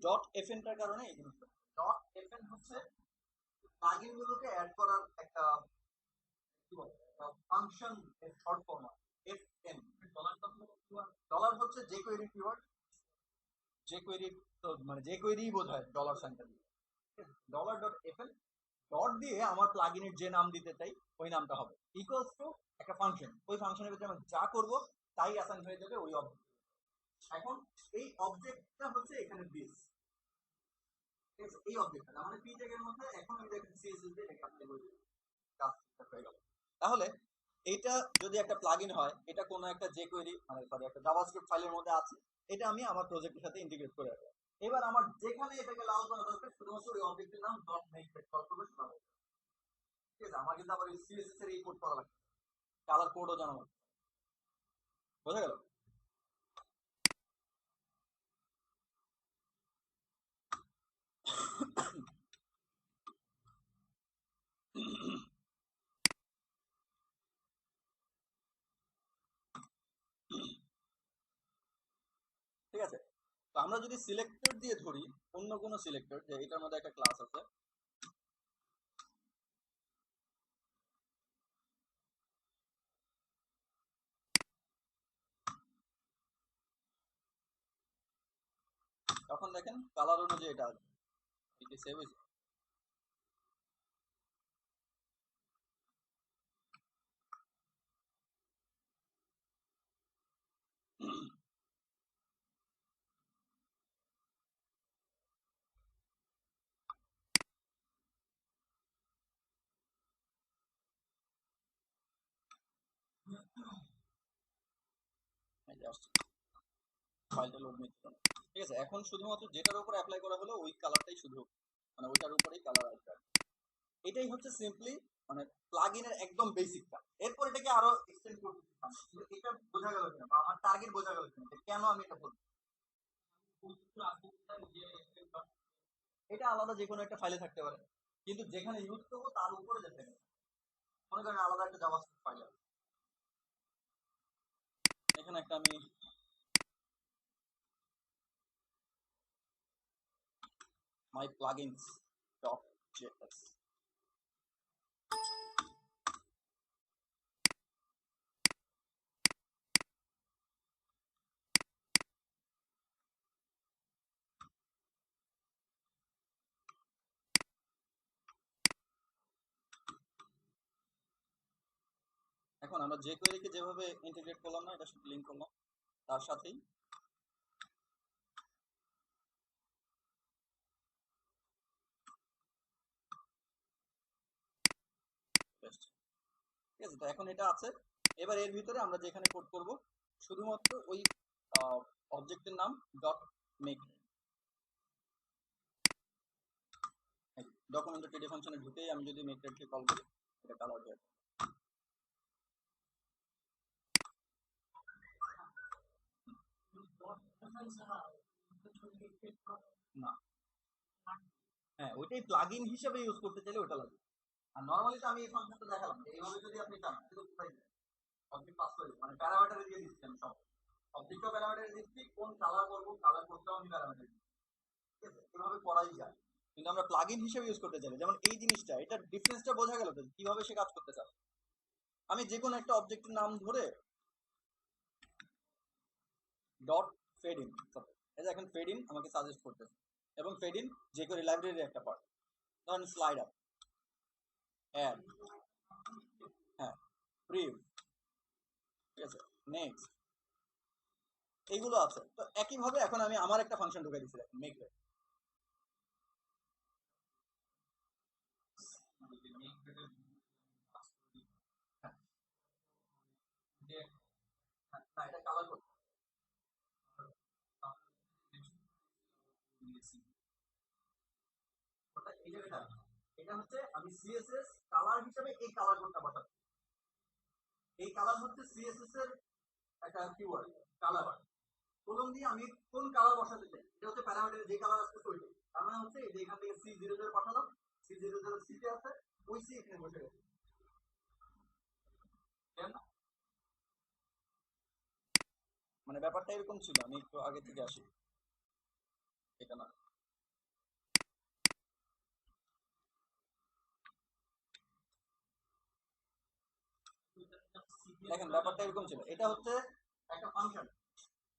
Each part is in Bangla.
ডট এফএনটার কারণে এই জিনিসটা ডট এফএন হচ্ছে প্লাগইন গুলোকে অ্যাড করার একটা কি বলে ফাংশন এর শর্ট ফর্ম এফএন। ডলার হচ্ছে jQuery কিওয়ার্ড, jQuery তো মানে jQuery বোঝায় ডলার সাইনটা দিয়ে। ডলার ডট এফএন ডট দিয়ে আমার প্লাগইনের যে নাম দিতে চাই ওই নামটা হবে ইকুয়ালস টু একটা ফাংশন, ওই ফাংশনের ভিতরে আমি যা করব তাই অ্যাসাইন হয়ে যাবে ওই অবজেক্ট। এখন এই অবজেক্টটা হচ্ছে এখানে বেস, এই অবজেক্টটা মানে পি ট্যাগের মধ্যে এখন আমি দেখেন সিএসএস দিয়ে এটাকে অ্যাপ্লাই করে দিই, কাজ হয়ে গেল। তাহলে এটা যদি একটা প্লাগইন হয়, এটা কোনো একটা jQuery মানে সরি একটা জাভাস্ক্রিপ্ট ফাইলের মধ্যে আছে, এটা আমি আমার প্রজেক্টের সাথে ইন্টিগ্রেট করে রাখবো। এবার আমার যেখানে এটাকে লাল করা দরকার শুধুমাত্র ওই অবজেক্টের নাম ডট মেক কল করবে শোনা হবে। ঠিক আছে, আমার কিন্তু আবার এই সিএসএস এর এই কোড করা লাগবে, কালার কোডও জানা লাগবে। বোঝা গেল? ঠিক আছে, তো আমরা যদি সিলেক্টর দিয়ে ধরি অন্য কোনো সিলেক্টর, যে এটার মধ্যে একটা ক্লাস আছে তখন দেখেন কালার অনুযায়ী এটা আসবে। এটি সেভ হয়েছে। ফাইলটা লোড নিচ্ছে না। ঠিক আছে, এখন শুধুমাত্র যেটার উপর অ্যাপ্লাই করা হলো ওই কালারটাই শুধু মানে ওইটার উপরেই কালার আসবে। এটাই হচ্ছে সিম্পলি মানে প্লাগইনের একদম বেসিকটা। এরপর এটাকে আরো এক্সটেন্ড করতে পারতাম, এটা বোঝা গেল কিনা বা আমার টার্গেট বোঝা গেল কিনা কেন আমি এটা বলবো। এটা আলাদা যে কোনো একটা ফাইলে থাকতে পারে, কিন্তু যেখানে ইউজ করবো তার উপরে যেতে হবে। মনে করেন আলাদা একটা জাভাস্ক্রিপ্ট ফাইল আছে, এখানে একটা আমি মাই প্লাগইনস ডট জেএস, এখন আমরা যে কোয়েরিকে যেভাবে ইন্টিগ্রেট করলাম না এটার সাথে লিঙ্ক করলাম, তার সাথেই বেস্ট। ঠিক আছে, তো এখন এটা আছে। এবার এর ভিতরে আমরা যেখানে কোড করব শুধুমাত্র ওই অবজেক্টের নাম ডট মেক। ডকুমেন্টের টেডি ফাংশনে ঢুকেই আমি যদি মেক রেডকে কল করি এটা কালার হয়ে না। হ্যাঁ, ওইটাই প্লাগইন হিসেবে ইউজ করতে চাইলে ওটা লাগবে। আর নরমালি তো আমি এই ফাংশনটা দেখালাম, এইভাবে যদি আপনি চান কিন্তু কোথায় অবজেক্ট পাস করে মানে প্যারামিটারে দিয়ে দিচ্ছি আমি সব অবজেক্টও প্যারামিটারে দিচ্ছি, কোন কালার করবো কালার করতেও আমি প্যারামিটার দিচ্ছি। ঠিক আছে, এভাবে করাই যায়। কিন্তু আমরা প্লাগইন হিসেবে ইউজ করতে চাইলে যেমন এই জিনিসটা, এটা ডিফারেন্সটা বোঝা গেল তো কিভাবে সে কাজ করতে চায়। আমি যে কোনো একটা অবজেক্টের নাম ধরে ডট ফেড ইন, এই যে এখন ফেড ইন আমাকে সাজেস্ট করতেছে, এবং ফেড ইন যে কোনো লাইব্রেরির একটা পার্ট। ধরেন স্লাইডার, অ্যাড, হ্যাঁ, প্রিভ, ঠিক আছে, নেক্সট, এইগুলো আছে। তো একইভাবে এখন আমি আমার একটা ফাংশন ঢুকে দিচ্ছি দেখেন মেক রেড। না, এটা কালার করতে এই জায়গাটা, এটা হচ্ছে আমি সিএসএস কালার হিসেবে এই কালার কোডটা বসাচ্ছি। এই কালার হচ্ছে সিএসএস এর একটা কিওয়ার্ড কালার। কোলন দিয়ে আমি কোন কালার বসাতে চাই এটা হচ্ছে প্যারামিটারে যে কালার আসছে ওইটাই। তার মানে হচ্ছে এই যে এখান থেকে C00 পাঠালাম, C00 সিতে আছে, ওই সি এখানে বসে গেছে। মানে ব্যাপারটা এরকম ছিল, আমি একটু আগে থেকে আসি। এটা না, দেখেন ব্যাপারটা এরকম ছিল, এটা হচ্ছে একটা ফাংশন,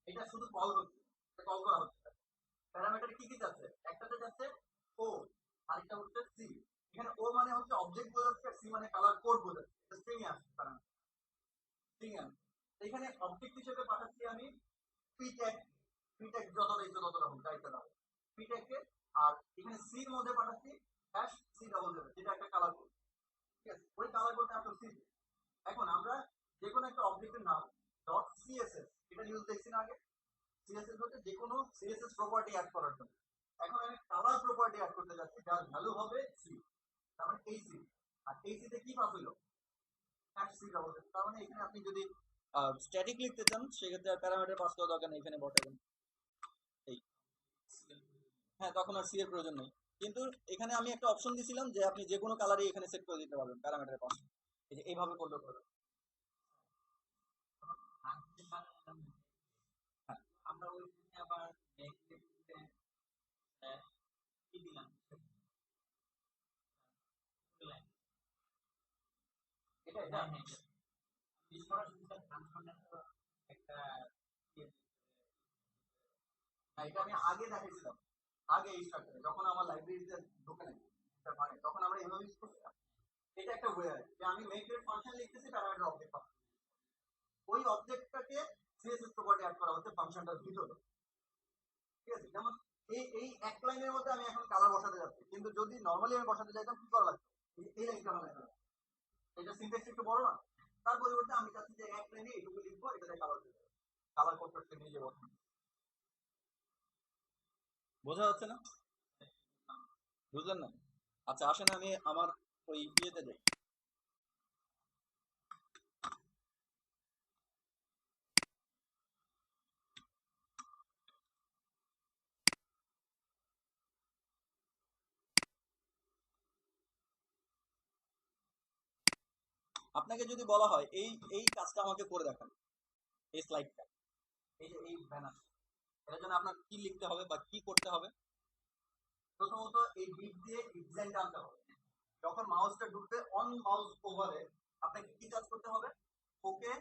এটা শুধু কল হচ্ছে, কল করা হচ্ছে। প্যারামিটার কি কি যাচ্ছে, একটাতে যাচ্ছে ও, আরেকটা হচ্ছে সি। এখানে ও মানে হচ্ছে অবজেক্ট বোঝাচ্ছে, সি মানে কালার কোড বোঝাচ্ছে, স্ট্রিং আছে প্যারামিটার, স্ট্রিং আছে। এখানে অবজেক্ট হিসেবে পাঠাচ্ছি আমি পি ট্যাগ, পি ট্যাগ যতটা ইচ্ছা ততটা হোক, যা ইচ্ছা দাও পি ট্যাগকে। আর এখানে সির মধ্যে পাঠাচ্ছি হ্যাশ সি ডাবল জিরো, যেটা একটা কালার কোড। ঠিক আছে, ওই কালার কোডটা আসলে সি। এখন আমরা যে কোনো একটা অবজেক্টের নাম ডট সিএসএস, এটা নিউজ দেখছি না আগে। সিএসএস হচ্ছে যে কোনো সিএসএস প্রপার্টি অ্যাড করার জন্য। এখন আমি কালার প্রপার্টি অ্যাড করতে যাচ্ছি, যার ভ্যালু হবে সি, তার মানে এই সি। আর এই সিতে কি পাস হইলো, হ্যাশ সি ডাবল জিরো। তার মানে এখানে আপনি যদি স্ট্যাটিক লিখতে চান সেক্ষেত্রে আর প্যারামিটার পাস করা দরকার নেই, এখানে বসাবেন এই। হ্যাঁ, তখন আর সি এর প্রয়োজন নেই। কিন্তু এখানে আমি একটা অপশন দিয়েছিলাম যে আপনি যে কোনো কালারই এখানে সেট করে দিতে পারবেন প্যারামিটারের পাশে, এই যে এইভাবে করলে পারবেন। হ্যাঁ, আমরা ওইখানে আবার কি দিলাম এটা এটা একটা হ্যাঁ, এটা আমি আগে দেখাইছিলাম, আগে এই স্ট্রাকচারে যখন আমার লাইব্রেরিতে ঢোকে নাই, এটা মানে তখন আমরা এভাবে ইউজ করছিলাম। এটা একটা ওয়ে আছে যে আমি মেক ডেট ফাংশন লিখতেছি, প্যারামিটার অবজেক্ট পাবো, ওই অবজেক্টটাকে সিএসএস প্রপার্টি অ্যাড করা হচ্ছে ফাংশনটার ভিতরে। ঠিক আছে, যেমন এই এই এক লাইনের মধ্যে আমি এখন কালার বসাতে যাচ্ছি, কিন্তু যদি নরমালি আমি বসাতে চাইতাম কি করা লাগবে, এই লাইনটা আমার লেখা লাগবে। এটা সিনট্যাক্স একটু বড় না, তার পরিবর্তে আমি চাচ্ছি যে এক লাইনে এইটুকু লিখবো, এটাতে কালার দেবো, কালার করতে নিজে বসাবো। বোঝা যাচ্ছে না, বুঝলেন না? আচ্ছা আসেন আমি আমার ওই ইয়েতে যাই। আপনাকে যদি বলা হয় এই এই কাজটা আমাকে করে দেখান, এই স্লাইডটা, এই যে এই ব্যানার, এটার জন্য আপনার কি লিখতে হবে বা কি করতে হবে? প্রথমত এই ডিপ দিয়ে ডিজাইনটা আনতে হবে। যখন মাউসটা ঢুকবে অন মাউস ওভারে আপনাকে কি কাজ করতে হবে, ওকে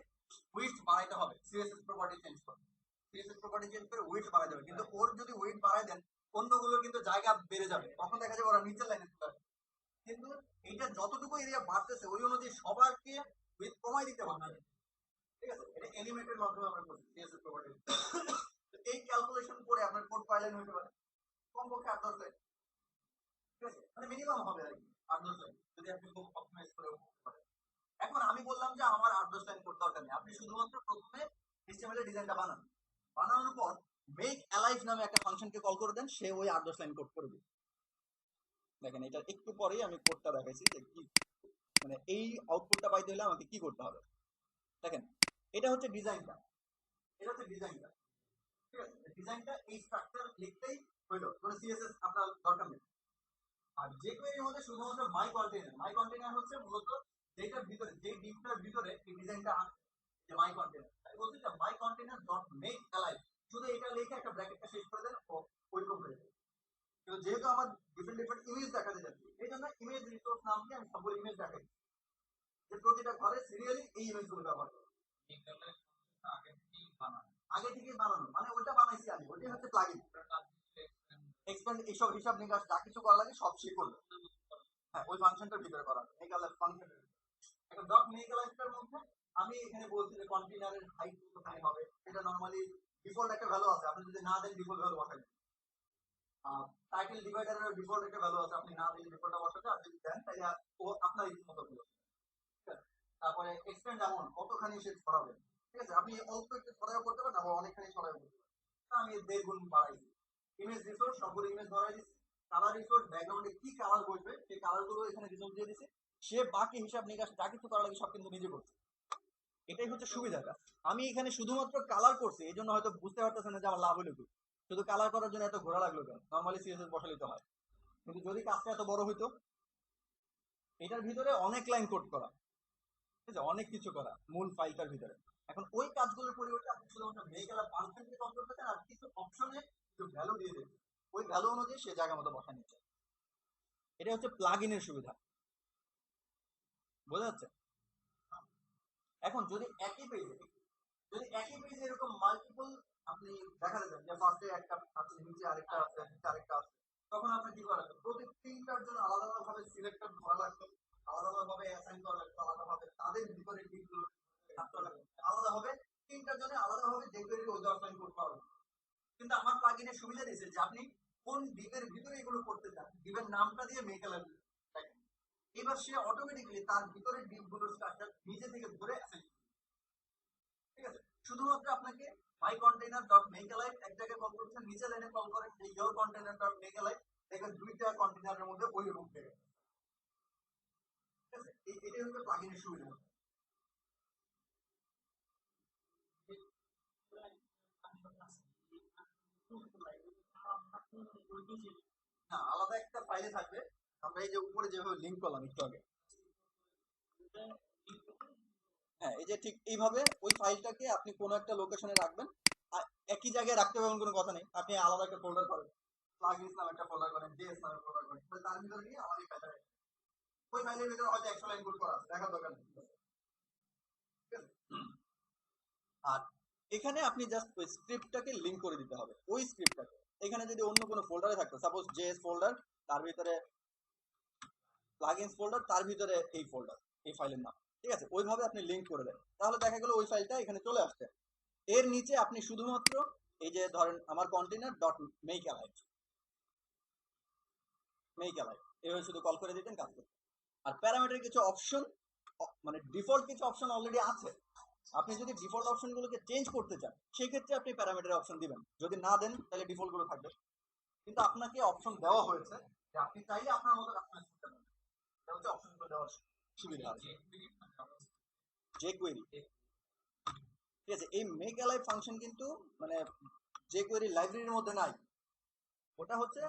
উইডথ বাড়াইতে হবে, সিএসএস প্রপার্টি চেঞ্জ করে, সিএসএস প্রপার্টি চেঞ্জ করে উইডথ বাড়াই দেবে। কিন্তু ওর যদি উইডথ বাড়াই দেন অন্যগুলোর কিন্তু জায়গা বেড়ে যাবে, তখন দেখা যাবে ওরা নিচের লাইনে চলে আসবে। কিন্তু এইটা যতটুকু এরিয়া বাড়তেছে ওই অনুযায়ী সবারকে উইডথ কমাই দিতে হবে। ঠিক আছে, এটা এলিমেন্টের মাধ্যমে আমরা করছি সিএসএস প্রপার্টি। এই ক্যালকুলেশন করে আপনার কোড কয় লাইন হতে পারে, কমপক্ষে 8-10 লাইন। ঠিক আছে, মানে মিনিমাম হবে আর কি 8-10 লাইন, যদি আপনি খুব অপটিমাইজ করে করতে পারেন। এখন আমি বললাম যে আমার 8-10 লাইন কোড দরকার নেই, আপনি শুধুমাত্র প্রথমে HTML এর ডিজাইনটা বানান, বানানোর পর মেক অ্যালাইভ নামে একটা ফাংশনকে কল করে দেন, সে ওই 8-10 লাইন কোড করে দিবে। দেখেন এটা একটু পরেই আমি কোডটা দেখাইছি যে কি, মানে এই আউটপুটটা পাইতে হলে আমাকে কি করতে হবে। দেখেন এটা হচ্ছে ডিজাইনটা, এটা হচ্ছে ডিজাইনটা। ঠিক আছে, ডিজাইনটা এই স্ট্রাকচার লিখতেই হইলো, কোনো সিএসএস আপনার দরকার নেই। আর যে কোয়েরির মধ্যে শুধুমাত্র মাই কন্টেইনার, মাই কন্টেইনার হচ্ছে মূলত যেটার ভিতরে, যে ডিপটার ভিতরে এই ডিজাইনটা যে মাই কন্টেইনার, তাই বলছি যে মাই কন্টেইনার ডট মেক অ্যালাইভ, শুধু এটা লিখে একটা ব্র্যাকেটটা শেষ করে দেন, ওইরকম হয়ে যাবে। কিন্তু যেহেতু আমার ডিফারেন্ট ডিফারেন্ট ইমেজ দেখাতে যাচ্ছি, এই জন্য ইমেজ রিসোর্স নাম দিয়ে আমি সবগুলো ইমেজ দেখাই, যে প্রতিটা ঘরে সিরিয়ালি এই ইমেজগুলো ব্যবহার করো। আগে থেকেই বানানো মানে ওইটা বানাইছি আমি, ওইটাই হচ্ছে প্লাগইন এক্সপ্যান্ড, এইসব হিসাব নিকাশ যা কিছু করা লাগে সব সে করবে। হ্যাঁ, ওই ফাংশনটার ভিতরে করা মেকালাইজ ফাংশন। এখন ডট মেকালাইজটার মধ্যে আমি এখানে বলছি যে কন্টেইনারের হাইট কতখানি হবে, এটা নরমালি ডিফল্ট একটা ভ্যালু আছে, আপনি যদি না দেন ডিফল্ট ভ্যালু বসাবেন। টাইটেল ডিভাইডারের ডিফল্ট একটা ভ্যালু আছে, আপনি না দিলে ডিফল্টটা বসাতে, আর যদি দেন তাহলে ও আপনার ইচ্ছে মতো দিবে। তারপরে এক্সটেন্ড অ্যামাউন্ট কতখানি সে ছড়াবে। ঠিক আছে, আপনি অল্প একটু ছড়াও করতে পারেন, আবার অনেকখানি ছড়াও করতে পারেন। আমি 1.5 গুণ বাড়াইছি। ইমেজ রিসোর্স সবগুলো ইমেজ ধরাই দিচ্ছি, কালার রিসোর্স ব্যাকগ্রাউন্ডে কি কালার বসবে সেই কালার গুলো এখানে রিসোর্স দিয়ে দিচ্ছে, সে বাকি হিসাব নিকাশ যা কিছু করা লাগে সব কিন্তু নিজে করছে। এটাই হচ্ছে সুবিধাটা। আমি এখানে শুধুমাত্র কালার করছি, এই জন্য হয়তো বুঝতে পারতেছেন না যে আমার লাভ হলো কি, শুধু কালার করার জন্য এত ঘোরা লাগলো কেন, নর্মালি সিএসএস বসালে তো হয়। কিন্তু যদি কাজটা এত বড় হইতো, এটার ভিতরে অনেক লাইন কোড করা, ঠিক আছে, অনেক কিছু করা মূল ফাইলটার ভিতরে। এখন ওই কাজগুলোর পরিবর্তে আপনি শুধু শুধুমাত্র মেক এলাইভ ফাংশনকে কল করতে চান আর কিছু অপশনে কিছু ভ্যালু দিয়ে দেবেন, ওই ভ্যালু অনুযায়ী সে জায়গা মতো বসা নিচ্ছে। এটা হচ্ছে প্লাগ ইনের সুবিধা, বোঝা যাচ্ছে? এখন যদি একই পেজে এরকম মাল্টিপল আপনি দেখা দেবেন যে ফার্স্টে একটা আছে, নিচে আরেকটা আছে, নিচে আরেকটা আছে, তখন আপনি কি করা লাগবে, প্রতি তিনটার জন্য আলাদা আলাদা ভাবে সিলেক্টর ধরা লাগবে, আলাদা আলাদা ভাবে অ্যাসাইন করা লাগবে, আলাদা ভাবে তাদের ভিতরে দিকগুলো আলাদা হবে, তিনটার জন্য আলাদা ভাবে দেখবে ওই অ্যাসাইন করতে পারবে। কিন্তু আমার প্লাগইনের সুবিধা দিয়েছে যে আপনি কোন ডিপের ভিতরে এগুলো করতে চান, ডিপের নামটা দিয়ে মেক এলাইভ, এবার সে অটোমেটিক্যালি তার ভিতরে ডিপগুলোর স্ট্রাকচার নিজে থেকে ধরে অ্যাসাইন, ঠিক আছে? শুধুমাত্র আপনাকে মাই কন্টেইনার ডট মেক এলাইভ এক জায়গায় কল করছেন, নিচে লাইনে কল করেন যে your container dot make alive, দেখবেন দুইটা কন্টেইনারের মধ্যে ওই রকম পেয়ে গেছে, ঠিক আছে? এটাই হচ্ছে প্লাগইনের সুবিধা। না, আলাদা একটা ফাইলে থাকবে, আমরা এই যে উপরে যেভাবে লিংক করলাম একটু আগে, হ্যাঁ এই যে ঠিক এইভাবে ওই ফাইলটাকে আপনি কোনো একটা লোকেশনে রাখবেন, আর একই জায়গায় রাখতে পারবেন, কোনো কথা নেই, আপনি আলাদা একটা ফোল্ডার করেন, প্লাগইনস নামে একটা ফোল্ডার করেন, জেএস নামে ফোল্ডার করেন, তার ভিতরে নিয়ে আমার এই ফাইলটা, ওই ফাইলের ভিতরে হয়তো 100 লাইন কোড করা আছে, দেখার দরকার নেই, ঠিক আছে? আর এখানে আপনি জাস্ট ওই স্ক্রিপ্টটাকে লিংক করে দিতে হবে, ওই স্ক্রিপ্টটাকে এখানে যদি অন্য কোনো ফোল্ডারে থাকতো, সাপোজ জেএস ফোল্ডার, তার ভিতরে প্লাগইনস ফোল্ডার, তার ভিতরে এই ফোল্ডার, এই ফাইলের নাম, ঠিক আছে? ওইভাবে আপনি লিংক করে দেন, তাহলে দেখা গেল ওই ফাইলটা এখানে চলে আসছে। এর নিচে আপনি শুধুমাত্র এই যে ধরেন আমার কন্টেইনার ডট মেক এলাইভ এভাবে শুধু কল করে দিতেন, কাজ করতেন। আর প্যারামিটার কিছু অপশন, মানে ডিফল্ট কিছু অপশন অলরেডি আছে, আপনি যদি ডিফল্ট অপশনগুলোকে চেঞ্জ করতে চান সেই ক্ষেত্রে আপনি প্যারামিটার অপশন দিবেন, যদি না দেন তাহলে ডিফল্ট গুলো থাকবে। কিন্তু আপনাকে অপশন দেওয়া হয়েছে যে আপনি চাইলে আপনার মতো কাস্টমাইজ করতে পারেন, এটা হচ্ছে অপশনগুলো দেওয়ার সুবিধা আছে। jQuery, ঠিক আছে? এই মেক এলাইভ ফাংশন কিন্তু মানে jQuery লাইব্রেরির মধ্যে নাই, ওটা হচ্ছে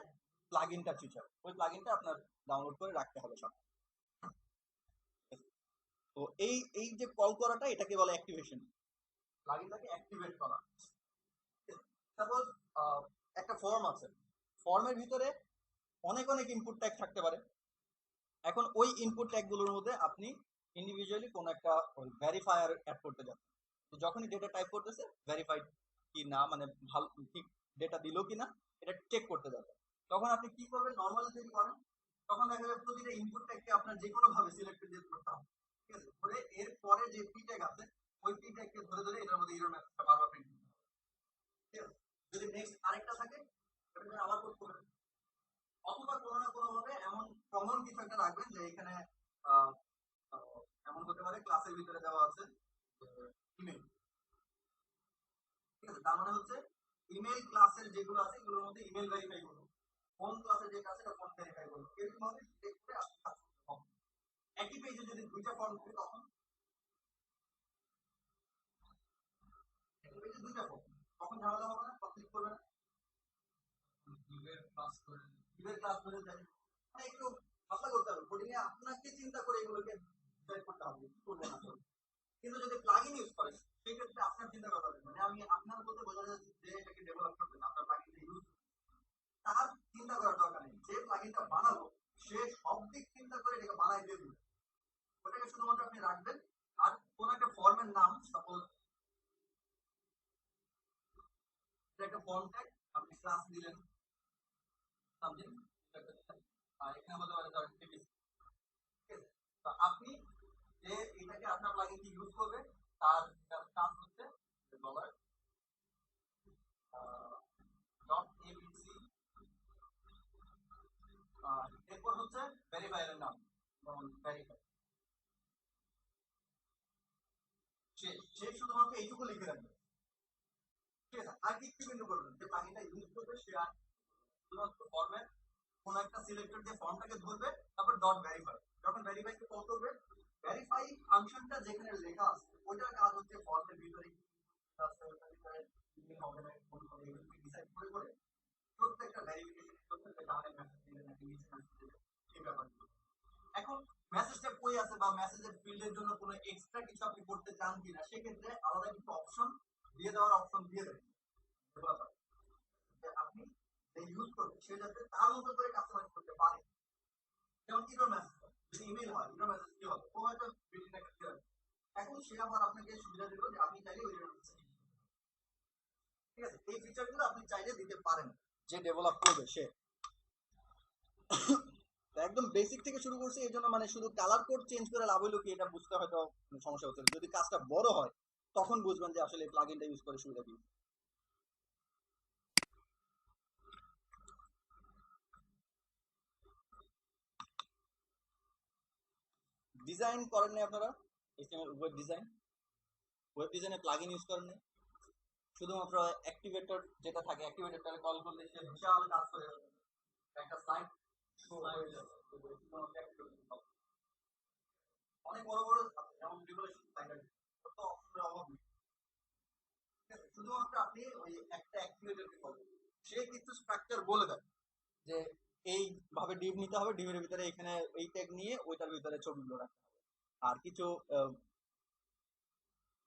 প্লাগইনটা ফিচার, ওই প্লাগইনটা আপনার ডাউনলোড করে রাখতে হবে সব। তো এই যে কল করাটা, এটাকে বলে অ্যাক্টিভেশন, প্লাগইনটাকে অ্যাক্টিভেট করা। সাপোজ একটা ফর্ম আছে, ফর্মের ভিতরে অনেক অনেক ইনপুট ট্যাগ থাকতে পারে, এখন ওই ইনপুট ট্যাগগুলোর মধ্যে আপনি ইন্ডিভিজুয়ালি কোনো একটা ভেরিফায়ার অ্যাড করতে যান, তো যখনই ডেটা টাইপ করতেছে ভেরিফাইড কি না, মানে ভালো ঠিক ডেটা দিল কিনা এটা চেক করতে যাবেন, তখন আপনি কি করবেন, নর্মালি যদি করেন তখন দেখা যাবে প্রতিটা ইনপুট ট্যাগকে আপনার যে কোনো ভাবে সিলেক্ট করতে হবে, ঠিক আছে? ধরে এর পরে যে পি ট্যাগ আছে ওই পি ট্যাগকে ধরে ধরে এটার মধ্যে এরর মেসেজটা বারবার প্রিন্ট করতে হবে, ঠিক আছে? যদি নেক্সট আরেকটা থাকে এটা আবার করতে হবে, অথবা কোনো না কোনো ভাবে এমন কমন কিছু একটা রাখবেন যে এখানে এমন হতে পারে ক্লাসের ভিতরে দেওয়া আছে ইমেল, ঠিক আছে? তার মানে হচ্ছে ইমেল ক্লাসের যেগুলো আছে এগুলোর মধ্যে ইমেল ভেরিফাই করুন, ফোন ক্লাসের যে কাজ এটা ফোন ভেরিফাই করুন, এরকম ভাবে চেক করে আপনি কাজ করতে হবে। একই পেজে যদি দুইটা ফর্ম থাকে তখন একই পেজে দুইটা ফর্ম, তখন ঝামেলা হবে না, ক্লিক করবে না, ইমেল ক্লাস ধরে যায়, মানে একটু ভাবনা করতে হবে কোডিং এ, আপনাকে চিন্তা করে এগুলোকে ডিজাইন করতে হবে কি করবো না করবো। কিন্তু যদি প্লাগইন ইউজ করেন সেই ক্ষেত্রে আপনার চিন্তা করা হবে, মানে আমি আপনার বলতে বোঝা যাচ্ছে যে এটাকে ডেভেলপ করবেন, আপনার প্লাগইনটা ইউজ, তার চিন্তা করার দরকার নেই, যে প্লাগইনটা বানাবো সে সব দিক চিন্তা করে এটাকে বানাই দিয়ে দিবে, ওটাকে শুধুমাত্র আপনি রাখবেন। আর কোন একটা ফর্মের নাম, সাপোজ একটা ফর্ম ট্যাগ, আপনি ক্লাস দিলেন সামথিং, আর এখানে হতে পারে ধরেন টিপিস, ঠিক আছে? তো আপনি যে এটাকে আপনার প্লাগইনটি ইউজ করবে তার কাজ হচ্ছে ডলার ডট এবিসি, এরপর হচ্ছে ভেরিফায়ারের নাম, যেমন ভেরিফাই, সে শুধুমাত্র এইটুকু লিখে রাখবে, ঠিক আছে? আর কিছু কিন্তু করবেন যে প্লাগইনটা ইউজ করবে সে আর শুধুমাত্র ফর্মের কোন একটা সিলেক্টর দিয়ে ফর্মটাকে ধরবে, তারপর ডট ভেরিফাই, যখন ভেরিফাই কে কল করবে, ভেরিফাই ফাংশনটা যেখানে লেখা আছে ওইটার কাজ হচ্ছে ফর্মের ভিতরে আছে ওইটার ভিতরে কি হবে না কোন হবে এগুলো ডিসাইড করে করে প্রত্যেকটা ভেরিফিকেশন করতে যে কারণে মেসেজ দিলে নাকি মিস মেসেজ দিলে এই ব্যাপারগুলো। এখন মেসেজটা কই আছে বা মেসেজের ফিল্ডের জন্য কোনো এক্সট্রা কিছু আপনি করতে চান কিনা সেক্ষেত্রে আলাদা কিছু অপশন দিয়ে দেওয়ার অপশন সে যাতে তার মতো করে কাস্টমাইজ করতে পারে। যেমন ইরো মেসেজ, যদি ইমেল হয় ইরো মেসেজ কি হবে, ও হয়তো বিল্ডিং একটা দিয়ে রাখবে। এখন সে আবার আপনাকে সুবিধা দিল যে আপনি চাইলে ওই ইরো মেসেজ, ঠিক আছে, এই ফিচারগুলো আপনি চাইলে দিতে পারেন যে ডেভেলপ করবে সে। একদম বেসিক থেকে শুরু করছি, এই জন্য মানে শুধু কালার কোড চেঞ্জ করে লাভ হইলো কি এটা বুঝতে হয়তো সমস্যা হচ্ছে। যদি কাজটা বড় হয় তখন বুঝবেন যে আসলে প্লাগইনটা ইউজ করে সুবিধা কি। ডিজাইন করেন না আপনারা HTML ওয়েব ডিজাইনে প্লাগইন ইউজ করেন না, শুধুমাত্র অ্যাক্টিভেটর যেটা থাকে অ্যাক্টিভেটরটাকে কল করলে সে বিশাল কাজ করে একটা সাইট অনেক বড় বড় যেমন রেগুলেশন সাইট আছে, কত অপশনের অভাব নেই। শুধুমাত্র আপনি ওই একটা অ্যাক্টিভেটরকে কল করুন, সে কিছু স্ট্রাকচার বলে দেয় যে এই ভাবে ডিভ নিতে হবে, ডিভের ভিতরে এখানে এই ট্যাগ নিয়ে ওইটার ভিতরে ছবিগুলো রাখতে হবে। আর কিছু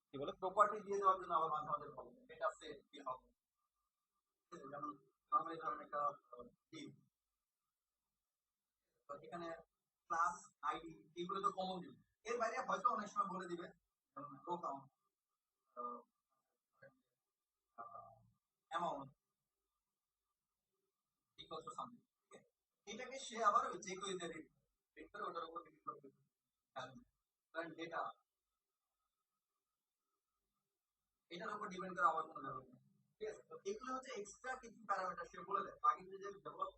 কি বলে প্রপার্টি দিয়ে দেওয়ার জন্য আবার মাঝে মাঝে বলে এটা সেট কি হবে, যেমন নরমালি ধরেন একটা ডিভ, এখানে ক্লাস আইডি এগুলো তো কমন দিবে, এর বাইরে হয়তো অনেক সময় বলে দিবে row count, amount equal to something. এটাকে সে আবার ওই যে কেউ রিড করে ওটার উপর ডিপেন্ড করবে। কারণ ডেটা এটার উপর ডিপেন্ড করে আবার কোনো ব্যাপার নেই, ঠিক আছে। তো এগুলো হচ্ছে এক্সট্রা কিছু প্যারামিটার সে বলে দেয়, বাকি যে ডেভেলপ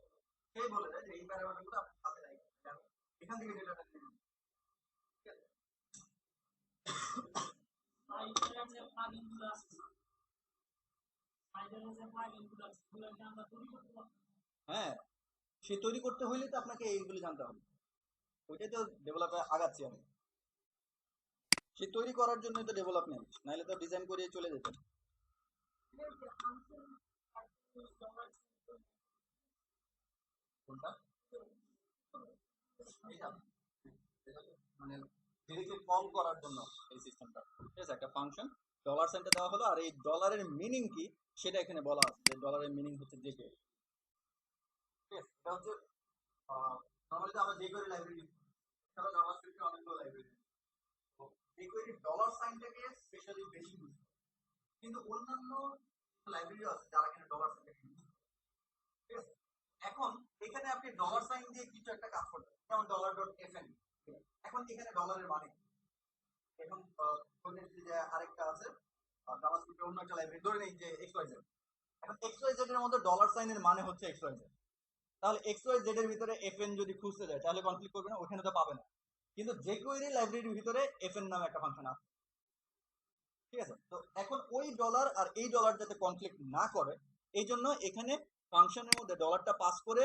সে বলে দেয় যে এই প্যারামিটারগুলো আপনি সাথে রাখবেন, এখান থেকে ডেটাটা নিয়ে নেবেন, ঠিক আছে। সাইটের যে প্লাগইনগুলো আছে, সাইটের যে প্লাগইনগুলো আছে সেগুলো কি আমরা তৈরি করতে পারবো? হ্যাঁ, সে তৈরি করতে হইলে তো আপনাকে এইগুলো জানতে হবে, ওইটাই তো ডেভেলপে আগাচ্ছি আমি। সে তৈরি করার জন্যই তো ডেভেলপমেন্ট, নাহলে তো ডিজাইন করে চলে যেত। কোনটা? এইটা মানে ডিরেক্টলি কল করার জন্য এই সিস্টেমটা, ঠিক আছে। একটা ফাংশন ডলার সাইনটা দেওয়া হলো, আর এই ডলারের মিনিং কি সেটা এখানে বলা আছে, যে ডলারের মিনিং হচ্ছে যে কে, ঠিক আছে। এটা হচ্ছে নরমালি তো আমরা যে কোয়েরি লাইব্রেরি, এছাড়াও জাভাস্ক্রিপ্টের অনেকগুলো লাইব্রেরি, তো যে কোয়েরি ডলার সাইনটাকে স্পেশালি বেশি ইউজ, কিন্তু অন্যান্য লাইব্রেরি আছে যারা কিনা ডলার সাইনটাকে ইউজ, ঠিক আছে। এখন এখানে আপনি ডলার সাইন দিয়ে কিছু একটা কাজ করবেন, যেমন $.fn, এখন এখানে ডলারের মানে এখন যে আরেকটা আছে জাভাস্ক্রিপ্টের অন্য একটা লাইব্রেরি, ধরে নেই যে XYZ, এখন XYZ এর মধ্যে ডলার সাইনের মানে হচ্ছে XYZ, তাহলে XYZ এর ভিতরে FN যদি খুঁজতে যায় তাহলে কনফ্লিক্ট করবে না, ওখানে তো পাবে না। কিন্তু jQuery লাইব্রেরির ভিতরে FN নামে একটা ফাংশন আছে, ঠিক আছে। তো এখন ওই ডলার আর এই ডলার যাতে কনফ্লিক্ট না করে এই জন্য এখানে ফাংশনের মধ্যে ডলারটা পাস করে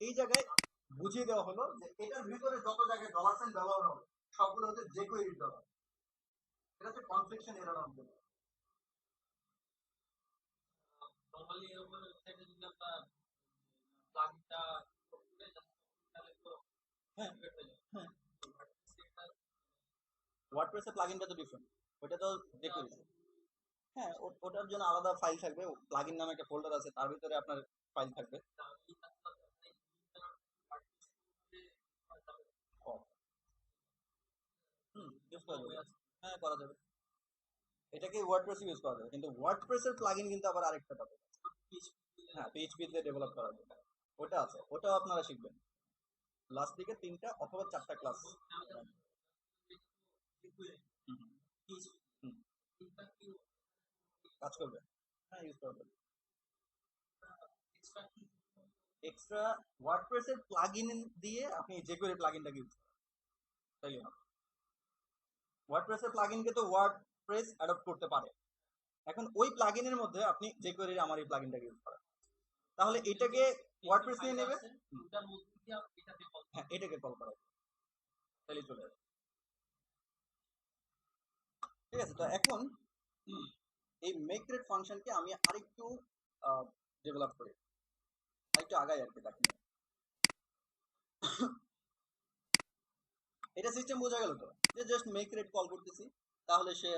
এই জায়গায় বুঝিয়ে দেওয়া হলো যে এটার ভিতরে যত জায়গায় ডলার সাইন ব্যবহার হবে সবগুলো হচ্ছে jQuery ডলার, এটা হচ্ছে কনফ্লিকশন এরর অফ ডলার। নরমালি এরকম ওয়েবসাইটে যদি আমরা প্লাগইনটা করতে যাই তাহলে তো হ্যাঁ বের হয়ে যাবে। হ্যাঁ, সেটা ওয়ার্ডপ্রেসের প্লাগইনটা তো ডিফারেন্ট, ওটা তো jQuery। হ্যাঁ, ওটার জন্য আলাদা ফাইল থাকবে, প্লাগইন নামে একটা ফোল্ডার আছে তার ভিতরে আপনার ফাইল থাকবে। ইউজ করা যাবে, হ্যাঁ করা যাবে, এটাকে ওয়ার্ডপ্রেস ইউজ করা যাবে, কিন্তু ওয়ার্ডপ্রেসের প্লাগইন কিন্তু আবার আরেকটা টপিক। হ্যাঁ, PHP তে ডেভেলপ করা যাবে, ওটা আছে, ওটাও আপনারা শিখবেন লাস্ট দিকে 3টা অথবা 4টা ক্লাস। কাজ করবে, হ্যাঁ ইউজ করা যাবে। এক্সট্রা ওয়ার্ডপ্রেসের প্লাগইন দিয়ে আপনি যে করে প্লাগইনটাকে ইউজ করেন তাইলে হবে। ওয়ার্ডপ্রেসের প্লাগইনকে তো ওয়ার্ডপ্রেস অ্যাডপ্ট করতে পারে, এখন ওই প্লাগইনের মধ্যে আপনি যে করে আমার এই প্লাগইনটাকে ইউজ করেন, তাহলে এটাকে ওয়ার্ডপ্রেস নিয়ে নেবে, হ্যাঁ এটাকে কল করা তাহলে চলে যাবে, ঠিক আছে। তো এখন এই মেকরেট ফাংশনকে আমি আরেকটু ডেভেলপ করি, আরেকটু আগাই আর কি তাকে নিয়ে। এটা সিস্টেম বোঝা গেল তো, যে জাস্ট মেকরেট কল করতেছি তাহলে সে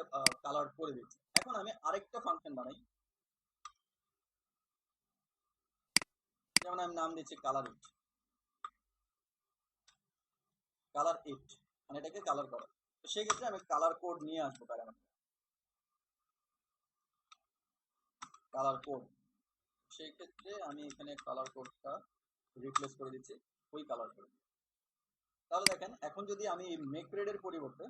কালার করে দিচ্ছে। এখন আমি আরেকটা ফাংশন বানাই, যেমন আমি নাম দিচ্ছি কালার ইট, কালার ইট মানে এটাকে কালার করা। তো সেই ক্ষেত্রে আমি কালার কোড নিয়ে আসবো প্যারামিটার, কালার কোড। সেই ক্ষেত্রে আমি এখানে কালার কোডটা রিপ্লেস করে দিচ্ছি ওই কালার কোড। তাহলে দেখেন এখন যদি আমি মেক রেডের পরিবর্তে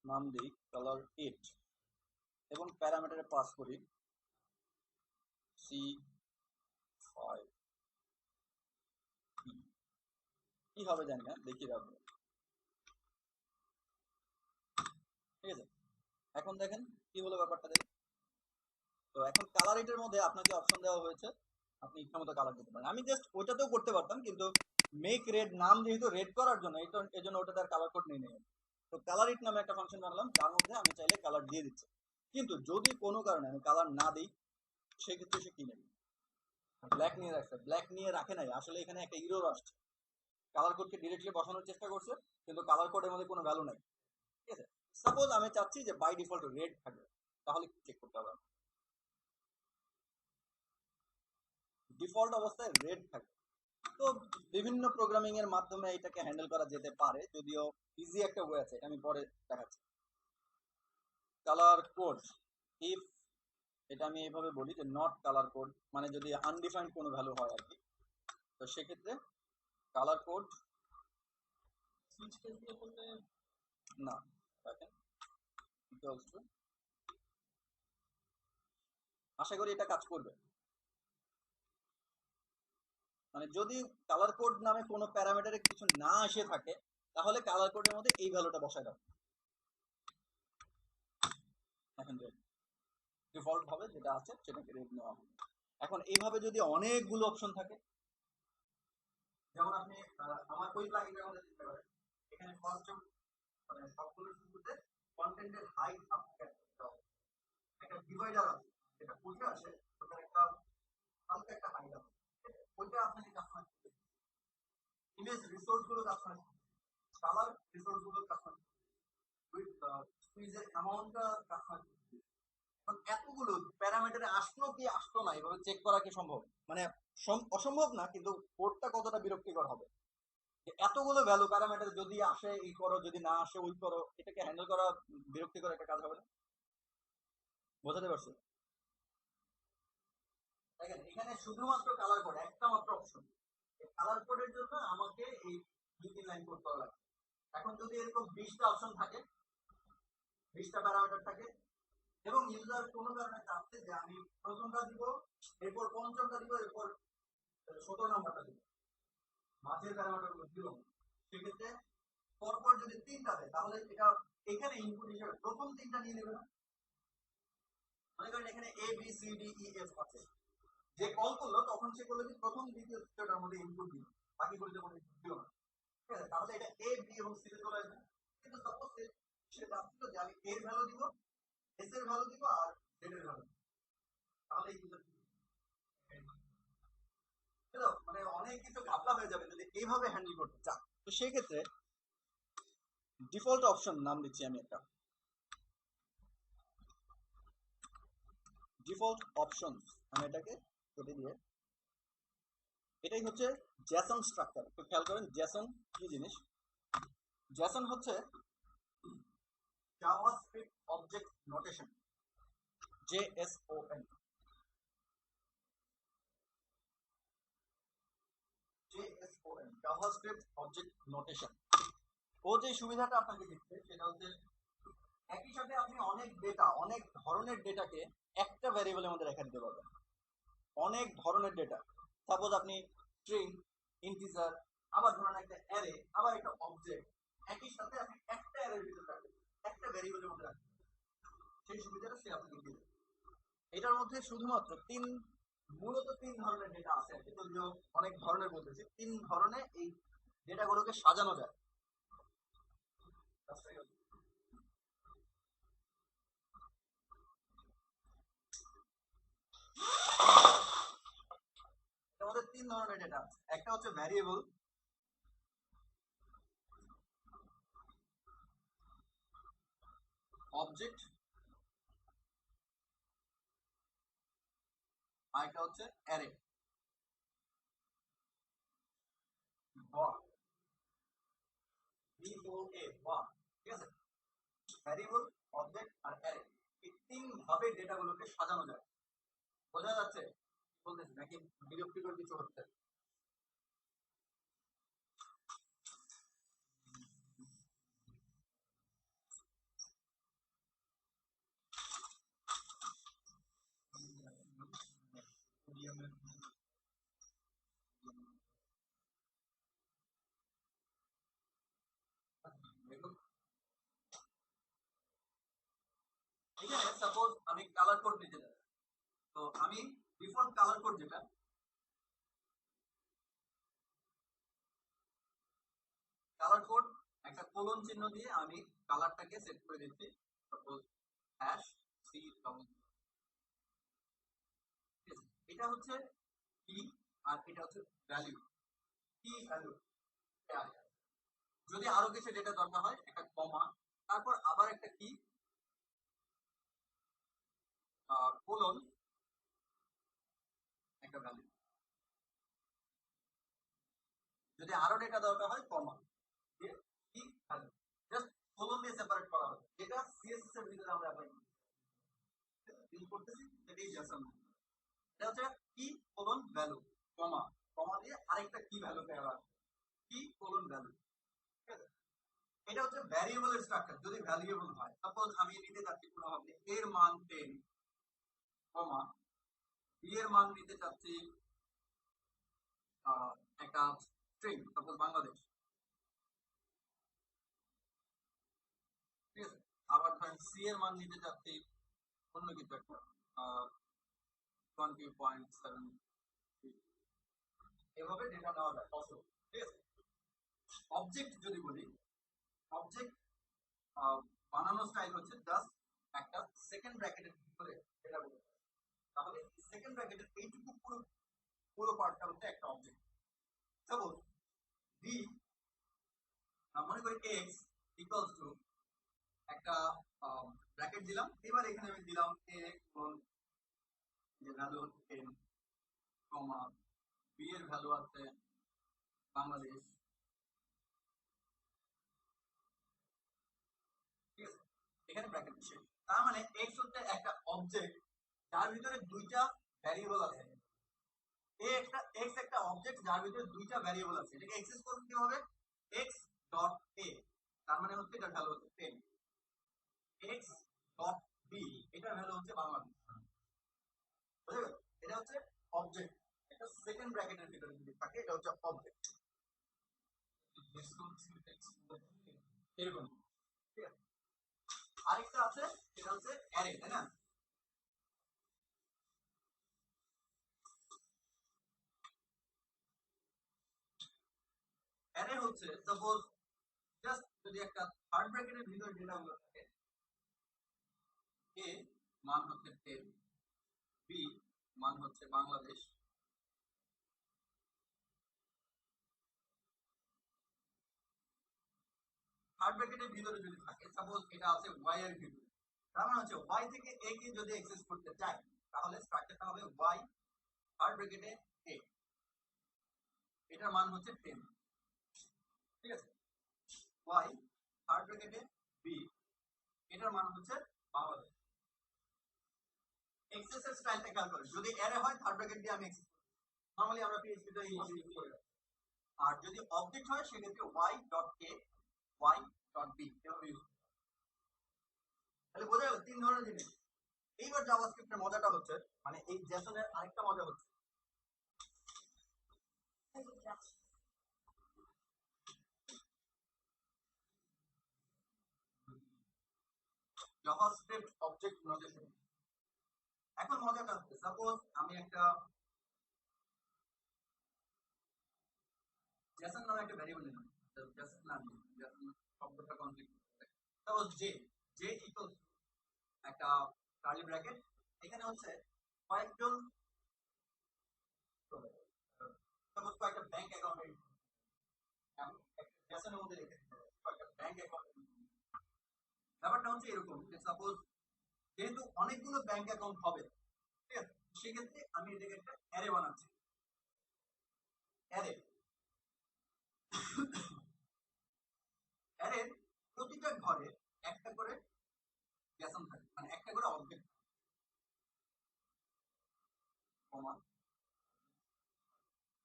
নাম দিই কালার ইট এবং প্যারামিটারে পাস করি C5, কি হবে জানি না, দেখি রাখবো। ঠিক আছে, এখন দেখেন কি হলো ব্যাপারটা দেখেন। তো এখন কালার এটার মধ্যে আপনাকে অপশন দেওয়া হয়েছে আপনি ইচ্ছা মতো কালার দিতে পারেন। আমি জাস্ট ওইটাতেও করতে পারতাম, কিন্তু মেক রেড নাম যেহেতু রেড করার জন্য এই জন্য ওটা তার কালার কোড নিয়ে নেই। তো কালার ইট নামে একটা ফাংশন বানালাম যার মধ্যে আমি চাইলে কালার দিয়ে দিচ্ছি। কিন্তু যদি কোনো কারণে আমি কালার না দিই সেক্ষেত্রে সে কি নেবে, ব্ল্যাক নিয়ে রাখছে, ব্ল্যাক নিয়ে রাখে নাই, আসলে এখানে একটা ইরর আসছে। কালার কোডকে ডিরেক্টলি বসানোর চেষ্টা করছে কিন্তু কালার কোডের মধ্যে কোনো ভ্যালু নাই। ঠিক আছে, সাপোজ আমি চাচ্ছি যে বাই ডিফল্ট রেড থাকবে, তাহলে চেক করতে হবে, ডিফল্ট অবস্থায় রেড থাকে। তো বিভিন্ন প্রোগ্রামিং এর মাধ্যমে এটাকে হ্যান্ডেল করা যেতে পারে, যদিও ইজি একটা ওয়ে আছে, এটা আমি পরে দেখাচ্ছি। কালার কোড ইফ, এটা আমি এইভাবে বলি যে নট কালার কোড, মানে যদি আনডিফাইন্ড কোনো ভ্যালু হয় আর কি, তো সেক্ষেত্রে কালার কোড সুইচ কেস দিয়ে করলে না, দেখেন ইকুয়ালস টু, আশা করি এটা কাজ করবে। মানে যদি কালার কোড নামে কোনো প্যারামিটারে কিছু না এসে থাকে তাহলে কালার কোডের মধ্যে এই ভ্যালুটা বসায় দাও, এখন ডিফল্ট ভাবে যেটা আছে সেটাকে রেড নেওয়া হবে। এখন এইভাবে যদি অনেকগুলো অপশন থাকে, যেমন আপনি আমার ওই প্লাগইনটার মধ্যে দেখতে পারেন এখানে ফার্স্ট মানে সবগুলো শুরুতে কন্টেন্টের হাইট আপনাকে একটা ডিভাইডার আছে যেটা বুঝে আসে, ওটার একটা হালকা একটা হাইট আছে, ওইটা আপনাকে কাস্টমাইজ করতে, ইমেজ রিসোর্স গুলো কাস্টমাইজ করতে, কালার রিসোর্স গুলো কাস্টমাইজ করতে, উইথ স্কুইজের অ্যামাউন্টটা কাস্টমাইজ করতে। এখন এতগুলো প্যারামিটারে আসলো কি আসলো না এভাবে চেক করা কি সম্ভব? মানে অসম্ভব না, কিন্তু কোডটা কতটা বিরক্তিকর হবে যে এতগুলো ভ্যালু প্যারামিটার যদি আসে এই করো, যদি না আসে ওই করো, এটাকে হ্যান্ডেল করা বিরক্তিকর একটা কাজ হবে না? বোঝাতে পারছি? দেখেন এখানে শুধুমাত্র কালার কোড একটা মাত্র অপশন, কালার কোডের জন্য আমাকে এই 2-3 লাইন কোড করা লাগে। এখন যদি এরকম 20টা অপশন থাকে, 20টা প্যারামিটার থাকে এবং ইউজার কোনো কারণে চাচ্ছে যে আমি প্রথমটা দিব, এরপর পঞ্চমটা দিব, এরপর 17 নাম্বারটা দিব, মাঝের প্যারামিটার গুলো দিল, সেক্ষেত্রে পরপর যদি 3টা দেয় তাহলে এটা এখানে ইনপুট হিসেবে প্রথম 3টা নিয়ে নেবে না। মনে করেন এখানে A B C D E F আছে, যে কল করলো তখন সে বললো যে প্রথম দ্বিতীয় তৃতীয়টার মধ্যে ইনপুট দিল, বাকি গুলিতে কোনো ইনপুট দিল না। ঠিক আছে, তাহলে এটা এ বি এবং সি তে চলে আসবে। কিন্তু সাপোজ সে চাচ্ছিল যে আমি এর ভ্যালু দিব, এস এর ভ্যালু দিব আর জেড এর ভ্যালু, তাহলে এইগুলো মানে অনেক কিছু ঘাপলা হয়ে যাবে যদি এইভাবে হ্যান্ডেল করতে চান। তো সেই ক্ষেত্রে ডিফল্ট অপশন নাম দিচ্ছি আমি একটা, ডিফল্ট অপশন, আমি এটাকে কেটে দিয়ে, এটাই হচ্ছে জেসন স্ট্রাকচার। একটু খেয়াল করেন জেসন কি জিনিস। জেসন হচ্ছে JavaScript object notation, JSON, JSON JavaScript object notation. ও যে সুবিধাটা আপনাকে দিচ্ছে সেটা হচ্ছে একই সাথে আপনি অনেক ডেটা, অনেক ধরনের ডেটাকে একটা ভ্যারিয়েবলের মধ্যে রেখে দিতে পারবেন। অনেক ধরনের ডেটা, সাপোজ আপনি স্ট্রিং, ইন্টিজার, আবার ধরুন একটা অ্যারে, আবার একটা অবজেক্ট, একই সাথে আপনি একটা অ্যারের ভিতরে রাখবেন, একটা ভ্যারিয়েবলের মধ্যে রাখবেন, সেই সুবিধাটা সে আপনাকে দিবে। এটার মধ্যে শুধুমাত্র মূলত তিন ধরনের ডেটা আছে আর কি, যদিও অনেক ধরনের বলতেছি, 3 ধরনের এই ডেটাগুলোকে সাজানো যায়। আমাদের 3 ধরনের ডেটা আছে, একটা হচ্ছে ভ্যারিয়েবল, অবজেক্ট আর এটা হচ্ছে অ্যারে বল BOA বল, ঠিক আছে। ভ্যারিয়েবল, অবজেক্ট আর অ্যারে, এই তিন ভাবে ডেটাগুলোকে সাজানো যায়। বোঝা যাচ্ছে বলতেছি নাকি বিরক্তিকর কিছু হচ্ছে? এখানে সাপোজ আমি কালার কোড নিতে চাই, তো আমি ডিফল্ট কালার কোড যেটা, কালার কোড একটা কোলন চিহ্ন দিয়ে আমি কালারটাকে সেট করে দিচ্ছি, সাপোজ হ্যাশ সি ডবল। এটা হচ্ছে কি আর এটা হচ্ছে ভ্যালু, কি ভ্যালু। যদি আরো কিছু ডেটা দরকার হয় একটা কমা, তারপর আবার একটা কি কোলন একটা ভ্যালু। যদি আরো ডেটা দরকার হয় কমা দিয়ে কি ভ্যালু, জাস্ট কোলন দিয়ে সেপারেট করা হবে, যেটা সিএসএস এর ভিতরে আমরা অ্যাপ্লাই করতেছি, সেটাই জেসন। এটা হচ্ছে কি কোলন ভ্যালু কমা, কমা দিয়ে আরেকটা কি ভ্যালু পেয়ে কি কোলন ভ্যালু, ঠিক আছে। এটা হচ্ছে ভ্যারিয়েবলের স্ট্রাকচার যদি ভ্যারিয়েবল হয়। সাপোজ আমি নিতে চাচ্ছি কোনোভাবে এর মান 10 কমা বি এর মান নিতে চাচ্ছি একটা স্ট্রিং, সাপোজ বাংলাদেশ, ঠিক আছে। আবার ধরেন সি এর মান নিতে চাচ্ছি অন্য কিছু একটা 20.7, এভাবে ডেটা নেওয়া যায় পসিবল, ঠিক আছে। অবজেক্ট যদি বলি, অবজেক্ট বানানো স্টাইল হচ্ছে জাস্ট একটা সেকেন্ড ব্র্যাকেটের ভিতরে ডেটা বলে, তাহলে সেকেন্ড ব্র্যাকেটের এইটুকু পুরো পুরো পার্টটা হচ্ছে একটা অবজেক্ট। সাপোজ ভি, মনে করি এক্স ইকুয়ালস টু একটা ব্র্যাকেট দিলাম, এবার এখানে আমি দিলাম এ কোন যে ভ্যালু হচ্ছে 10 কমা বি এর ভ্যালু আছে বাংলাদেশ, ঠিক আছে। এখানে ব্র্যাকেট দিচ্ছে, তার মানে এক্স হচ্ছে একটা অবজেক্ট যার ভিতরে দুইটা ভ্যারিয়েবল আছে। এ একটা এক্স একটা অবজেক্ট যার ভিতরে দুইটা ভ্যারিয়েবল আছে, এটাকে অ্যাক্সেস করতে কি হবে এক্স ডট এ, তার মানে হচ্ছে এটার ভ্যালু হচ্ছে 10, এক্স ডট বি এটার ভ্যালু হচ্ছে বাংলাদেশ, বুঝা গেল। এটা হচ্ছে অবজেক্ট, একটা সেকেন্ড ব্র্যাকেটের ভিতরে যদি থাকে এটা হচ্ছে অবজেক্ট, এরকম, ঠিক আছে। আরেকটা আছে সেটা হচ্ছে অ্যারে, তাই না। অ্যারে হচ্ছে সাপোজ জাস্ট যদি একটা থার্ড ব্র্যাকেটের ভিতরে ডেটা গুলো থাকে, এ মান হচ্ছে 10, বি মান হচ্ছে বাংলাদেশ, থার্ড ব্র্যাকেটের ভিতরে যদি থাকে, সাপোজ এটা আছে ওয়াই এর ভিতরে, তার মানে হচ্ছে ওয়াই থেকে এ কে যদি অ্যাক্সেস করতে চাই তাহলে স্ট্রাকচারটা হবে ওয়াই থার্ড ব্র্যাকেটে এ, এটার মান হচ্ছে 10, ঠিক আছে। ওয়াই থার্ড ব্র্যাকেটে বি, এটার মান হচ্ছে বাংলাদেশ। এক্সেস এর স্টাইলটা খেয়াল করে, যদি অ্যারে হয় থার্ড ব্র্যাকেট দিয়ে আমি অ্যাক্সেস করি, নরমালি আমরা পিএইচপি তে ইউজ করি। আর যদি অবজেক্ট হয় সেক্ষেত্রে Y dot A Y dot B এভাবে ইউজ করি। তাহলে বোঝা গেল তিন ধরনের জিনিস। এইবার জাভাস্ক্রিপ্টের মজাটা হচ্ছে, মানে এই জেসনের আরেকটা মজা হচ্ছে, জাভাস্ক্রিপ্ট অবজেক্ট নোটেশন। এখন মজাটা হচ্ছে সাপোজ আমি একটা জেসন নামে একটা ভ্যারিয়েবল নিলাম, জেসন নাম জেসন শব্দটা conflict, suppose J, J equals একটা কার্লি ব্র্যাকেট, এখানে হচ্ছে কয়েকজন, সাপোজ কয়েকটা ব্যাংক অ্যাকাউন্ট জেসনের মধ্যে রেখে দিতে হবে, কয়েকটা ব্যাংক অ্যাকাউন্ট। ব্যাপারটা হচ্ছে এরকম যে সাপোজ যেহেতু অনেকগুলো ব্যাংক অ্যাকাউন্ট হবে, ঠিক আছে, সেক্ষেত্রে আমি এটাকে একটা অ্যারে বানাচ্ছি। অ্যারে অ্যারের প্রতিটা ঘরে একটা করে জ্যাসন থাকে, মানে একটা করে অবজেক্ট কমা।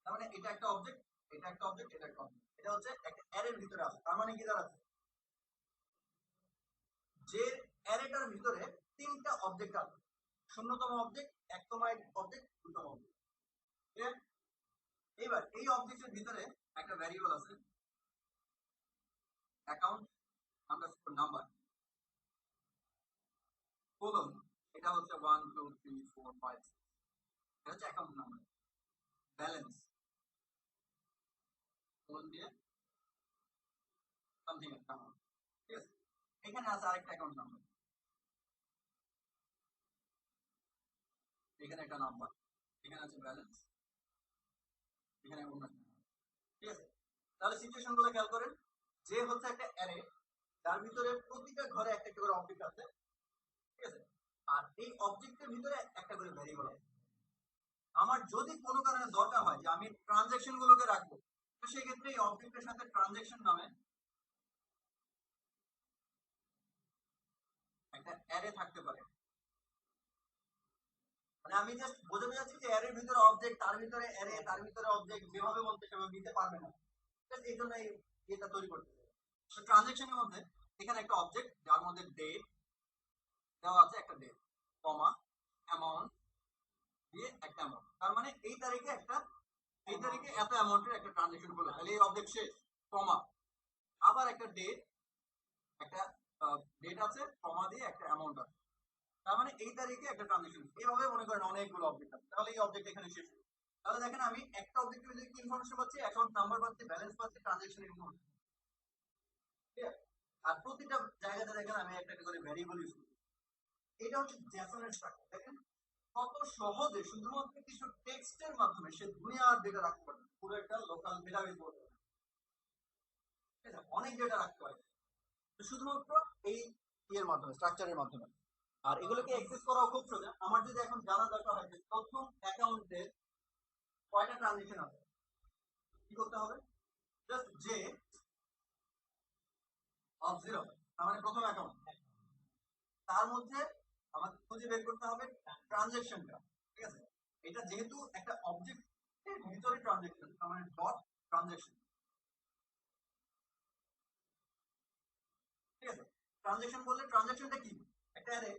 তার মানে এটা একটা অবজেক্ট, এটা একটা অবজেক্ট, এটা একটা অবজেক্ট। এটা হচ্ছে একটা অ্যারের ভিতরে আছে। তার মানে কি দাঁড়াচ্ছে, যে অ্যারেটার ভিতরে তিনটা অবজেক্ট আছে, শূন্যতম অবজেক্ট, একতম অবজেক্ট, দুতম অবজেক্ট। এবার এই অবজেক্টের ভিতরে একটা ভ্যারিয়েবল আছে অ্যাকাউন্ট আন্ডারস্কোর নাম্বার কোলন, এটা হচ্ছে 1 2 3 4 5 এটা হচ্ছে অ্যাকাউন্ট নাম্বার। ব্যালেন্স কোলন দিয়ে সামথিং একটা amount, ঠিক আছে। এখানে আছে আরেকটা অ্যাকাউন্ট নাম্বার, এখানে একটা নাম্বার, এখানে আছে ব্যালেন্স, এখানে অন্য একটা number, ঠিক আছে। তাহলে সিচুয়েশন গুলো খেয়াল করেন, যে হচ্ছে একটা অ্যারে যার ভিতরে প্রতিটা ঘরে একটা একটা করে অবজেক্ট আছে, ঠিক আছে। আর এই অবজেক্টের ভিতরে একটা করে ভ্যারিয়েবল আছে। আমার যদি কোনো কারণে দরকার হয় যে আমি ট্রানজ্যাকশন গুলোকে রাখবো, তো সেই ক্ষেত্রে এই অবজেক্টের সাথে ট্রানজ্যাকশন নামে একটা অ্যারে থাকতে পারে। মানে আমি জাস্ট বোঝাতে যাচ্ছি যে অ্যারের ভিতরে অবজেক্ট, তার ভিতরে অ্যারে, তার ভিতরে অবজেক্ট, যেভাবে বলতে সেভাবে দিতে পারবে না। এই জন্য এটা তৈরি করতে হবে। তো ট্রানজ্যাকশনের মধ্যে এখানে একটা অবজেক্ট যার মধ্যে ডেট দেওয়া আছে, একটা ডেট কমা অ্যামাউন্ট দিয়ে একটা অ্যামাউন্ট। তার মানে এই তারিখে এত অ্যামাউন্টের একটা ট্রানজ্যাকশন হলো, তাহলে এই অবজেক্ট শেষ, কমা আবার একটা ডেট, একটা ডেট আছে, কমা দিয়ে একটা অ্যামাউন্ট আছে। তার মানে এই তারিখে একটা ট্রানজ্যাকশন। এইভাবে মনে করেন অনেকগুলো অবজেক্ট আছে, তাহলে এই অবজেক্ট এখানে শেষ। তাহলে দেখেন আমি একটা অবজেক্টের ভিতরে কি ইনফরমেশন পাচ্ছি, অ্যাকাউন্ট নাম্বার পাচ্ছি, ব্যালেন্স পাচ্ছি, ট্রানজ্যাকশন ইনফরমেশন, ঠিক আছে। আর প্রতিটা জায়গাতে দেখেন আমি একটা করে ভ্যারিয়েবল ইউজ করি। এটা হচ্ছে জ্যাসনের স্ট্রাকচার। দেখেন কত সহজে শুধুমাত্র কিছু টেক্সটের মাধ্যমে সে দুনিয়ার ডেটা রাখতে পারে, পুরো একটা লোকাল ডেটাবেস বলতে পারে, ঠিক আছে, অনেক ডেটা রাখতে পারে শুধুমাত্র এই ইয়ের মাধ্যমে, স্ট্রাকচারের মাধ্যমে। আর এগুলোকে অ্যাক্সেস করাও খুব সোজা। আমার যদি এখন জানা দরকার হয় যে প্রথম অ্যাকাউন্টে কয়টা ট্রানজেকশন আছে, কি করতে হবে, জাস্ট জে অফ জিরো, তার মানে প্রথম অ্যাকাউন্ট, তার মধ্যে আমাকে খুঁজে বের করতে হবে ট্রানজেকশনটা, ঠিক আছে। এটা যেহেতু একটা অবজেক্ট এর ভিতরে ট্রানজেকশন, তার মানে ডট ট্রানজেকশন, ঠিক আছে। ট্রানজেকশন বললে ট্রানজেকশনটা কি, একটা অ্যারে।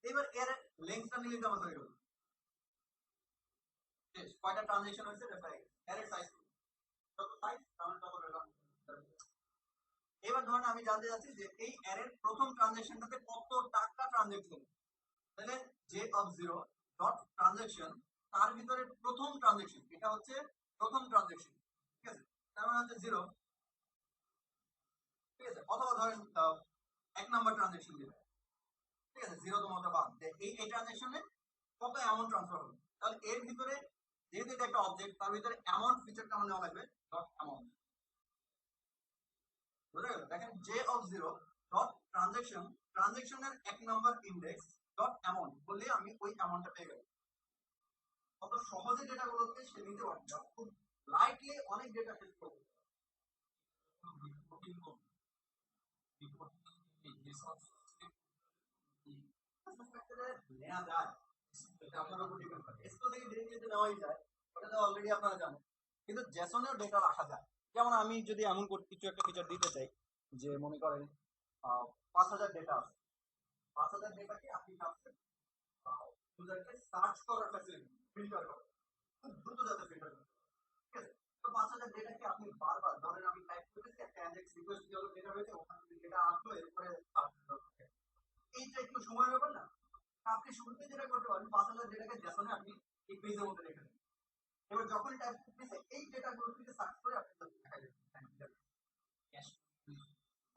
এবার এর লেন্থটা নিলে জমা হয়ে গেল, শেষ। কয়টা ট্রানজেকশন হয়েছে, অ্যারে সাইজ, যত সাইজ তাহলে তত রেজাল্ট। এবার ধরুন আমি জানতে চাচ্ছি যে এই অ্যারের প্রথম ট্রানজেকশনটাতে কত টাকা ট্রানজেকশন, তাহলে J of zero dot transaction, তার ভিতরে প্রথম ট্রানজেকশন, এটা হচ্ছে প্রথম ট্রানজেকশন, ঠিক আছে। তার মানে হচ্ছে জিরো, ঠিক আছে। অথবা ধরেন এক নাম্বার ট্রানজেকশন দিবে, ঠিক আছে, জিরো তোমাকে বাদ এই ট্রানজেকশনে কত অ্যামাউন্ট ট্রান্সফার হবে। তাহলে এর ভিতরে যেহেতু এটা একটা অবজেক্ট, তার ভিতরে অ্যামাউন্ট ফিচারটা আমার নেওয়া লাগবে, ডট অ্যামাউন্ট। বুঝা গেল, দেখেন J of zero dot transaction, ট্রানজেকশনের এক নাম্বার ইন্ডেক্স ডট অ্যামাউন্ট বললে আমি ওই অ্যামাউন্টটা পেয়ে গেলাম। কত সহজে ডেটাগুলোকে সে নিতে পারবে, খুব লাইটলি অনেক ডেটা শেষ করবে। নেওয়া যায়, এটা আপনার উপর ডিপেন্ড করে। এসকিউ থেকে ডিরেক্টলি নেওয়াই যায়, ওটা তো অলরেডি আপনারা জানেন। কিন্তু জেসনেও ডেটা রাখা যায়। যেমন আমি যদি এমন কিছু একটা ফিচার দিতে চাই যে মনে করেন 5,000 ডেটা আছে, 5,000 ডেটাকে আপনি চাচ্ছেন ইউজারকে সার্চ করার ফ্যাসিলিটি, ফিল্টার করা, খুব দ্রুত যাতে ফিল্টার করে, ঠিক আছে। তো 5,000 ডেটাকে আপনি বারবার, ধরেন আমি টাইপ করেছি একটা অ্যানজেক্স রিকোয়েস্ট দিয়ে ডেটা হয়েছে, ওখান থেকে ডেটা আসলো, এরপরে এইটা একটু সময় ব্যাপার না। আপনি শুরুতে যেটা করতে পারেন, 5,000 ডেটাকে জেসনে আপনি এই পেজের মধ্যে রেখে দেন। এবার যখন টাইপ করতেছে এই ডেটাগুলো থেকে সার্চ করে আপনি দেখা যাবে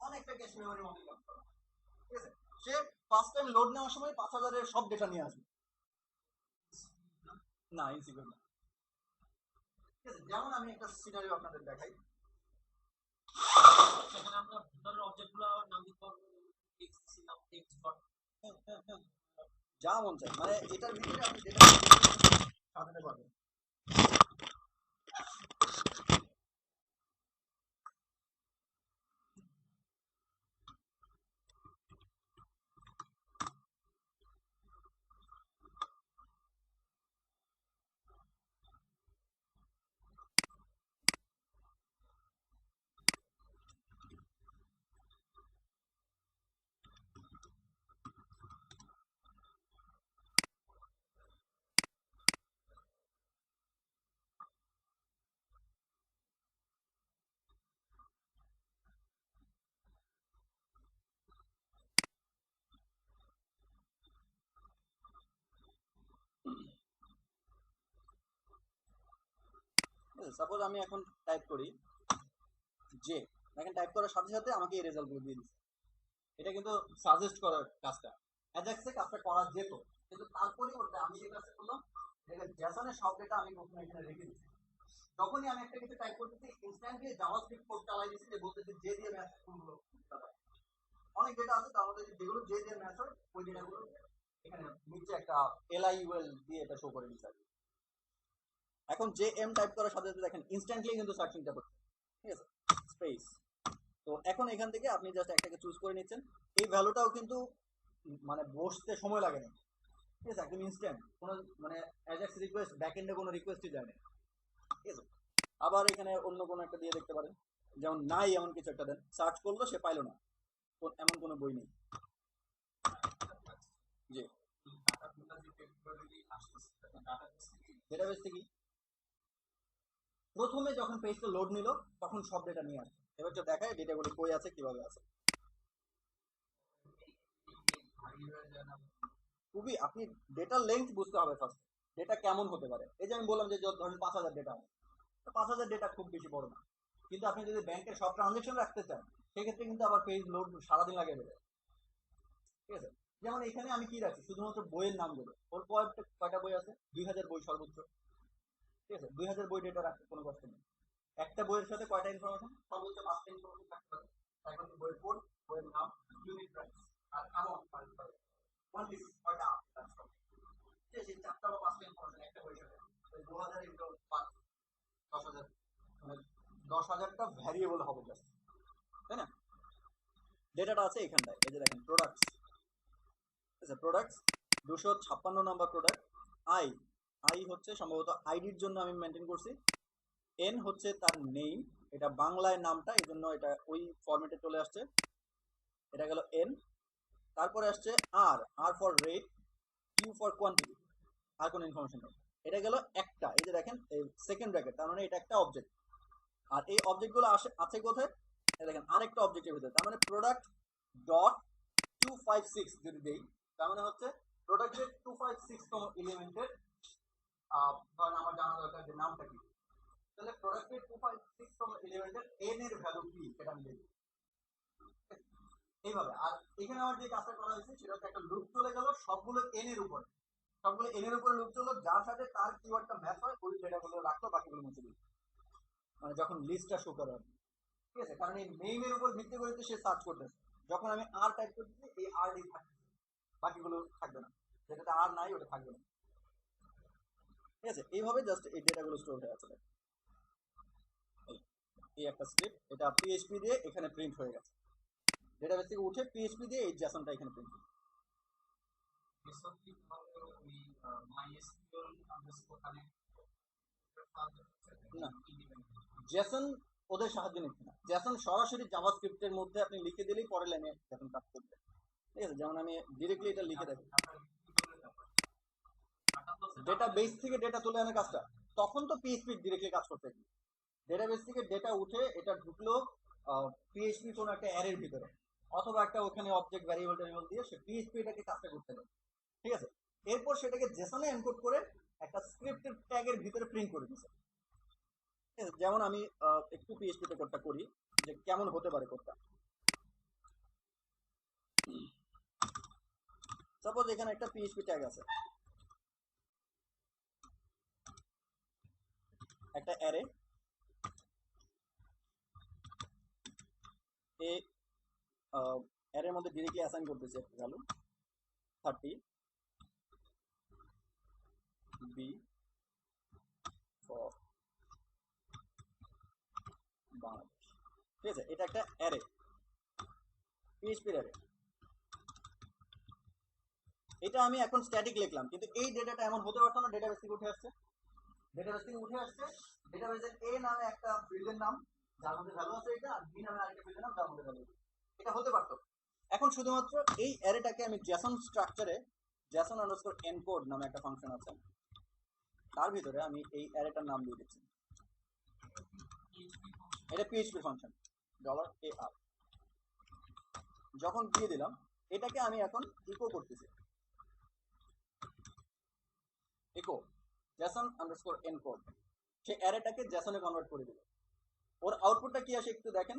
অনেকটা ক্যাশ মেমোরির মধ্যে কাজ করে, ঠিক আছে। সে ফার্স্ট টাইম লোড নেওয়ার সময় 5,000 এর সব ডেটা নিয়ে আসবে না, ইনসিকিউর না, ঠিক আছে। যেমন আমি একটা সিনারিও আপনাদের দেখাই, সেখানে আমরা ভিতরের অবজেক্টগুলো নাম দিতে পারবো টেক্সট নাম টেক্সট ডট যা মন চায়, মানে এটার ভিতরে আপনি যেটা সাজাতে পারবেন। সাপোজ আমি এখন টাইপ করি যে, দেখেন টাইপ করার সাথে সাথে আমাকে এই রেজাল্টগুলো দিয়ে দিচ্ছে। এটা কিন্তু সাজেস্ট করার কাজটা, অ্যাজাক্সে কাজটা করা যেত, কিন্তু তার পরিবর্তে আমি যে কাজটা করলাম, দেখেন জ্যাসনের সব ডেটা আমি প্রথমে এখানে রেখে দিচ্ছি। যখনই আমি একটা কিছু টাইপ করতেছি ইনস্ট্যান্টলি জাভাস্ক্রিপ্ট কোড চালাই দিচ্ছি, যে বলতেছি যে দিয়ে ম্যাচ কোনগুলো অনেক ডেটা আছে তার মধ্যে যেগুলো যে দিয়ে ম্যাচ হয় ওই ডেটাগুলো এখানে নিচে একটা LIUL দিয়ে এটা শো করে দিচ্ছে। এখন যে এম টাইপ করার সাথে সাথে দেখেন ইনস্ট্যান্টলি কিন্তু সার্চিংটা করছে, ঠিক আছে, স্পেস। তো এখন এখান থেকে আপনি জাস্ট একটাকে চুজ করে নিচ্ছেন। এই ভ্যালুটাও কিন্তু মানে বসতে সময় লাগে না, ঠিক আছে, একদম ইনস্ট্যান্ট, কোনো মানে অ্যাজাক্স রিকোয়েস্ট ব্যাকএন্ডে কোনো রিকোয়েস্টই যায় না, ঠিক আছে। আবার এখানে অন্য কোনো একটা দিয়ে দেখতে পারেন, যেমন নাই এমন কিছু একটা দেন, সার্চ করলো সে পাইলো না, এমন কোনো বই নেই। জি, ডেটাবেস থেকে প্রথমে যখন পেজটা লোড নিল তখন সব ডেটা নিয়ে আসে। এবার তো দেখায় ডেটাগুলো কই আছে, কিভাবে আছে। খুবই আপনি ডেটা লেন্থ বুঝতে হবে ফার্স্ট, ডেটা কেমন হতে পারে। এই যে আমি বললাম যে ধরেন 5000 ডেটা আছে, 5000 ডেটা খুব বেশি বড় না, কিন্তু আপনি যদি ব্যাংকের সব ট্রানজেকশন রাখতে চান সেক্ষেত্রে কিন্তু আবার পেজ লোড সারাদিন লাগে দেবে, ঠিক আছে। যেমন এখানে আমি কি রাখছি, শুধুমাত্র বইয়ের নামগুলো, ওর কয়টা বই আছে, 2000 বই সর্বোচ্চ, ঠিক আছে, 2000 বই ডেটা রাখতে কোনো কষ্ট নেই। একটা বইয়ের সাথে কয়টা ইনফরমেশন, সর্বোচ্চ 5টা ইনফরমেশন থাকতে পারে। তারপর বইয়ের কোড, বইয়ের নাম, ইউনিট প্রাইস আর অ্যামাউন্ট কোয়ান্টিটি কয়টা, সেই 4টা বা 5টা ইনফরমেশন একটা বইয়ের সাথে। 2000 ইন্টু 5, 10,000, মানে 10,000টা ভ্যারিয়েবল হবে জাস্ট, তাই না। ডেটাটা আছে এখানটায়, এই যে দেখেন প্রোডাক্টস, আচ্ছা products 256 number product. I I হচ্ছে সম্ভবত আইডির জন্য আমি মেনটেন করছি। এন হচ্ছে তার নেম, এটা বাংলায় নামটা, এই জন্য এটা ওই ফরম্যাটে চলে আসছে, এটা গেল এন। তারপরে আসছে R, R for rate, Q for quantity, আর কোনো ইনফরমেশন নেই। এটা গেল একটা, এই যে দেখেন সেকেন্ড ব্র্যাকেট, তার মানে এটা একটা অবজেক্ট। আর এই অবজেক্টগুলো আছে কোথায়, দেখেন আরেকটা অবজেক্টের ভিতরে, তার মানে প্রোডাক্ট ডট 256 যদি দেই, তার মানে হচ্ছে প্রোডাক্টের 256তম এলিমেন্টের, ধরেন আমার জানা দরকার যে নামটা কি, তাহলে প্রোডাক্টের 256তম এলিমেন্টের এন এর ভ্যালু কি সেটা আমি দেখি এইভাবে। আর এখানে আমার যে কাজটা করা হয়েছে সেটা হচ্ছে একটা লুপ চলে গেল সবগুলো এন এর উপরে, সবগুলো এন এর উপরে লুপ চললো, যার সাথে তার কিওয়ার্ডটা ম্যাচ হয় ওই ডেটাগুলো রাখলো, বাকিগুলো মুছে দিল, মানে যখন লিস্টটা শো করে, ঠিক আছে। কারণ এই নেইমের উপর ভিত্তি করে সে সার্চ করতেছে, যখন আমি আর টাইপ করতেছি এই আর ডি থাকবে, বাকিগুলো থাকবে না, যেটাতে আর নাই ওটা থাকবে না, ঠিক আছে। এইভাবে জাস্ট এই ডেটাগুলো স্টোর হয়ে আছে। এই একটা স্ক্রিপ্ট, এটা পিএইচপি দিয়ে এখানে প্রিন্ট হয়ে গেছে, ডেটাবেস থেকে উঠে পিএইচপি দিয়ে এই জ্যাসনটা এখানে প্রিন্ট হয়েছে। না, জেসন ওদের সাহায্য নিচ্ছে না, জেসন সরাসরি জাভাস্ক্রিপ্টের মধ্যে আপনি লিখে দিলেই পরের লাইনে জেসন কাজ করবে, ঠিক আছে। যেমন আমি ডিরেক্টলি এটা লিখে দেখি, ডেটা বেস থেকে ডেটা তুলে আনার কাজটা, তখন তো পিএইচপি ডিরেক্টলি কাজ করতে হবে। ডেটাবেস থেকে ডেটা উঠে এটা ঢুকলো পিএইচপি কোনো একটা অ্যারের ভিতরে, অথবা একটা ওখানে অবজেক্ট ভ্যারিয়েবল ট্যারিয়েবল দিয়ে সে পিএইচপি এটাকে কাজটা করতে হবে, ঠিক আছে। এরপর সেটাকে জেসনে এনকোড করে একটা স্ক্রিপ্টের ট্যাগের ভিতরে প্রিন্ট করে দিচ্ছে, ঠিক আছে। যেমন আমি একটু পিএইচপি তে কোডটা করি যে কেমন হতে পারে কোডটা। সাপোজ এখানে একটা পিএইচপি ট্যাগ আছে, একটা অ্যারে, এ অ্যারের মধ্যে ডিরেক্টলি অ্যাসাইন করতেছি একটা ভ্যালু 30, বি ফর বাংলাদেশ। ঠিক আছে, এটা একটা অ্যারে, পিএইচপির অ্যারে। এটা আমি এখন স্ট্যাটিক লিখলাম, কিন্তু এই ডেটাটা এমন হতে পারতো না ডেটাবেস থেকে উঠে আসছে। ডেটাবেস থেকে উঠে আসছে, ডেটাবেসের এ নামে একটা ফিল্ডের নাম যার মধ্যে ভ্যালু আছে এটা, আর বি নামে আরেকটা ফিল্ডের নাম যার মধ্যে ভ্যালু আছে। এটা হতে পারতো। এখন শুধুমাত্র এই অ্যারেটাকে আমি জেসন স্ট্রাকচারে জেসন আন্ডারস্কোর এনকোড নামে একটা ফাংশন আছে, তার ভিতরে আমি এই অ্যারেটার নাম দিয়ে দিচ্ছি। এটা পিএইচপি ফাংশন $AR। যখন দিয়ে দিলাম, এটাকে আমি এখন ইকো করতেছি, ইকো জেসন আন্ডারস্কোর এনকোড। সে অ্যারেটাকে জেসনে কনভার্ট করে দিল। ওর আউটপুটটা কি আসে একটু দেখেন।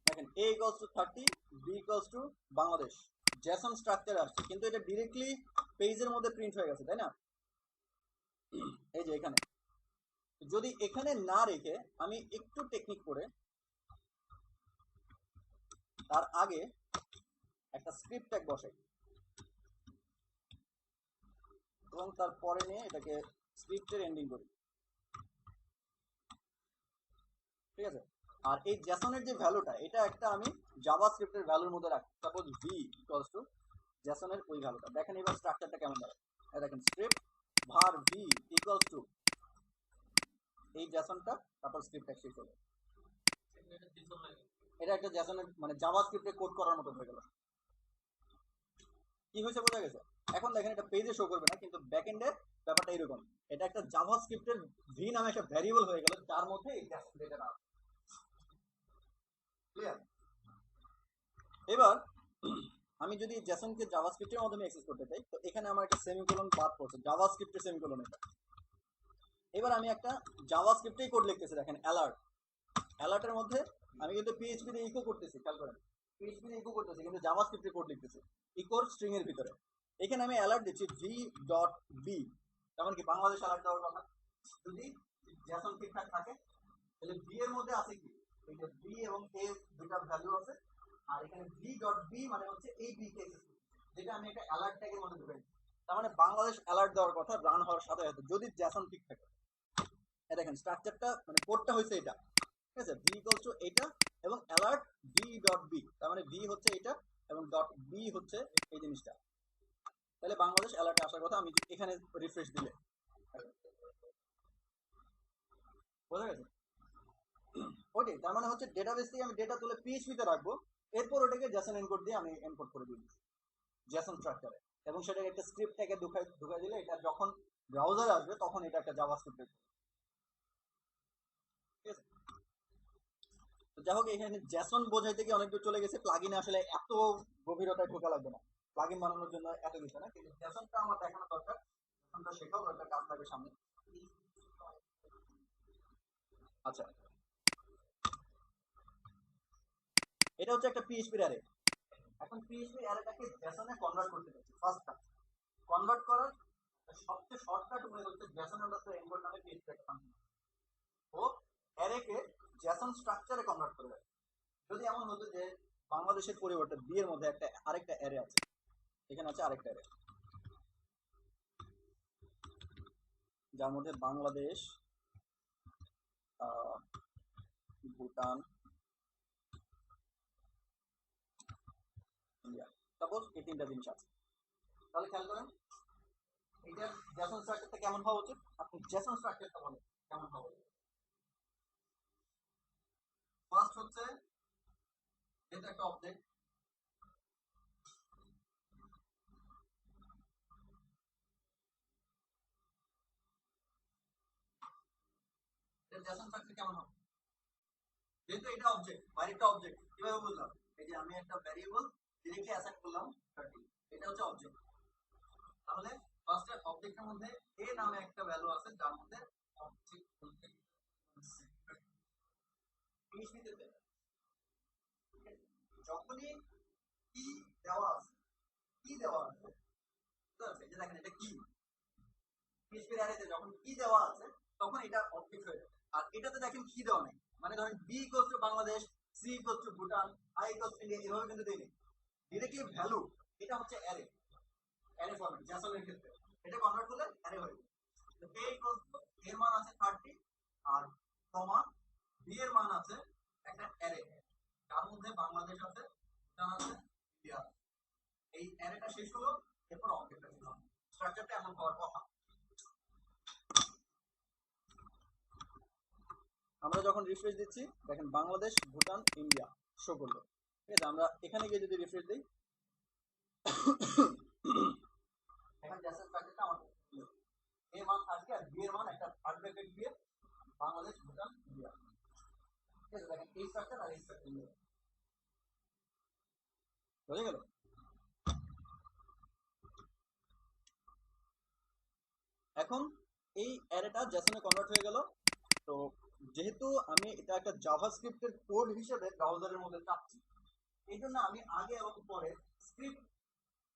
দেখেন a equals to 30, b equals to Bangladesh, Jason structure আসছে, কিন্তু এটা ডিরেক্টলি পেজের মধ্যে প্রিন্ট হয়ে গেছে, তাই না? এই যে এখানে, যদি এখানে না রেখে আমি একটু টেকনিক করে তার আগে একটা স্ক্রিপ্ট ট্যাগ বসাই এবং তারপরে নিয়ে এটাকে স্ক্রিপ্টের এন্ডিং করি, ঠিক আছে? আর এই জেসনের যে ভ্যালুটা, এটা একটা আমি জাভাস্ক্রিপ্টের ভ্যালুর মধ্যে রাখি। সাপোজ ভি ইকুয়ালস টু জেসনের ওই ভ্যালুটা। দেখেন এবার স্ট্রাকচারটা কেমন দাঁড়ায়। দেখেন script var V equals to এই জেসনটা, তারপর স্ক্রিপ্ট ট্যাগ শেষ হলো। এটা একটা জেসনের মানে জাভাস্ক্রিপ্টে কোড করার মতো হয়ে গেল। কি হয়েছে বোঝা গেছে? এখন দেখেন এটা পেজে শো করবে না, কিন্তু ব্যাকএন্ডে ব্যাপারটা এরকম। এটা একটা জাভাস্ক্রিপ্টের ভি নামে একটা ভ্যারিয়েবল হয়ে গেল, যার মধ্যে এই জেসন ডেটাটা আছে। ক্লিয়ার? এবার আমি যদি জেসনকে জাভাস্ক্রিপ্টের মাধ্যমে অ্যাক্সেস করতে চাই, তো এখানে আমার একটা সেমিকোলন বাদ পড়ছে, জাভাস্ক্রিপ্টের সেমিকোলন এটা। এবার আমি একটা জাভাস্ক্রিপ্টেই কোড লিখতেছি, দেখেন অ্যালার্ট। অ্যালার্টের মধ্যে আমি কিন্তু পিএইচপি দিয়ে ইকো করতেছি, খেয়াল করেন পিএইচপি দিয়ে ইকো করতেছি, কিন্তু জাভাস্ক্রিপ্টে কোড লিখতেছি ইকোর স্ট্রিং এর ভিতরে। এখানে আমি অ্যালার্ট দিচ্ছি v.b, তেমন কি বাংলাদেশ অ্যালার্ট দেওয়ার কথা। যদি জেসন ঠিকঠাক থাকে, তাহলে ভি এর মধ্যে আছে কি, এই যে বি এবং এ দুটা ভ্যালু আছে, আর এখানে v.b মানে হচ্ছে এই বি কে, যেটা আমি একটা অ্যালার্ট ট্যাগের মধ্যে ঢুকাই। তার মানে বাংলাদেশ অ্যালার্ট দেওয়ার কথা রান হওয়ার সাথে সাথে, যদি জেসন ঠিক থাকে। দেখেন স্ট্রাকচারটা মানে কোডটা হয়েছে এটা, ঠিক আছে? ভি ইকুয়ালস টু এটা এবং অ্যালার্ট v.b, তার মানে ভি হচ্ছে এটা এবং ডট বি হচ্ছে এই জিনিসটা। তাহলে বাংলাদেশ অ্যালার্টে আসার কথা। আমি এখানে রিফ্রেশ দিলে বোঝা গেছে? ওকে, তার মানে হচ্ছে ডেটাবেস থেকে আমি ডেটা তুলে পিএইচপি তে রাখবো, এরপর ওটাকে জেসন এনকোড দিয়ে আমি এনকোড করে দিই জেসন স্ট্রাকচারে, এবং সেটাকে একটা স্ক্রিপ্ট ট্যাগে ঢুকাই দিলে এটা যখন ব্রাউজারে আসবে তখন এটা একটা জাভাস্ক্রিপ্ট। ঠিক আছে? তো যাই হোক, এখানে জেসন বোঝাইতে গিয়ে অনেক দূর চলে গেছে। প্লাগইনে আসলে এত গভীরতায় ঢোকা লাগবে না, প্লাগইন বানানোর জন্য এত কিছু না, কিন্তু জেসনটা আমার দেখানো দরকার, জেসনটা শেখাও দরকার, কাজ লাগবে সামনে। আচ্ছা, এটা হচ্ছে একটা পিএইচপি অ্যারে। এখন পিএইচপি অ্যারেটাকে জেসনে কনভার্ট করতে চাচ্ছি। ফার্স্ট কাজ কনভার্ট করার সবচেয়ে শর্টকাট ওয়ে হচ্ছে জেসন আন্ডারস্কোর এনকোড নামে পিএইচপি একটা ফাংশন, ও অ্যারেকে জেসন স্ট্রাকচারে কনভার্ট করে দেয়। যদি এমন হতো যে বাংলাদেশের পরিবর্তে বি এর মধ্যে একটা আরেকটা অ্যারে আছে, এখানে আছে আরেকটা অ্যারে যার মধ্যে বাংলাদেশ, ভুটান, ইন্ডিয়া, সাপোজ এই তিনটা জিনিস আছে। তাহলে খেয়াল করেন এটা জেসন স্ট্রাকচারটা কেমন হওয়া উচিত। আপনি জেসন স্ট্রাকচারটা বলেন কেমন হওয়া উচিত। ফার্স্ট হচ্ছে এটা একটা অবজেক্ট, এটা জেসন স্ট্রাকচার কেমন হবে। যেহেতু এটা অবজেক্ট, বাইরেটা অবজেক্ট, কিভাবে বুঝলাম? এই যে আমি একটা ভ্যারিয়েবল ডিরেক্টলি অ্যাসাইন করলাম 30, এটা হচ্ছে অবজেক্ট। তাহলে ফার্স্টে অবজেক্টের মধ্যে এ নামে একটা ভ্যালু আছে, যার মধ্যে অবজেক্ট বলতে পিএইচপিতে যখনই কি দেওয়া আছে, কি দেওয়া আছে, বুঝতে পারছেন? যে দেখেন এটা কি, পিএইচপি অ্যারেতে যখন কি দেওয়া আছে তখন এটা অবজেক্ট হয়ে যাবে। আর এটাতে দেখেন কি দেওয়া নেই, মানে ধরেন B equals to Bangladesh, C equals to Bhutan, I equals to India, এভাবে কিন্তু দেয়নি, ডিরেক্টলি ভ্যালু। এটা হচ্ছে অ্যারে। অ্যারে ফরম্যাট জ্যাসনের ক্ষেত্রে এটা কনভার্ট করলে অ্যারে হয়ে যাবে। তো a ইকুয়ালস টু এর মান আছে 30 আর কমা বি এর মান আছে একটা অ্যারে, তার মধ্যে বাংলাদেশ আছে, ভুটান আছে, ইন্ডিয়া আছে। এই অ্যারেটা শেষ হলো, এরপর অবজেক্টটা শেষ হবে। স্ট্রাকচারটা এমন হওয়ার কথা। আমরা যখন রিফ্রেশ দিচ্ছি দেখেন বাংলাদেশ, ভুটান, ইন্ডিয়া শো করলো। ঠিক আছে, আমরা এখানে গিয়ে যদি রিফ্রেশ দিই এখন জ্যাসন স্ট্রাকচারটা আমাদের এ মান 30 আর বি এর মান একটা থার্ড ব্র্যাকেট দিয়ে বাংলাদেশ, ভুটান, ইন্ডিয়া। ঠিক আছে, দেখেন এই স্ট্রাকচার আর এই স্ট্রাকচার হয়ে গেল। এখন এই অ্যারেটা জেসনে কনভার্ট হয়ে গেল। তো যেহেতু আমি এটা একটা জাভাস্ক্রিপ্টের কোড হিসেবে ব্রাউজারের মধ্যে চাচ্ছি, এই জন্য আমি আগে এবং পরে স্ক্রিপ্ট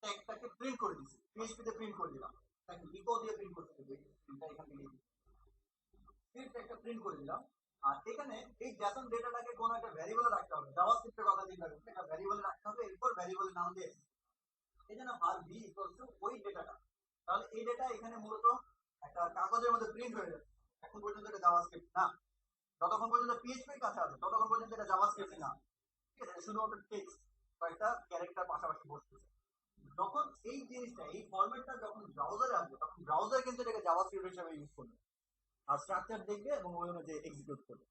ট্যাগটাকে প্রিন্ট করে দিচ্ছি, পিএইচপি তে প্রিন্ট করে দিলাম। দেখেন ইকো দিয়ে প্রিন্ট করতে হবে, প্রিন্টটা এখান থেকে স্ক্রিপ্ট ট্যাগটা প্রিন্ট করে দিলাম। আর এখানে এই জেসন ডেটাটাকে কোনো একটা ভ্যারিয়েবলে রাখতে হবে, জাভাস্ক্রিপ্টের কথা চিন্তা করতে একটা ভ্যারিয়েবলে রাখতে হবে, এরপর ভ্যারিয়েবলের নাম দিয়ে এই জন্য var v ইকুয়াল টু ওই ডেটাটা। তাহলে এই ডেটা এখানে মূলত একটা কাগজের মধ্যে প্রিন্ট হয়ে যাবে। এখন পর্যন্ত এটা জাভাস্ক্রিপ্ট না, যতক্ষণ পর্যন্ত পিএইচপি এর কাছে আছে ততক্ষণ পর্যন্ত এটা জাভাস্ক্রিপ্ট না। ঠিক আছে, শুধুমাত্র টেক্সট বা একটা ক্যারেক্টার পাশাপাশি বসতেছে। যখন এই জিনিসটা এই ফরম্যাটটা যখন ব্রাউজারে আসবে তখন ব্রাউজার কিন্তু এটাকে জাভাস্ক্রিপ্ট হিসেবে ইউজ করবে আর স্ট্রাকচার দেখবে এবং ওই অনুযায়ী এক্সিকিউট করবে।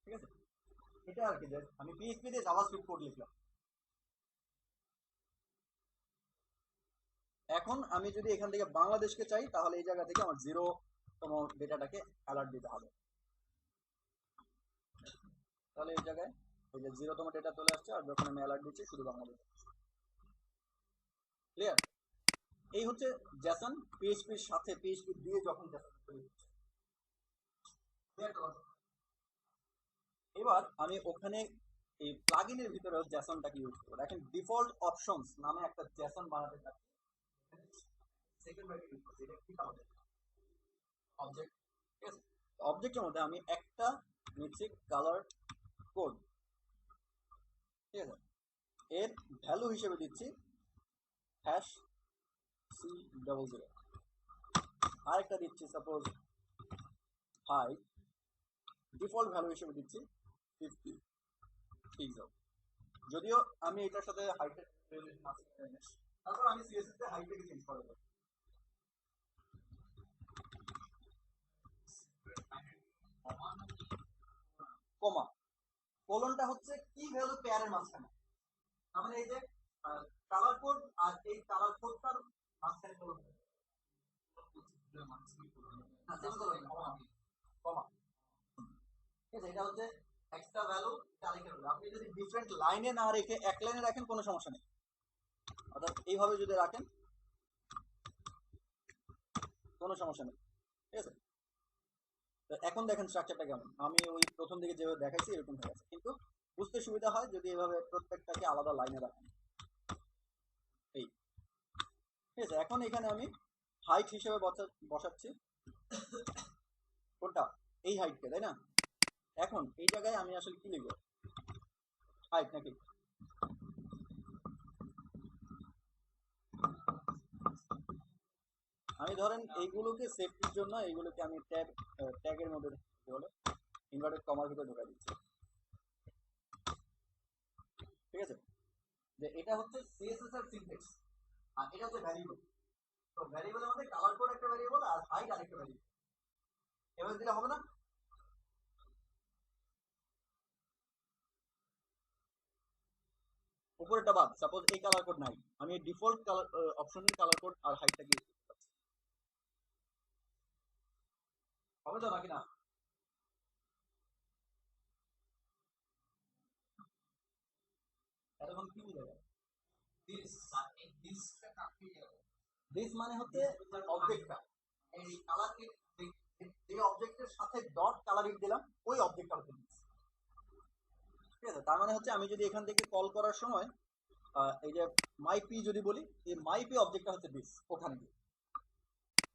ঠিক আছে, এটা আর কি, যে আমি পিএইচপি দিয়ে জাভাস্ক্রিপ্ট কোড লিখলাম। এখন আমি যদি এখান থেকে বাংলাদেশকে চাই তাহলে এই জায়গা থেকে আমার 0তম ডেটাটাকে অ্যালার্ট দিতে হবে। তাহলে এই জায়গায় ওই যে 0তম ডেটা চলে আসছে, আর যখন আমি অ্যালার্ট দিচ্ছি শুধু বাংলাদেশ। ক্লিয়ার? এই হচ্ছে জেসন পিএইচপির সাথে পিএইচপি দিয়ে যখন জেসন তৈরি হচ্ছে। এবার আমি ওখানে এই প্লাগইনের ভিতরে জেসনটাকে ইউজ করব। দেখেন ডিফল্ট অপশনস নামে একটা জেসন বানাতে চাচ্ছি, সেকেন্ড ব্র্যাকেট ইউজ করছি, এটা কি তাহলে অবজেক্ট। ঠিক আছে, অবজেক্টের মধ্যে আমি একটা নিচ্ছি কালার কোড। ঠিক আছে, এর ভ্যালু হিসেবে দিচ্ছি #C00, আরেকটা দিচ্ছি সাপোজ হাইট, ডিফল্ট ভ্যালু হিসেবে দিচ্ছি 50 পিক্সেল। যদিও আমি এটার সাথে হাইটের রিলেশন আছে, তারপর আমি সিএসএস তে হাইটটাকে চেঞ্জ করে দেব। কমা কোলনটা হচ্ছে কি ভ্যালু পেয়ারের মাঝখানে, তার মানে এই যে কালার কোড আর এই কালার কোডটার মাঝখানে কোলন, কমা। ঠিক আছে, এটা হচ্ছে এক্সট্রা ভ্যালু আরেকটা ভ্যালু। আপনি যদি ডিফারেন্ট লাইনে না রেখে এক লাইনে রাখেন কোনো সমস্যা নেই, অর্থাৎ এইভাবে যদি রাখেন কোনো সমস্যা নেই। ঠিক আছে, তো এখন দেখেন স্ট্রাকচারটা কেমন, আমি ওই প্রথম দিকে যেভাবে দেখাইছি এরকম হয়ে গেছে, কিন্তু বুঝতে সুবিধা হয় যদি এভাবে প্রত্যেকটাকে আলাদা লাইনে রাখেন। এই ঠিক আছে, এখন এখানে আমি হাইট হিসেবে বসাচ্ছি কোনটা, এই হাইটকে, তাই না? এখন এই জায়গায় আমি আসলে কি লিখবো, হাইট নাকি? আমি ধরেন এইগুলোকে সেফটির জন্য এইগুলোকে আমি ট্যাগের মধ্যে হলো ইনভার্টেড কমার ভিতরে ঢোকা দিচ্ছি। ঠিক আছে, যে এটা হচ্ছে সিএসএস এর সিনট্যাক্স আর এটা হচ্ছে ভ্যারিয়েবল। তো ভ্যারিয়েবলের মধ্যে কালার কোড একটা ভ্যারিয়েবল আর হাইট আরেকটা ভ্যারিয়েবল, এভাবে দিলে হবে না? উপরেরটা বাদ, সাপোজ এই কালার কোড নাই, আমি ডিফল্ট কালার অপশনের কালার কোড আর হাইটটাকে ইউজ করতে পারছি, হবে তো নাকি না? এতক্ষণ কি বুঝে গেল? দিস মানে হচ্ছে অবজেক্টটা, এই কালারকে যে অবজেক্টের সাথে ডট কালারিং দিলাম ওই অবজেক্টটা হচ্ছে দিস। ঠিক আছে, তার মানে হচ্ছে আমি যদি এখান থেকে কল করার সময় এই যে মাই পি যদি বলি, এই মাই পি অবজেক্টটা হচ্ছে দিস ওখানে গিয়ে,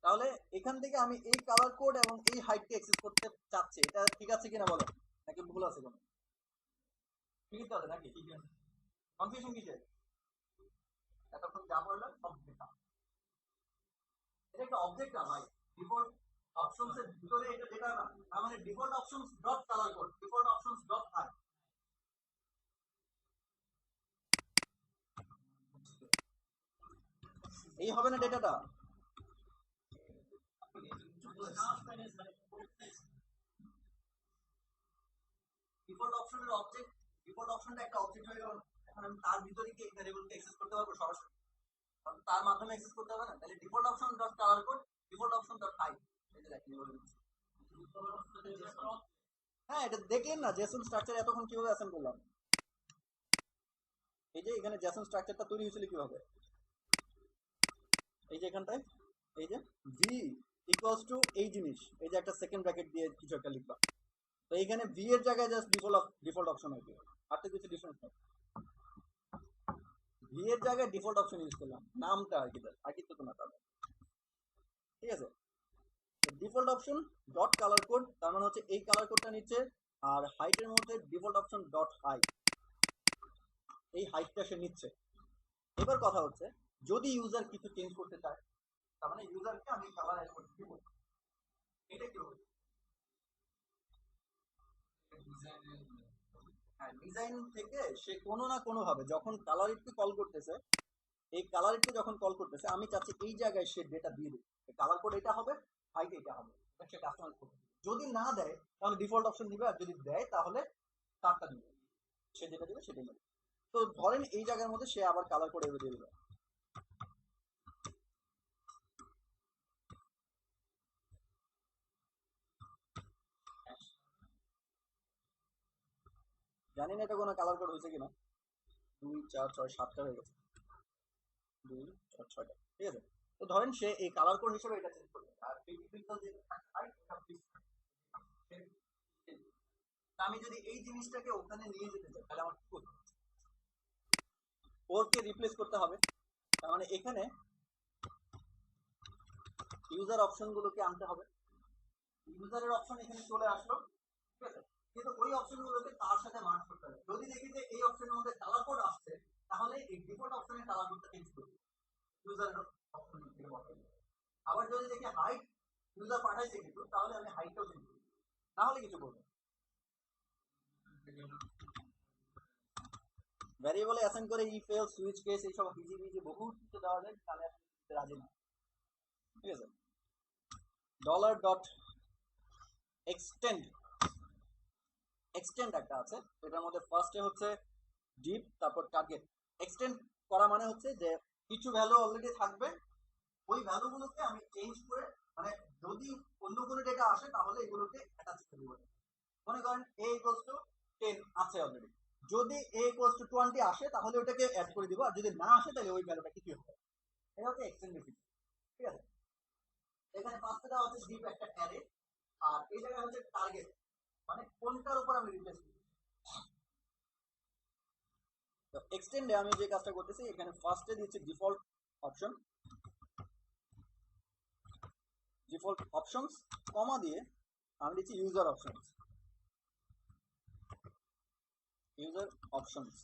তাহলে এখান থেকে আমি এই কালার কোড এবং এই হাইটকে অ্যাক্সেস করতে চাচ্ছি। এটা ঠিক আছে কিনা বলেন, নাকি ভুল আছে কোনো? ঠিক আছে নাকি? কনফিউশন কিসের? এতক্ষণ যা পড়লাম সব ডেটা। এটা একটা অবজেক্ট না ভাই, ডিফল্ট অপশনস এর ভিতরে এটা ডেটা না, তার মানে default options dot colour code, default options dot high. এই হবে না ডেটাটা। ডিফল্ট অপশনের অবজেক্ট, ডিফল্ট অপশনটা একটা অবজেক্ট হয়ে গেল, এখন আমি তার ভিতরে কি ভ্যারিয়েবলকে অ্যাক্সেস করতে পারবো সরাসরি, তার মাধ্যমে অ্যাক্সেস করতে হবে না। তাহলে default option dot colour code, default option dot high, এটা দেখেন বলে দিচ্ছি। হ্যাঁ, এটা দেখলেন না জেসন স্ট্রাকচার এতক্ষণ কিভাবে অ্যাসাইন করলাম। এই যে এখানে জেসন স্ট্রাকচারটা তৈরি হয়েছিল কিভাবে, এই যে এখানটায় এই যে ভি ইকুয়ালস টু এই জিনিস, এই যে একটা সেকেন্ড ব্র্যাকেট দিয়ে কিছু একটা লিখবা, তো এইখানে ভি এর জায়গায় জাস্ট ডিফল্ট অপশন হবে, আর তো কিছু ডিফারেন্স নেই। ভি এর জায়গায় ডিফল্ট অপশন ইউজ করলাম, নামটা আর কি, আর কিছু তো না তাহলে। ঠিক আছে, default option dot colour code, তার মানে হচ্ছে এই কালার কোডটা নিচ্ছে, আর হাইটের মধ্যে ডিফল্ট অপশন ডট হাইট, এই হাইটটা সে নিচ্ছে। এবার কথা হচ্ছে যদি ইউজার কিছু চেঞ্জ করতে চায়, তার মানে ইউজারকে আমি কালার অ্যাড করতে দিব, এটা কি হবে? হ্যাঁ, ডিজাইন থেকে সে কোনো না কোনো ভাবে যখন কালার একটু কল করতেছে, এই কালার একটু যখন কল করতেছে, আমি চাচ্ছি এই জায়গায় সে ডেটা দিয়ে দেবে, কালার কোড এটা হবে, হাইট এটা হবে, সে কাস্টমাইজ করবে। যদি না দেয় তাহলে ডিফল্ট অপশন দিবে, আর যদি দেয় তাহলে তারটা দিবে, সে যেটা দিবে সেটাই নেবে। তো ধরেন এই জায়গার মধ্যে সে আবার কালার কোড এভাবে দিয়ে দিবে, জানি না এটা কোনো কালার কোড হয়েছে কিনা, 2 4 6 7টা হয়ে গেছে, 2 4 6টা, ঠিক আছে। তো ধরেন সে এই কালার কোড হিসেবে এটা চেঞ্জ করবে, আর এই পিক্সেল যে হাইট এটা প্লিজ, আমি যদি এই জিনিসটাকে ওখানে নিয়ে যেতে চাই তাহলে আমার কি করতে হবে, ওরকে রিপ্লেস করতে হবে। তার মানে এখানে ইউজার অপশন গুলোকে আনতে হবে, ইউজারের অপশন এখানে চলে আসলো, ঠিক আছে, কিন্তু ওই অপশন গুলোকে তার সাথে মার্জ করতে হবে। যদি দেখি যে এই অপশনের মধ্যে কালার কোড আসছে, তাহলে এই ডিফল্ট অপশনের কালার কোডটা চেঞ্জ করবে, ইউজারের অপশন থেকে বসাই। আবার যদি দেখি হাইট ইউজার পাঠাইছে কিন্তু, তাহলে আমি হাইটটাও চেঞ্জ করব, না হলে কিছু করবো। ভ্যারিয়েবলে অ্যাসাইন করে ইফ এলস সুইচ কেস এইসব হিজি বিজি বহু কিছু দেওয়া যায়, তাহলে আমি রাজি না। ঠিক আছে, ডলার ডট এক্সটেন্ড, এক্সটেন্ড একটা আছে, এটার মধ্যে ফার্স্টে হচ্ছে ডিপ, তারপর টার্গেট। এক্সটেন্ড করা মানে হচ্ছে যে কিছু ভ্যালু অলরেডি থাকবে, ওই ভ্যালুগুলোকে আমি চেঞ্জ করে, মানে যদি অন্য কোনো ডেটা আসে তাহলে এগুলোকে অ্যাটাচ করে দিব। মনে করেন a ইকুয়ালস টু 10 আছে অলরেডি, যদি a ইকুয়ালস টু 20 আসে তাহলে ওটাকে অ্যাড করে দিব, আর যদি না আসে তাহলে ওই ভ্যালুটা কি হবে, এটা হচ্ছে এক্সটেন্ড বেসিক। ঠিক আছে, এখানে ফার্স্টে দেওয়া হচ্ছে ডিপ একটা অ্যারে, আর এই জায়গায় হচ্ছে টার্গেট, মানে কোনটার উপর আমি রিপ্লেস করব। তো এক্সটেন্ডে আমি যে কাজটা করতেছি, এখানে ফার্স্টে দিচ্ছি ডিফল্ট অপশন, ডিফল্ট অপশনস কমা দিয়ে আমি দিচ্ছি ইউজার অপশনস, ইউজার অপশনস।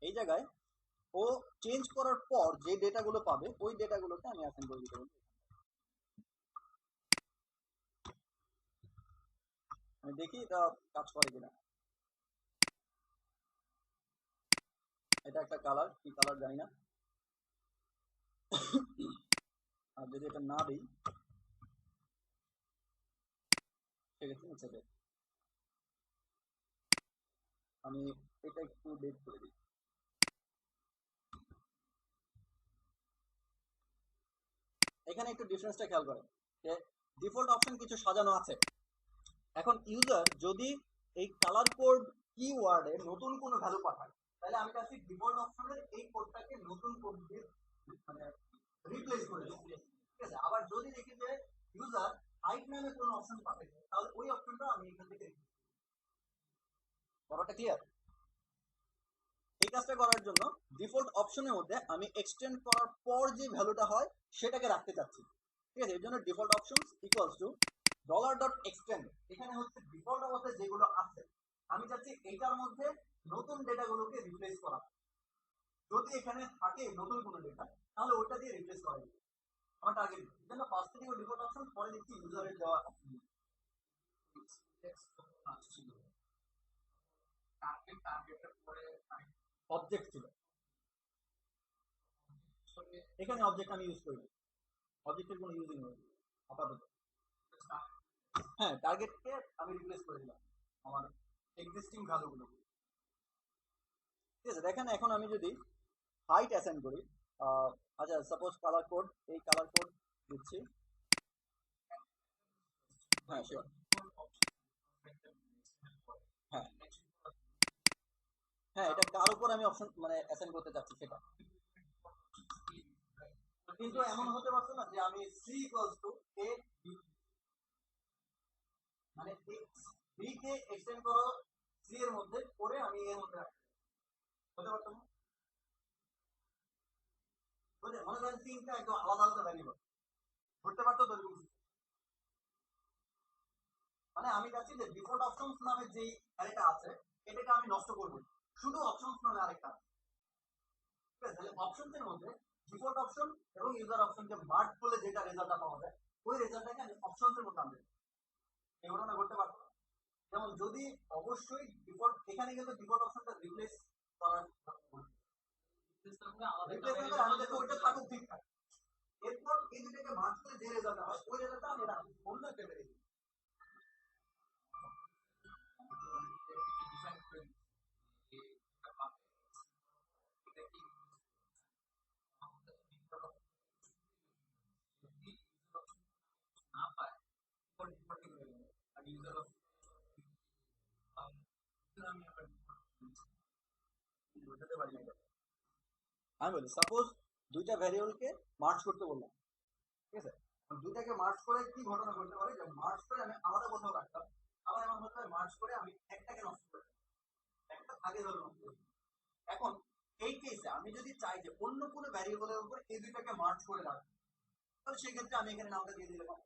এই জায়গায় ও চেঞ্জ করার পর যে ডেটাগুলো পাবে ওই ডেটাগুলোকে আমি অ্যাসাইন করে দিতে পারি। আমি দেখি এটা কাজ করে কিনা। এটা একটা কালার, কি কালার জানি না, আর যদি এটা না দিই সেক্ষেত্রে নিচে দেয়। আমি এটা একটু ডেট করে দিই। এখানে একটু ডিফারেন্সটা খেয়াল করেন যে ডিফল্ট অপশন কিছু সাজানো আছে, এখন ইউজার যদি এই কালার কোড কিওয়ার্ডে নতুন কোনো ভ্যালু পাঠায়, তাহলে আমি চাচ্ছি ডিফল্ট অপশনের এই কোডটাকে নতুন কোড দিয়ে মানে রিপ্লেস করে দেবো। ঠিক আছে, আবার যদি দেখি যে ইউজার হাইট নামে কোনো অপশন পাঠাইছে, তাহলে ওই অপশনটা আমি এখান থেকে, ব্যাপারটা ক্লিয়ার? এই কাজটা করার জন্য ডিফল্ট অপশনের মধ্যে আমি এক্সটেন্ড করার পর যে ভ্যালুটা হয় সেটাকে রাখতে চাচ্ছি। ঠিক আছে, এর জন্য default options equals to dollar dot extend, এখানে হচ্ছে ডিফল্ট অবস্থায় যেগুলো আছে আমি চাচ্ছি এইটার মধ্যে নতুন ডেটাগুলোকে রিপ্লেস করা। যদি এখানে থাকে নতুন কোনো ডেটা তাহলে ওইটা দিয়ে রিপ্লেস করা যাবে আমার টার্গেট জন্য ফার্স্ট থেকে ডিফল্ট অপশন পরে দিচ্ছি ইউজারের দেওয়া অবজেক্ট ছিল এখানে অবজেক্ট আমি ইউজ করি অবজেক্টের কোনো ইউজিং নেই আপাতত হ্যাঁ টার্গেটকে আমি রিপ্লেস করে দিলাম আমার এক্সিস্টিং ভ্যালুগুলো ঠিক আছে দেখেন এখন আমি যদি হাইট অ্যাসাইন করি আচ্ছা সাপোজ কালার কোড এই কালার কোড দিচ্ছি হ্যাঁ শিওর হ্যাঁ হ্যাঁ এটা কার উপর আমি অপশন মানে অ্যাসাইন করতে চাচ্ছি সেটা কিন্তু এমন হতে পারছে না যে আমি সি ইকুয়ালস টু এ মানে বি কে এক্সটেন্ড করো সি এর মধ্যে করে আমি এর মধ্যে রাখি হতে পারতো না বুঝলে মনে করেন তিনটা একদম আলাদা আলাদা ভ্যারিয়েবল ধরতে পারতো তো মানে আমি চাচ্ছি যে ডিফল্ট অপশনস নামে যেই অ্যারেটা আছে এটাকে আমি নষ্ট করব শুধু অপশনস নামে আরেকটা আছে ঠিক আছে তাহলে অপশনসের মধ্যে ডিফল্ট অপশন এবং ইউজার অপশনকে মার্জ করলে যেটা রেজাল্টটা পাওয়া যায় ওই রেজাল্টটাকে আমি অপশনসের মধ্যে আনতে এই ঘটনা করতে পারতো না যেমন যদি অবশ্যই ডিফল্ট এখানে কিন্তু ডিফল্ট অপশনটা রিপ্লেস করার রিপ্লেস করে আমি যাতে ওইটা থাকুক ঠিকঠাক এরপর এই দুটাকে মার্জ করে যে রেজাল্টটা হয় ওই রেজাল্টটা আমি রাখবো অন্য একটা ভ্যারিয়েবল আমি বলি সাপোজ দুইটা ভ্যারিয়েবলকে মার্জ করতে বললাম ঠিক আছে দুইটাকে মার্জ করে কি ঘটনা ঘটতে পারে যে মার্জ করে আমি আলাদা কোথাও রাখতাম আবার এমন হতে পারে মার্জ করে আমি একটাকে নষ্ট করে একটা আগে ধরে নষ্ট করি এখন এই কেসে আমি যদি চাই যে অন্য কোনো ভ্যারিয়েবলের উপর এই দুইটাকে মার্জ করে রাখবো তাহলে সেক্ষেত্রে আমি এখানে নামটা দিয়ে দিতে পারি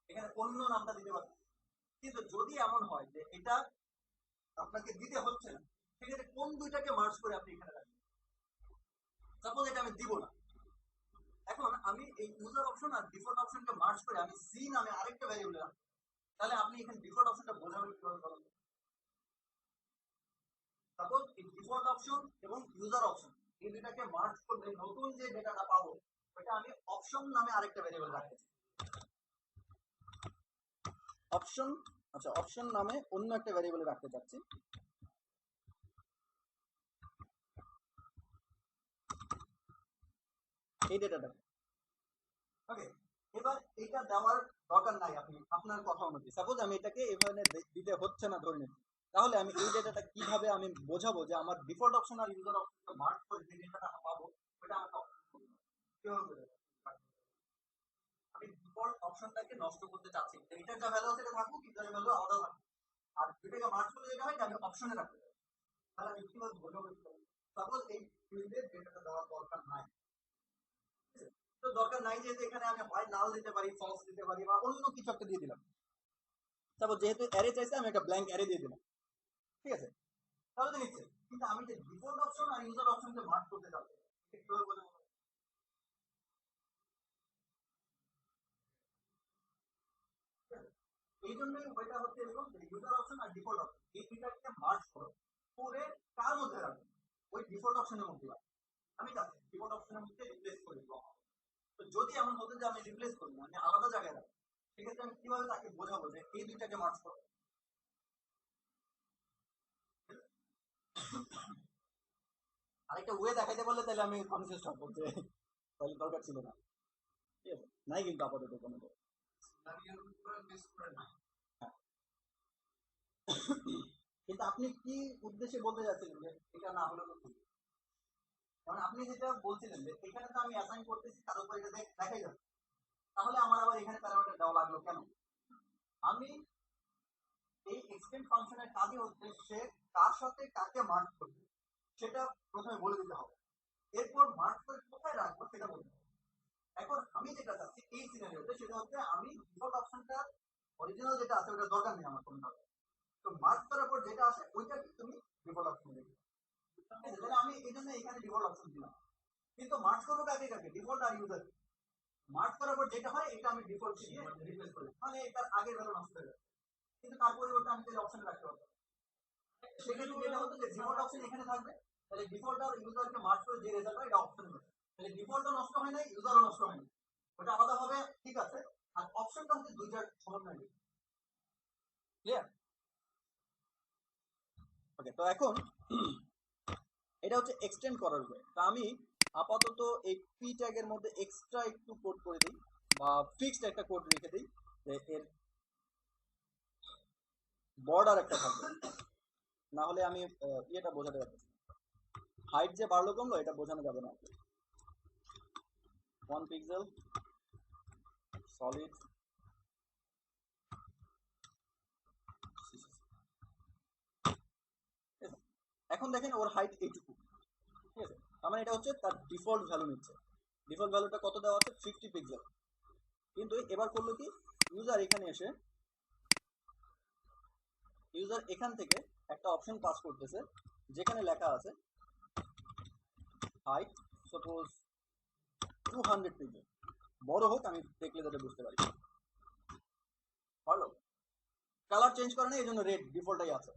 এখানে অন্য নামটা দিতে পারি কিন্তু যদি এমন হয় যে এটা আপনাকে দিতে হচ্ছে না সেক্ষেত্রে কোন দুইটাকে মার্জ করে আপনি এখানে রাখবেন সাপোজ এটা আমি দিব না এখন আমি এই ইউজার অপশন আর ডিফল্ট অপশনকে মার্জ করে আমি সি নামে আরেকটা ভ্যারিয়েবল রাখবো তাহলে আপনি এখানে ডিফল্ট অপশনটা বোঝাবেন কিভাবে করেন সাপোজ এই ডিফল্ট অপশন এবং ইউজার অপশন এই দুটাকে মার্জ করলে নতুন যে ডেটাটা পাবো ওটা আমি অপশন নামে আরেকটা ভ্যারিয়েবল রাখতে চাই অপশন আচ্ছা অপশন নামে অন্য একটা ভ্যারিয়েবল রাখতে চাচ্ছি এই ডেটাটা ওকে এবার এটা দেওয়ার দরকার নাই আপনি আপনার কথা অনুযায়ী সাপোজ আমি এটাকে এভাবে দিতে হচ্ছে না ধরে নিন তাহলে আমি এই ডেটাটা কিভাবে আমি বোঝাবো যে আমার ডিফল্ট অপশন আর ইউজার অপশনটা মার্জ করে যে ডেটাটা পাবো ওটা আমাকে কিভাবে আমি ডিফল্ট অপশনটাকে নষ্ট করতে চাচ্ছি এটার যা ভ্যালু আছে এটা থাকুক ইউজারের ভ্যালু আলাদা থাকুক আর দুটাকে মার্জ করে যেটা হয় আমি অপশনে রাখতে চাই তাহলে আমি কিভাবে বোঝাবো সাপোজ এই ফিল্ডে ডেটাটা দেওয়ার দরকার নাই তো দরকার নাই যেহেতু এখানে আমি হয় নাল দিতে পারি ফলস দিতে পারি বা অন্য কিছু একটা দিয়ে দিলাম তারপর যেহেতু অ্যারে চাইছে আমি একটা ব্ল্যাঙ্ক অ্যারে দিয়ে দিলাম ঠিক আছে তাহলে তো নিচ্ছে কিন্তু আমি যে ডিফল্ট অপশন আর ইউজার অপশনকে মার্জ করতে চাচ্ছি এই জন্যই ওইটা হচ্ছে এরকম যে ইউজার অপশন আর ডিফল্ট অপশন এই দুইটাকে মার্জ করো করে কার মধ্যে রাখবো ওই ডিফল্ট অপশনের মধ্যে রাখবো আমি চাচ্ছি ডিফল্ট অপশনের মধ্যে রিপ্লেস করে দিবো তো যদি এমন হতো যে আমি রিপ্লেস করি না আমি আলাদা জায়গায় রাখি সেক্ষেত্রে আমি কিভাবে তাকে বোঝাবো যে এই দুইটাকে মার্জ করো আরেকটা ওয়ে দেখাইতে পারলে তাহলে আমি কনফিউজ হবো যে তাহলে দরকার ছিল না ঠিক আছে নাই কিন্তু আপাতত কোনো কিন্তু আপনি কি উদ্দেশ্যে বলতে যাচ্ছিলেন যে এটা না হলে তো কারণ আপনি যেটা বলছিলেন যে এখানে তো আমি অ্যাসাইন করতেছি তার উপর এটা দেখাই যাচ্ছে তাহলে আমার আবার এখানে প্যারামিটার দেওয়া লাগলো কেন আমি এই এক্সটেন্ড ফাংশনের কাজই হচ্ছে সে কার সাথে কাকে মার্ক করবে সেটা প্রথমে বলে দিতে হবে এরপর মার্ক করে কোথায় রাখবো সেটা বলতে হবে এখন আমি যেটা চাচ্ছি এই সিনারিওতে সেটা হচ্ছে আমি ডিফল্ট অপশনটা অরিজিনাল যেটা আছে ওটা দরকার নেই আমার কোনভাবে তো মার্ক করার পর যেটা আসে ওইটাকে তুমি ডিফল্ট অপশন দেখবে তাহলে আমি এই জন্য ডিফল্ট অপশন দিলাম, কিন্তু মার্চ করবো কাকে কাকে, ডিফল্ট আর ইউজার। মার্চ করার পর যেটা হয় এটা আমি ডিফল্ট দিয়ে রিপ্লেস করি, মানে এটার আগের ভ্যালু নষ্ট হয়ে যায়, কিন্তু তার পরিবর্তে আমি তাহলে অপশন রাখতে পারবো। সেক্ষেত্রে যেটা হতো যে ডিফল্ট অপশন এখানে থাকবে, তাহলে ডিফল্ট আর ইউজারকে মার্চ করে যে রেজাল্ট হয় এটা অপশন হবে, তাহলে ডিফল্টও নষ্ট হয় না, ইউজারও নষ্ট হয় না, ওটা আলাদা হবে, ঠিক আছে। আর অপশনটা হচ্ছে দুইটার সমন্বয়, ক্লিয়ার? ওকে, তো এখন এটা হচ্ছে এক্সটেন্ড করার উপায়। তো আমি আপাতত এই পি ট্যাগের মধ্যে এক্সট্রা একটু কোড করে দিই, বা ফিক্সড একটা কোড রেখে দিই, যে এর বর্ডার একটা থাকবে, না হলে আমি ইয়েটা বোঝাতে পারবো, হাইট যে বাড়লো কমলো এটা বোঝানো যাবে না। 1 পিক্সেল সলিড, এখন দেখেন ওর হাইট এইটুকু, ঠিক আছে, তার মানে এটা হচ্ছে তার ডিফল্ট ভ্যালু নিচ্ছে। ডিফল্ট ভ্যালুটা কত দেওয়া আছে, 50 পিক্সেল। কিন্তু এবার করলো কি, ইউজার এখানে এসে ইউজার এখান থেকে একটা অপশন পাস করতেছে যেখানে লেখা আছে হাইট সাপোজ 200 পিক্সেল, বড় হোক, আমি দেখলে যাতে বুঝতে পারি। ভালো, কালার চেঞ্জ করে না, এই জন্য রেড ডিফল্টটাই আছে।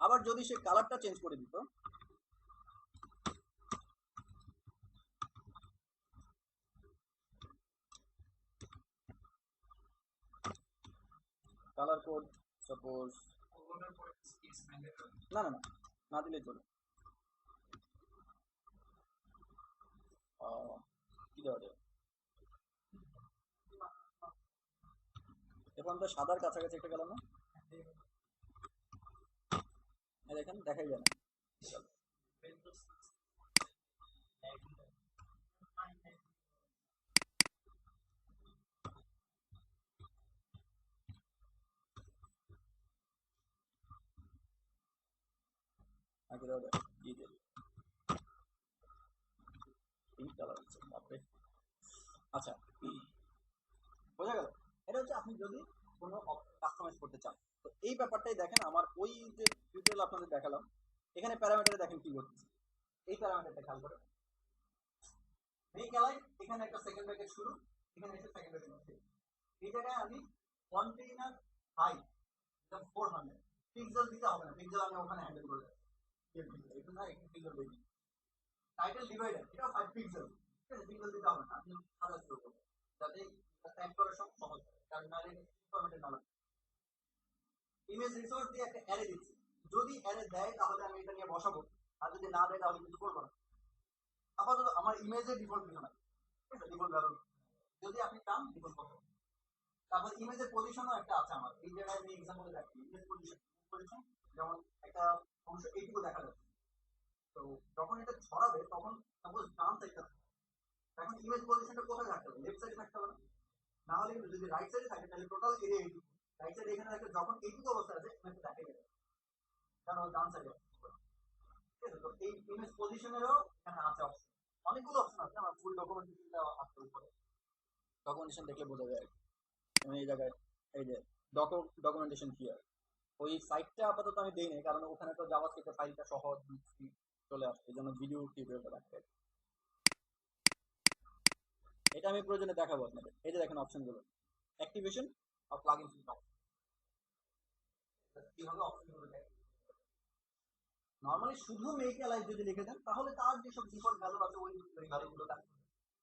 আবার যদি সে কালারটা চেঞ্জ করে দিত, কালার কোড সাপোজ, না না না, না দিলেই চলে, কি দেওয়া যায়, এখন তো সাদার কাছাকাছি একটা গেলাম না, দেখেন দেখাই যায় না। আগে দেওয়া যায়, দিয়ে দিয়ে পিঙ্ক কালার হচ্ছে, বাপরে। আচ্ছা, বোঝা গেল? এটা হচ্ছে আপনি যদি কোনো কাস্টমাইজ করতে চান, তো এই ব্যাপারটাই দেখেন আমার ওই যে টিউটোরিয়াল আপনাদের দেখালাম, এখানে প্যারামিটারে দেখেন কি করতেছে, এই প্যারামিটারটা খেয়াল করেন, মেক অ্যালাইন, এখানে একটা সেকেন্ড ব্র্যাকেট শুরু, এখানে একটা সেকেন্ড ব্র্যাকেট শেষ, এই জায়গায় আমি কন্টেইনার হাইট 400 পিক্সেল দিতে হবে না, পিক্সেল আমি ওখানে হ্যান্ডেল করে দেবো, একটু না একটু পিক্সেল দেবো। টাইটেল ডিভাইডার, এটা 5 পিক্সেল, ঠিক আছে, পিক্সেল দিতে হবে না, আপনি সাদা শুরু করবেন যাতে টাইপ করা সব সহজ হয়, কারণ নাহলে ফরম্যাটে না লাগে। ইমেজ রিসোর্স দিয়ে একটা অ্যারে দিচ্ছি, যদি অ্যারে দেয় তাহলে আমি এটা নিয়ে বসাবো, আর যদি না দেয় তাহলে কিছু করবো না। আপাতত আমার ইমেজের ডিফল্ট কিছু না, ঠিক আছে, ডিফল্ট ভ্যালু, যদি আপনি চান ডিফল্ট করতে। তারপর ইমেজের পজিশনও একটা আছে আমার, এই জায়গায় আমি এক্সাম্পলে দেখি ইমেজ পজিশন, যেমন একটা অংশ এইটুকু দেখা যাচ্ছে, তো যখন এটা ছড়াবে তখন সাপোজ ডান সাইডটা, এখন ইমেজ পজিশনটা কোথায় থাকতে হবে, লেফট সাইডে থাকতে হবে, না হলে কিন্তু যদি রাইট সাইডে থাকে তাহলে টোটাল এরিয়া এইটুকু, রাইট সাইডে এখানে রাখলে যখন এইটুকু অবস্থা আছে ইমেজটা দেখে যাবে, কারণ ডান সাইডে, ঠিক আছে। তো এই ইমেজ পজিশনেরও এখানে আছে অপশন, অনেকগুলো অপশন আছে, আমার ফুল ডকুমেন্টেশনটা আসতে উপরে, ডকুমেন্টেশন দেখলে বোঝা যায়। আমি এই জায়গায় এই যে ডকুমেন্টেশন হিয়ার, ওই সাইটটা আপাতত আমি দেই নাই, কারণ ওখানে তো জাভাস্ক্রিপ্টের ফাইলটা সহজ চলে আসছে, এই জন্য ভিডিও টিউটোরিয়ালটা রাখতে। এটা আমি প্রয়োজনে দেখাবো আপনাদের, এই যে দেখেন অপশনগুলো, অ্যাক্টিভেশন অফ প্লাগইন সিস্টেম, কিভাবে অপশনগুলো দেয়। নরমালি শুধু মেক অ্যালাইভ যদি লিখে দেন তাহলে তার যেসব ডিফল্ট ভ্যালু আছে ওই ভ্যালুগুলো থাকবে,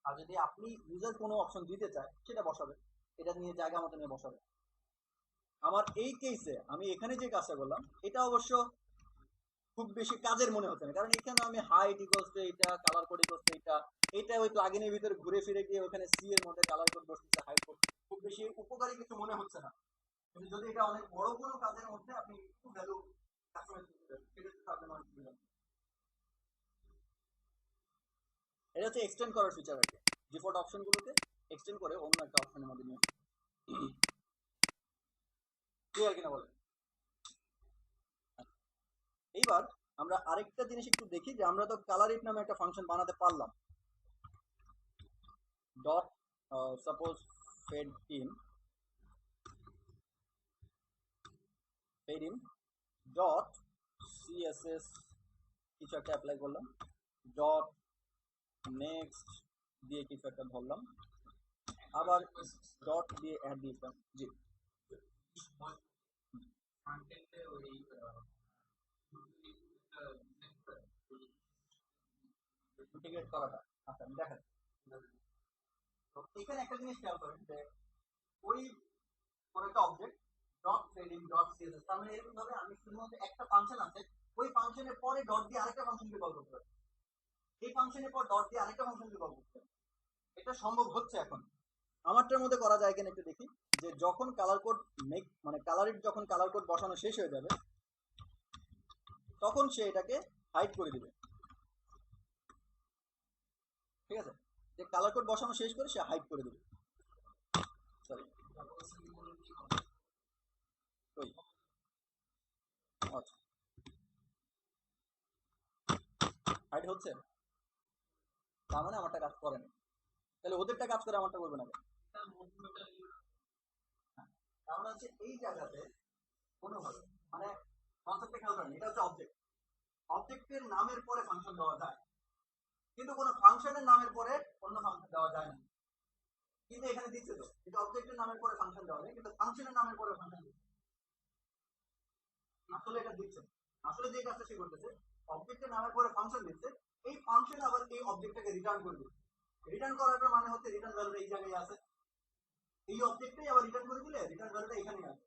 আর যদি আপনি ইউজার কোনো অপশন দিতে চায় সেটা বসাবে, এটা নিয়ে জায়গা মতো নিয়ে বসাবে। আমার এই কেসে আমি এখানে যে কাজটা করলাম এটা অবশ্য খুব বেশি কাজের মনে হচ্ছে না, কারণ এখানে আমি হাইট ইকুয়ালস টু এটা, কালার কোড ইকুয়ালস টু এটা ওই প্লাগইনের ভিতরে ঘুরে ফিরে গিয়ে ওখানে সি এর মধ্যে কালার কোড বসতেছে, হাইট কোড, খুব বেশি উপকারী কিছু মনে হচ্ছে না। কিন্তু যদি এটা অনেক বড় কোনো কাজের মধ্যে আপনি একটু ভ্যালু কাস্টমাইজ করতে চান, সেক্ষেত্রে আপনার অনেক সুবিধা। এটা হচ্ছে এক্সটেন্ড করার ফিচার আর কি, ডিফল্ট অপশনগুলোকে এক্সটেন্ড করে অন্য একটা অপশনের মধ্যে নিয়ে, ক্লিয়ার কিনা বলেন। এইবার আমরা আরেকটা জিনিস একটু দেখি, যে আমরা তো কালার ইফ নামে একটা ফাংশন বানাতে পারলাম, dot suppose fade in dot CSS কিছু একটা অ্যাপ্লাই করলাম, ডট নেক্সট দিয়ে কিছু একটা ধরলাম, আবার ডট দিয়ে অ্যাড দিয়েছিলাম। জি ফ্রন্টেন্ডে ওই ইন্টিগ্রেট করাটা। আচ্ছা আমি দেখাচ্ছি। তো এখানে একটা জিনিস খেয়াল করেন যে ওই কোন একটা object dot trading dot CSS, তার মানে এরকম ভাবে আমি শুধুমাত্র একটা ফাংশন আছে, ওই ফাংশনের পরে ডট দিয়ে আরেকটা ফাংশনকে কল করতে পারি, এই ফাংশনের পর ডট দিয়ে আরেকটা ফাংশনকে কল করতে পারি। এটা সম্ভব হচ্ছে এখন। আমারটার মধ্যে করা যায় কিনা একটু দেখি, যে যখন কালার কোড মেক মানে কালারের যখন কালার কোড বসানো শেষ হয়ে যাবে তখন সে এটাকে হাইড করে দিবে। ঠিক আছে, যে কালার কোড বসানো শেষ করে সে হাইড করে দিবে। সরি ওই আচ্ছা হাইড হচ্ছে, তার মানে আমারটা কাজ করে না। তাহলে ওদেরটা কাজ করে আমারটা করবে না কেন? কারণ হচ্ছে এই জায়গাতে কোনোভাবে মানে কনসেপ্টটা খেয়াল করেন, এটা হচ্ছে অবজেক্ট, অবজেক্টের নামের পরে ফাংশন দেওয়া যায়, কিন্তু কোনো ফাংশনের নামের পরে অন্য ফাংশন দেওয়া যায় না। কিন্তু এখানে দিচ্ছে তো, কিন্তু অবজেক্টের নামের পরে ফাংশন দেওয়া যায়, কিন্তু ফাংশনের নামের পরে ফাংশন দিচ্ছে। আসলে এটা দিচ্ছে, আসলে যে কাজটা সে করতেছে, অবজেক্টের নামের পরে ফাংশন দিচ্ছে, এই ফাংশন আবার এই অবজেক্টটাকে রিটার্ন করবে। রিটার্ন করাটার মানে হচ্ছে রিটার্ন ভ্যালুটা এই জায়গায় আছে, এই অবজেক্টটাই আবার রিটার্ন করে দিলে রিটার্ন ভ্যালুটা এখানে আছে।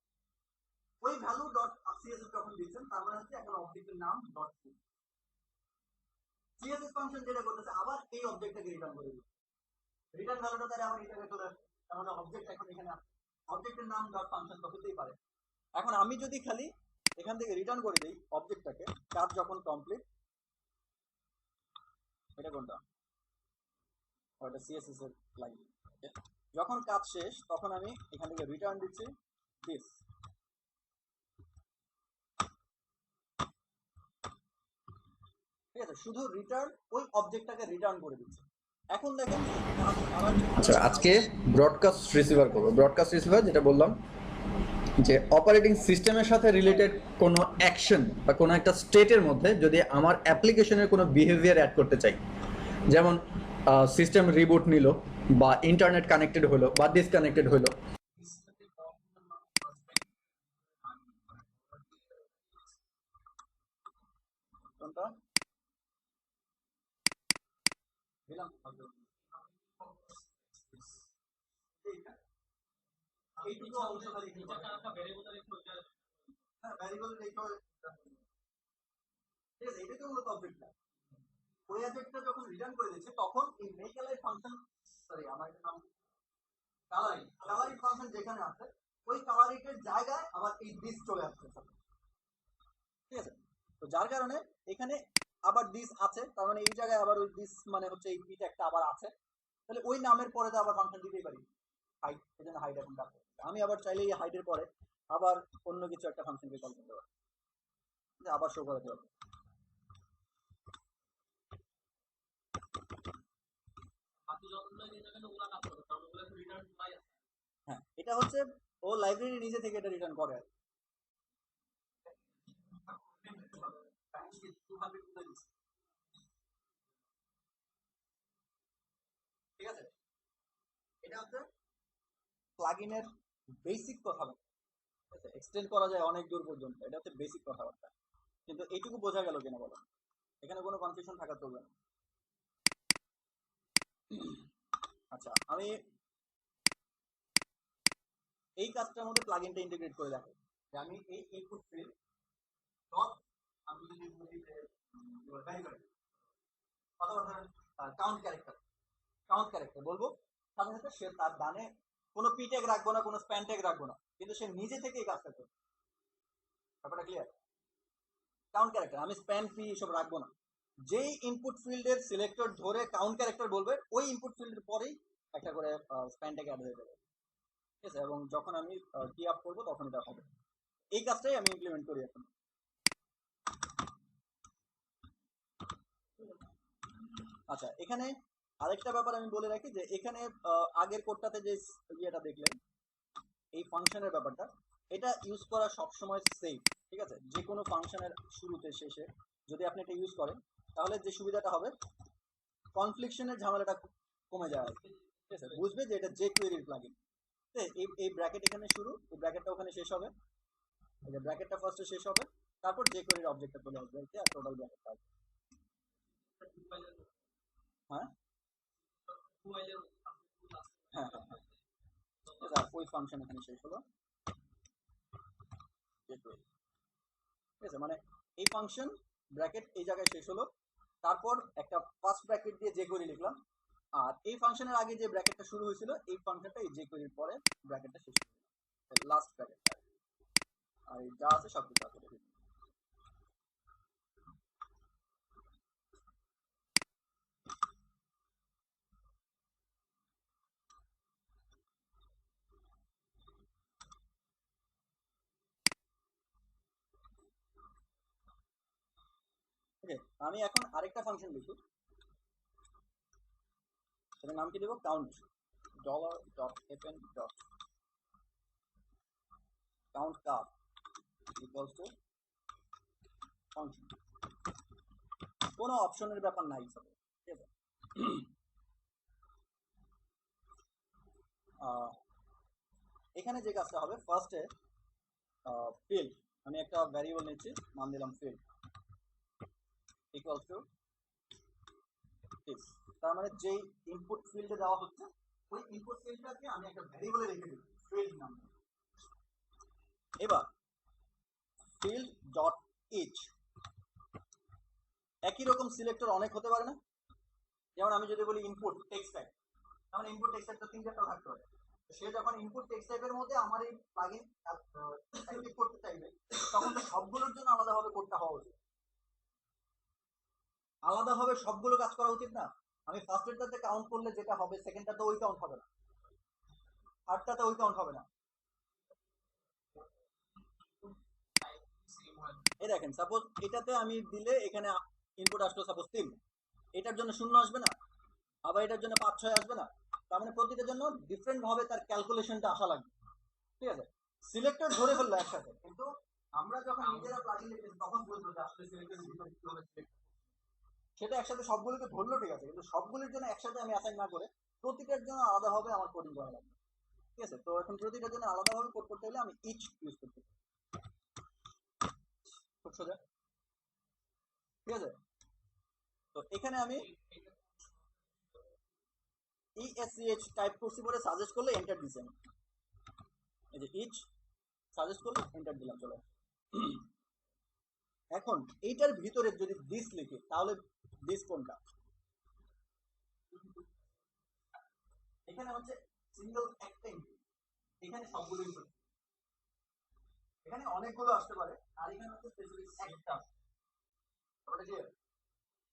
ওই ভ্যালু ডট সিএসএস যখন দিচ্ছেন তার মানে হচ্ছে এখন অবজেক্টের নাম ডট সিএসএস ফাংশন যেটা করতেছে আবার এই অবজেক্টটাকে রিটার্ন করে দিচ্ছে, রিটার্ন ভ্যালুটা তাহলে আমার এই জায়গায় চলে আসছে, তার মানে অবজেক্ট এখন এখানে আছে, অবজেক্টের নাম ডট ফাংশন তো হতেই পারে। এখন আমি যদি খালি এখান থেকে রিটার্ন করে দিই অবজেক্টটাকে, কাজ যখন কমপ্লিট, এটা কোনটা, ওটা সিএসএস এর লাইন, যখন কাজ শেষ তখন আমি এখান থেকে রিটার্ন দিচ্ছি দিস। ঠিক আছে, শুধু রিটার্ন ওই অবজেক্টটাকে রিটার্ন করে দিচ্ছে। এখন দেখেন আচ্ছা, আজকে ব্রডকাস্ট রিসিভার করবো। ব্রডকাস্ট রিসিভার যেটা বললাম যে অপারেটিং সিস্টেমের সাথে রিলেটেড কোনো অ্যাকশন বা কোনো একটা স্টেটের মধ্যে যদি আমার অ্যাপ্লিকেশনের কোনো বিহেভিয়ার অ্যাড করতে চাই, যেমন সিস্টেম রিবুট নিল বা ইন্টারনেট কানেক্টেড হলো বা ডিসকানেক্টেড হলো, কোনটা দিলাম এইটুকু অংশ খালি একটু করে। হ্যাঁ ভ্যারিয়েবল রেখে, ঠিক আছে, এটাকে মূলত অবজেক্ট না। ওই অবজেক্টটা যখন রিটার্ন করে দিচ্ছে তখন এই মেক এলাই ফাংশন, সরি আমার একটা নাম কালারিং, কালারিং ফাংশন যেখানে আছে ওই কালারিং এর জায়গায় আবার এই দিস চলে আসছে। ঠিক আছে, তো যার কারণে এখানে আবার দিস আছে, তার মানে এই জায়গায় আবার ওই দিস মানে হচ্ছে এই পিটা একটা আবার আছে, তাহলে ওই নামের পরে তো আবার ফাংশন দিতেই পারি হাইড, এই জন্য হাইড এখন কাজ করছে। আমি আবার চাইলে এই হাইডের পরে আবার অন্য কিছু একটা ফাংশনকে কল করতে পারি, আবার শো করাতে পারবো। হ্যাঁ এটা হচ্ছে ও লাইব্রেরি নিজে থেকে এটা রিটার্ন করে। ঠিক আছে, এটা হচ্ছে প্লাগইনের বেসিক কথাবার্তা। ঠিক আছে, এক্সটেন্ড করা যায় অনেক দূর পর্যন্ত, এটা হচ্ছে বেসিক কথাবার্তা। কিন্তু এইটুকু বোঝা গেল কিনা বলো, এখানে কোনো কনফিউশন থাকা চলবে না। আচ্ছা আমি এই কাজটার মধ্যে প্লাগইনটা ইন্টিগ্রেট করে দেখো, যে আমি এই ইনপুট ফিল্ড ডট, আমি যদি বলি যে ভ্যারিয়েবল অথবা ধরেন কাউন্ট ক্যারেক্টার, কাউন্ট ক্যারেক্টার বলবো, সাথে সাথে সে তার ডানে কোনো পি ট্যাগ রাখবো না, কোনো স্প্যান ট্যাগ রাখবো না, কিন্তু সে নিজে থেকে এই কাজটা করবে। ব্যাপারটা ক্লিয়ার? কাউন্ট ক্যারেক্টার আমি স্প্যান পি এসব রাখবো না, যেই ইনপুট ফিল্ডের সিলেক্টর ধরে কাউন্ট ক্যারেক্টার বলবে ওই ইনপুট ফিল্ডের পরেই একটা করে স্প্যান ট্যাগ অ্যাড হয়ে যাবে। ঠিক আছে, এবং যখন আমি কি আপ করবো তখন এটা হবে। এই কাজটাই আমি ইমপ্লিমেন্ট করি এখন। আচ্ছা এখানে আরেকটা ব্যাপার আমি বলে রাখি, যে এখানে আগের কোডটাতে যে ইয়েটা দেখলেন এই ফাংশনের ব্যাপারটা, এটা ইউজ করা সবসময় সেফ। ঠিক আছে, যে কোনো ফাংশনের শুরুতে শেষে যদি আপনি এটা ইউজ করেন তাহলে যে সুবিধাটা হবে, কনফ্লিকশনের ঝামেলাটা কমে যায় আর কি। ঠিক আছে, বুঝবে যে এটা jQuery-র প্লাগইন। এই এই ব্র্যাকেট এখানে শুরু, এই ব্র্যাকেটটা ওখানে শেষ হবে, এই যে ব্র্যাকেটটা ফার্স্টে শেষ হবে, তারপর jQuery-র অবজেক্টটা চলে আসবে আর টোটাল ব্র্যাকেটটা আসবে। হ্যাঁ হ্যাঁ হ্যাঁ হ্যাঁ, ঠিক আছে, ওই ফাংশন এখানে শেষ হলো jQuery। ঠিক আছে, মানে এই ফাংশন ব্র্যাকেট এই জায়গায় শেষ হলো, তারপর একটা ফার্স্ট ব্র্যাকেট দিয়ে jQuery লিখলাম, আর এই ফাংশনের আগে যে ব্র্যাকেটটা শুরু হয়েছিল এই ফাংশনটা এই jQuery-র পরে ব্র্যাকেটটা শেষ হলো, লাস্ট ব্র্যাকেটটা। আর এই যা আছে সব কিছু আছে। ওকে, আমি এখন আরেকটা ফাংশন লিখি, সেটার নাম কি দেবো, count $.fn dot count car equals to function. কোনো অপশনের ব্যাপার নাই সবে, ঠিক আছে। এখানে যে কাজটা হবে, ফার্স্টে ফিল্ড, আমি একটা ভ্যারিয়েবল নিচ্ছি, নাম দিলাম ফিল্ড ইকুয়ালস টু দিস। তার মানে যেই ইনপুট ফিল্ডে দেওয়া হচ্ছে ওই ইনপুট ফিল্ডটাকে আমি একটা ভ্যারিয়েবলে রেখে দিই ফিল্ড নাম। এবার ফিল্ড ডট ইচ, একই রকম সিলেক্টর অনেক হতে পারে না? যেমন আমি যদি বলি ইনপুট টেক্সট টাইপ, তাহলে ইনপুট টেক্সট টাইপ তো 3-4টা থাকতে পারে। সে যখন ইনপুট টেক্সট টাইপের মধ্যে আমার এই প্লাগইন অ্যাক্টিভ করতে চাইবে, তখন তো সবগুলোর জন্য আলাদাভাবে কোডটা হওয়া উচিত, আলাদাভাবে সবগুলো কাজ করা উচিত না? আমি ফার্স্টেরটাতে কাউন্ট করলে যেটা হবে, সেকেন্ডটাতে ওই কাউন্ট হবে না, থার্ডটাতে ওই কাউন্ট হবে না। এই দেখেন, সাপোজ এটাতে আমি দিলে এখানে ইনপুট আসলো সাপোজ 3, এটার জন্য 0 আসবে না, আবার এটার জন্য 5-6 আসবে না। তার মানে প্রতিটার জন্য ডিফারেন্ট ভাবে তার ক্যালকুলেশনটা আসা লাগবে। ঠিক আছে, সিলেক্টর ধরে ফেললো একসাথে, কিন্তু আমরা যখন নিজেরা প্লাগইন লিখেছি তখন বুঝবো যে আসলে সিলেক্টরের ভিতরে কিভাবে সিলেক্ট, সেটা একসাথে সবগুলোকে ধরলো, ঠিক আছে, কিন্তু সবগুলোর জন্য একসাথে আমি অ্যাসাইন না করে প্রতিটার জন্য আলাদাভাবে আমার কোডিং করা লাগবে। ঠিক আছে, তো এখন প্রতিটার জন্য আলাদাভাবে কোড করতে হলে আমি ইচ ইউজ করতে পারি, খুব সোজা। ঠিক আছে, তো এখানে আমি ESCH টাইপ করছি বলে সাজেস্ট করলে এন্টার দিছি, এই যে ইচ সাজেস্ট করলে এন্টার দিলাম, চলো। এখন এইটার ভিতরে যদি দিস লিখি তাহলে দিস কোনটা? এখানে হচ্ছে সিঙ্গেল একটা ইনপুট, এখানে সবগুলো ইনপুট, এখানে অনেকগুলো আসতে পারে, আর এখানে হচ্ছে স্পেসিফিক একটা। তাহলে কি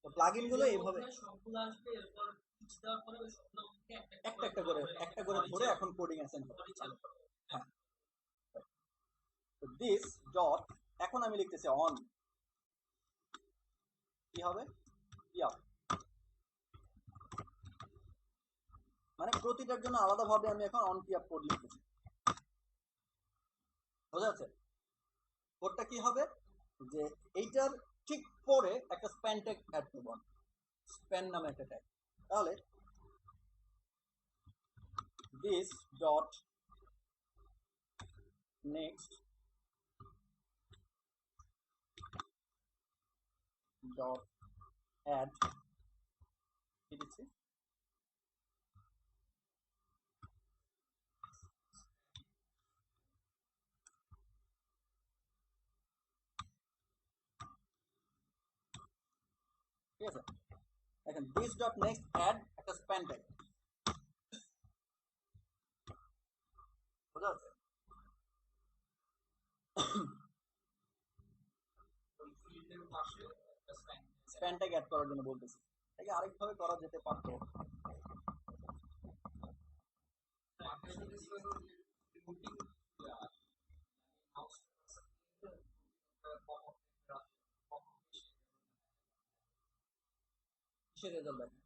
তো প্লাগইন গুলো এইভাবে সবগুলো আসবে, এরপর ইচ দেওয়ার পরে ওই সবগুলোকে একটা করে ধরে এখন কোডিং অ্যাসাইন হবে। হ্যাঁ, তো দিস ডট, এখন আমি লিখতেছি অন, কি হবে, ইয়া, মানে প্রতিটার জন্য আলাদাভাবে আমি এখন অন কি আপ কোড লিখতেছি, বোঝা যাচ্ছে? কোডটা কি হবে যে এইটার ঠিক পরে একটা স্প্যান ট্যাগ অ্যাড করব, স্প্যান নামে একটা ট্যাগ। তাহলে this dot next dot add, কি দিচ্ছি, ঠিক আছে। এখন দিস ডট নেক্সট অ্যাড একটা স্প্যান ট্যাগ, বোঝা যাচ্ছে? স্প্যান ট্যাগ অ্যাড করার জন্য বলতেছি, এটাকে আরেকভাবে করা যেতে পারতো। কিসের রেজাল্ট দেখেন?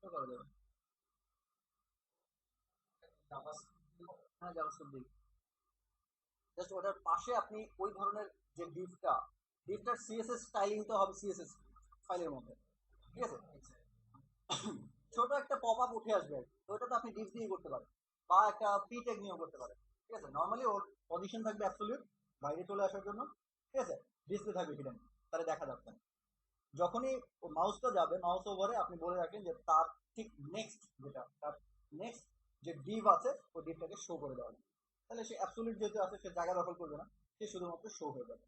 করা যাবে হ্যাঁ জাভাস্ক্রিপ্ট দিই, জাস্ট ওটার পাশে আপনি ওই ধরনের যে ডিভটার সিএসএস স্টাইলিং তো হবে সিএসএস ফাইলের মধ্যে, ঠিক আছে? ছোট একটা পপ আপ উঠে আসবে, তো ওটা তো আপনি ডিভ দিয়ে করতে পারেন, বা একটা পি ট্যাগ নিয়েও করতে পারেন, ঠিক আছে? নর্মালি ওর পজিশন থাকবে অ্যাবসলিউট বাইরে চলে আসার জন্য, ঠিক আছে? ডিসপ্লে থাকবে হিডেন, তাহলে দেখা যাচ্ছে না। যখনই ও মাউসটা যাবে মাউস ওভারে আপনি বলে রাখেন যে তার ঠিক নেক্সট যেটা তার নেক্সট যে ডিভ আছে ওই ডিভটাকে শো করে দেওয়া হবে। তাহলে সে অ্যাবসলিউট যেহেতু আছে সে জায়গা দখল করবে না, সে শুধুমাত্র শো হয়ে যাবে,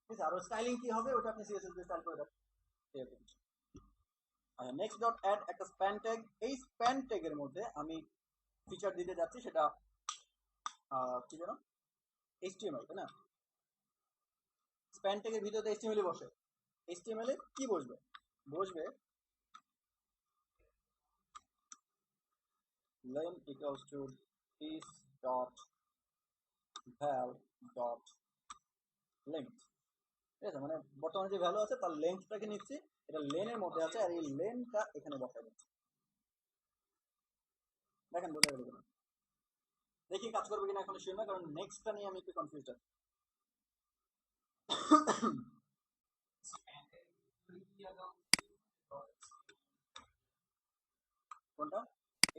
ঠিক আছে? আর স্টাইলিং কি হবে ওটা আপনি সিএসএস দিয়ে স্টাইল করে দেবেন। নেক্সট ডট অ্যাড একটা স্প্যান ট্যাগ, এই স্প্যান ট্যাগের মধ্যে আমি ফিচার দিতে যাচ্ছি সেটা কি যেন এইচটিএমএল, তাই না? স্প্যান ট্যাগের ভিতরে এইচটিএমএল বসে, এইচটিএমএল এ কি বসবে? বসবে length equals to this dot val dot length, ঠিক আছে? মানে বর্তমানে যে ভ্যালু আছে তার লেন্থটাকে নিচ্ছি, এটা লেনের মধ্যে আছে আর এই লেনটা এখানে বসাই দিচ্ছি। দেখেন বোঝা গেল কিনা, দেখি কাজ করবে কিনা এখন শিওর না, কারণ নেক্সটটা নিয়ে আমি একটু কনফিউজ আছি। কোনটা?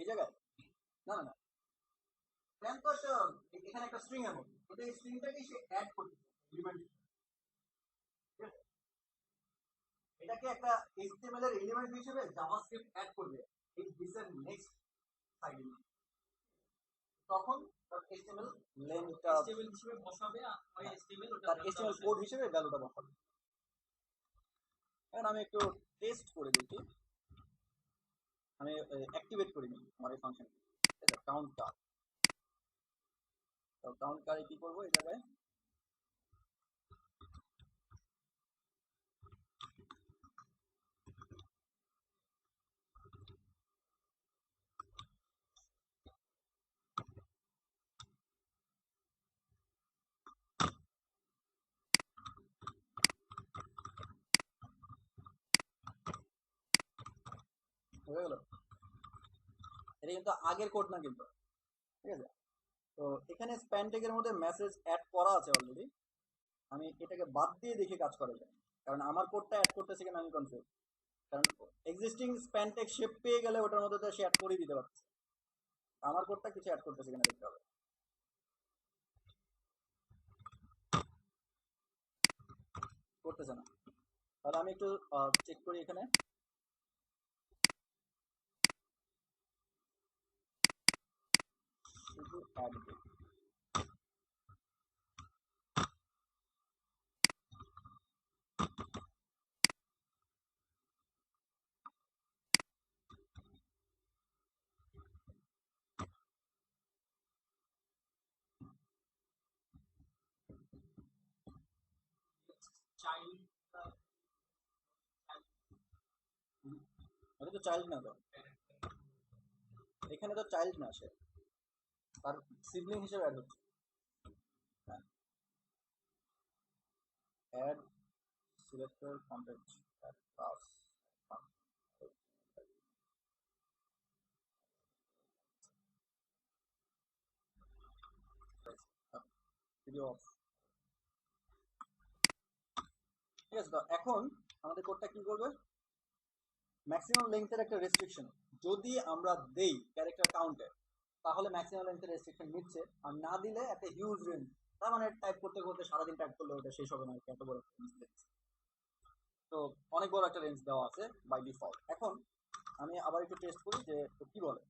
এই জায়গায়? না না না, প্ল্যান তো একটা এখানে একটা স্ট্রিং এর মধ্যে, ওটা এই স্ট্রিংটাকে সে অ্যাড করতে এলিমেন্ট, এটাকে একটা এইচটিএমএল এর এলিমেন্ট হিসেবে জাভাস্ক্রিপ্ট অ্যাড করবে এই দিসের নেক্সট সাইডে, তখন তার এইচটিএমএল লেনটা HTML হিসেবে বসাবে আর ওই HTML ওটা তার এইচটিএমএল কোড হিসেবে ভ্যালুটা বসাবে। এখন আমি একটু টেস্ট করে দেখি, আমি অ্যাক্টিভেট করি নি আমার এই ফাংশন, ঠিক আছে? কাউন্ট কার, তো কাউন্ট কারে কি করবো এই জায়গায় হয়ে গেল। এটা কিন্তু আগের কোড না কিন্তু, ঠিক আছে? তো এখানে স্প্যান ট্যাগের মধ্যে মেসেজ অ্যাড করা আছে অলরেডি, আমি এটাকে বাদ দিয়ে দেখে কাজ করা যায়, কারণ আমার কোডটা অ্যাড করতেছে কিনা আমি কনফিউজ, কারণ এক্সিস্টিং স্প্যান ট্যাগ শেপ পেয়ে গেলে ওটার মধ্যে তো সে অ্যাড করে দিতে পারছে, আমার কোডটা কিছু অ্যাড করতেছে কিনা দেখতে হবে। করতেছে না, তাহলে আমি একটু চেক করি এখানে। শুধু অ্যাড দিই, চাইল্ড এটা তো চাইল্ড না, তো এখানে তো চাইল্ড না, সে তার সিবলিং হিসেবে অ্যাড হচ্ছে। Add selector content class video of, ঠিক আছে? তো এখন আমাদের কোডটা কি করবে, ম্যাক্সিমাম লেন্থের একটা রেস্ট্রিকশন যদি আমরা দেই ক্যারেক্টার কাউন্টে, তাহলে ম্যাক্সিমাম লেন্থের রেস্ট্রিকশন নিচ্ছে, আর না দিলে একটা হিউজ রেঞ্জ, তার মানে টাইপ করতে করতে সারাদিন টাইপ করলে ওটা শেষ হবে না, এত বড় তো অনেক বড় একটা রেঞ্জ দেওয়া আছে বাই ডিফল্ট। এখন আমি আবার একটু টেস্ট করি যে কি বলে,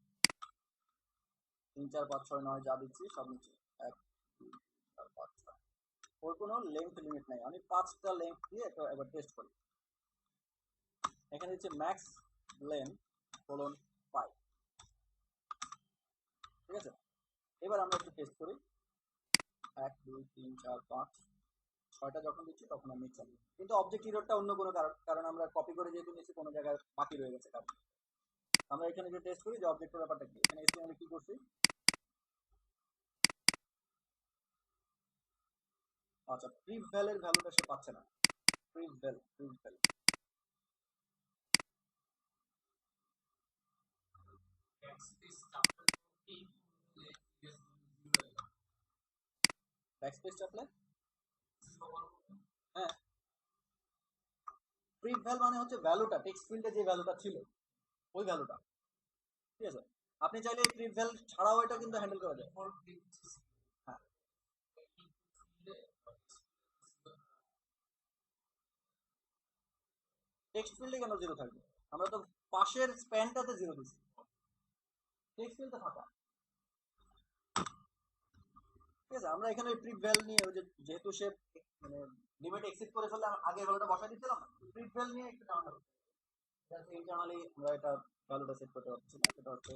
3 4 5 6 9 যা দিচ্ছি সব নিচ্ছে 1 2 4 5 6, ওর কোনো লেন্থ লিমিট নাই, আমি 5টা লেন্থ দিয়ে একবার টেস্ট করি। এখানে দিচ্ছে ম্যাক্স লেন্থ কোলন 5, ঠিক আছে? এবার আমরা একটু টেস্ট করি, 1 2 3 4 5 6টা যখন দিচ্ছি তখন আমি নিচ্ছি, কিন্তু অবজেক্ট ইররটা অন্য কোনো কারণ আমরা কপি করে যেহেতু নিচ্ছি কোনো জায়গায় বাকি রয়ে গেছে কারণ। আমরা এখানে যে টেস্ট করি যে অবজেক্টের ব্যাপারটা কি, এখানে এসটিএমএল কি করছি, আচ্ছা প্রিভ ভ্যালের ভ্যালুটা সে পাচ্ছে না, প্রিভ ভ্যাল this chapter 14 ব্যাকস্পেস চাপলে হ্যাঁ প্রিভ ভ্যাল মানে হচ্ছে ভ্যালুটা টেক্সট ফিল্ডে যে ভ্যালুটা ছিল ওই ভ্যালুটা, ঠিক আছে। আপনি চাইলে এই প্রিভ ভ্যাল ছাড়াও এটা কিন্তু হ্যান্ডেল করা যায়। হ্যাঁ টেক্সট ফিল্ডে কেন জিরো থাকবে, আমরা তো পাশের স্প্যানটাতে জিরো দিচ্ছি, টেক্সট ফিল্ডে ফাঁকা, ঠিক আছে। আমরা এখানে ওই প্রিভ ভ্যাল নিয়ে ওই যে যেহেতু সে মানে লিমিট এক্সিড করে ফেললে আগে ভ্যালুটা বসাই দিচ্ছিলাম না, প্রিভ ভ্যাল নিয়ে একটু ঝামেলা হচ্ছে, ইন্টারনালি আমরা এটা ভ্যালুটা সেট করতে পারছি না। সেটা হচ্ছে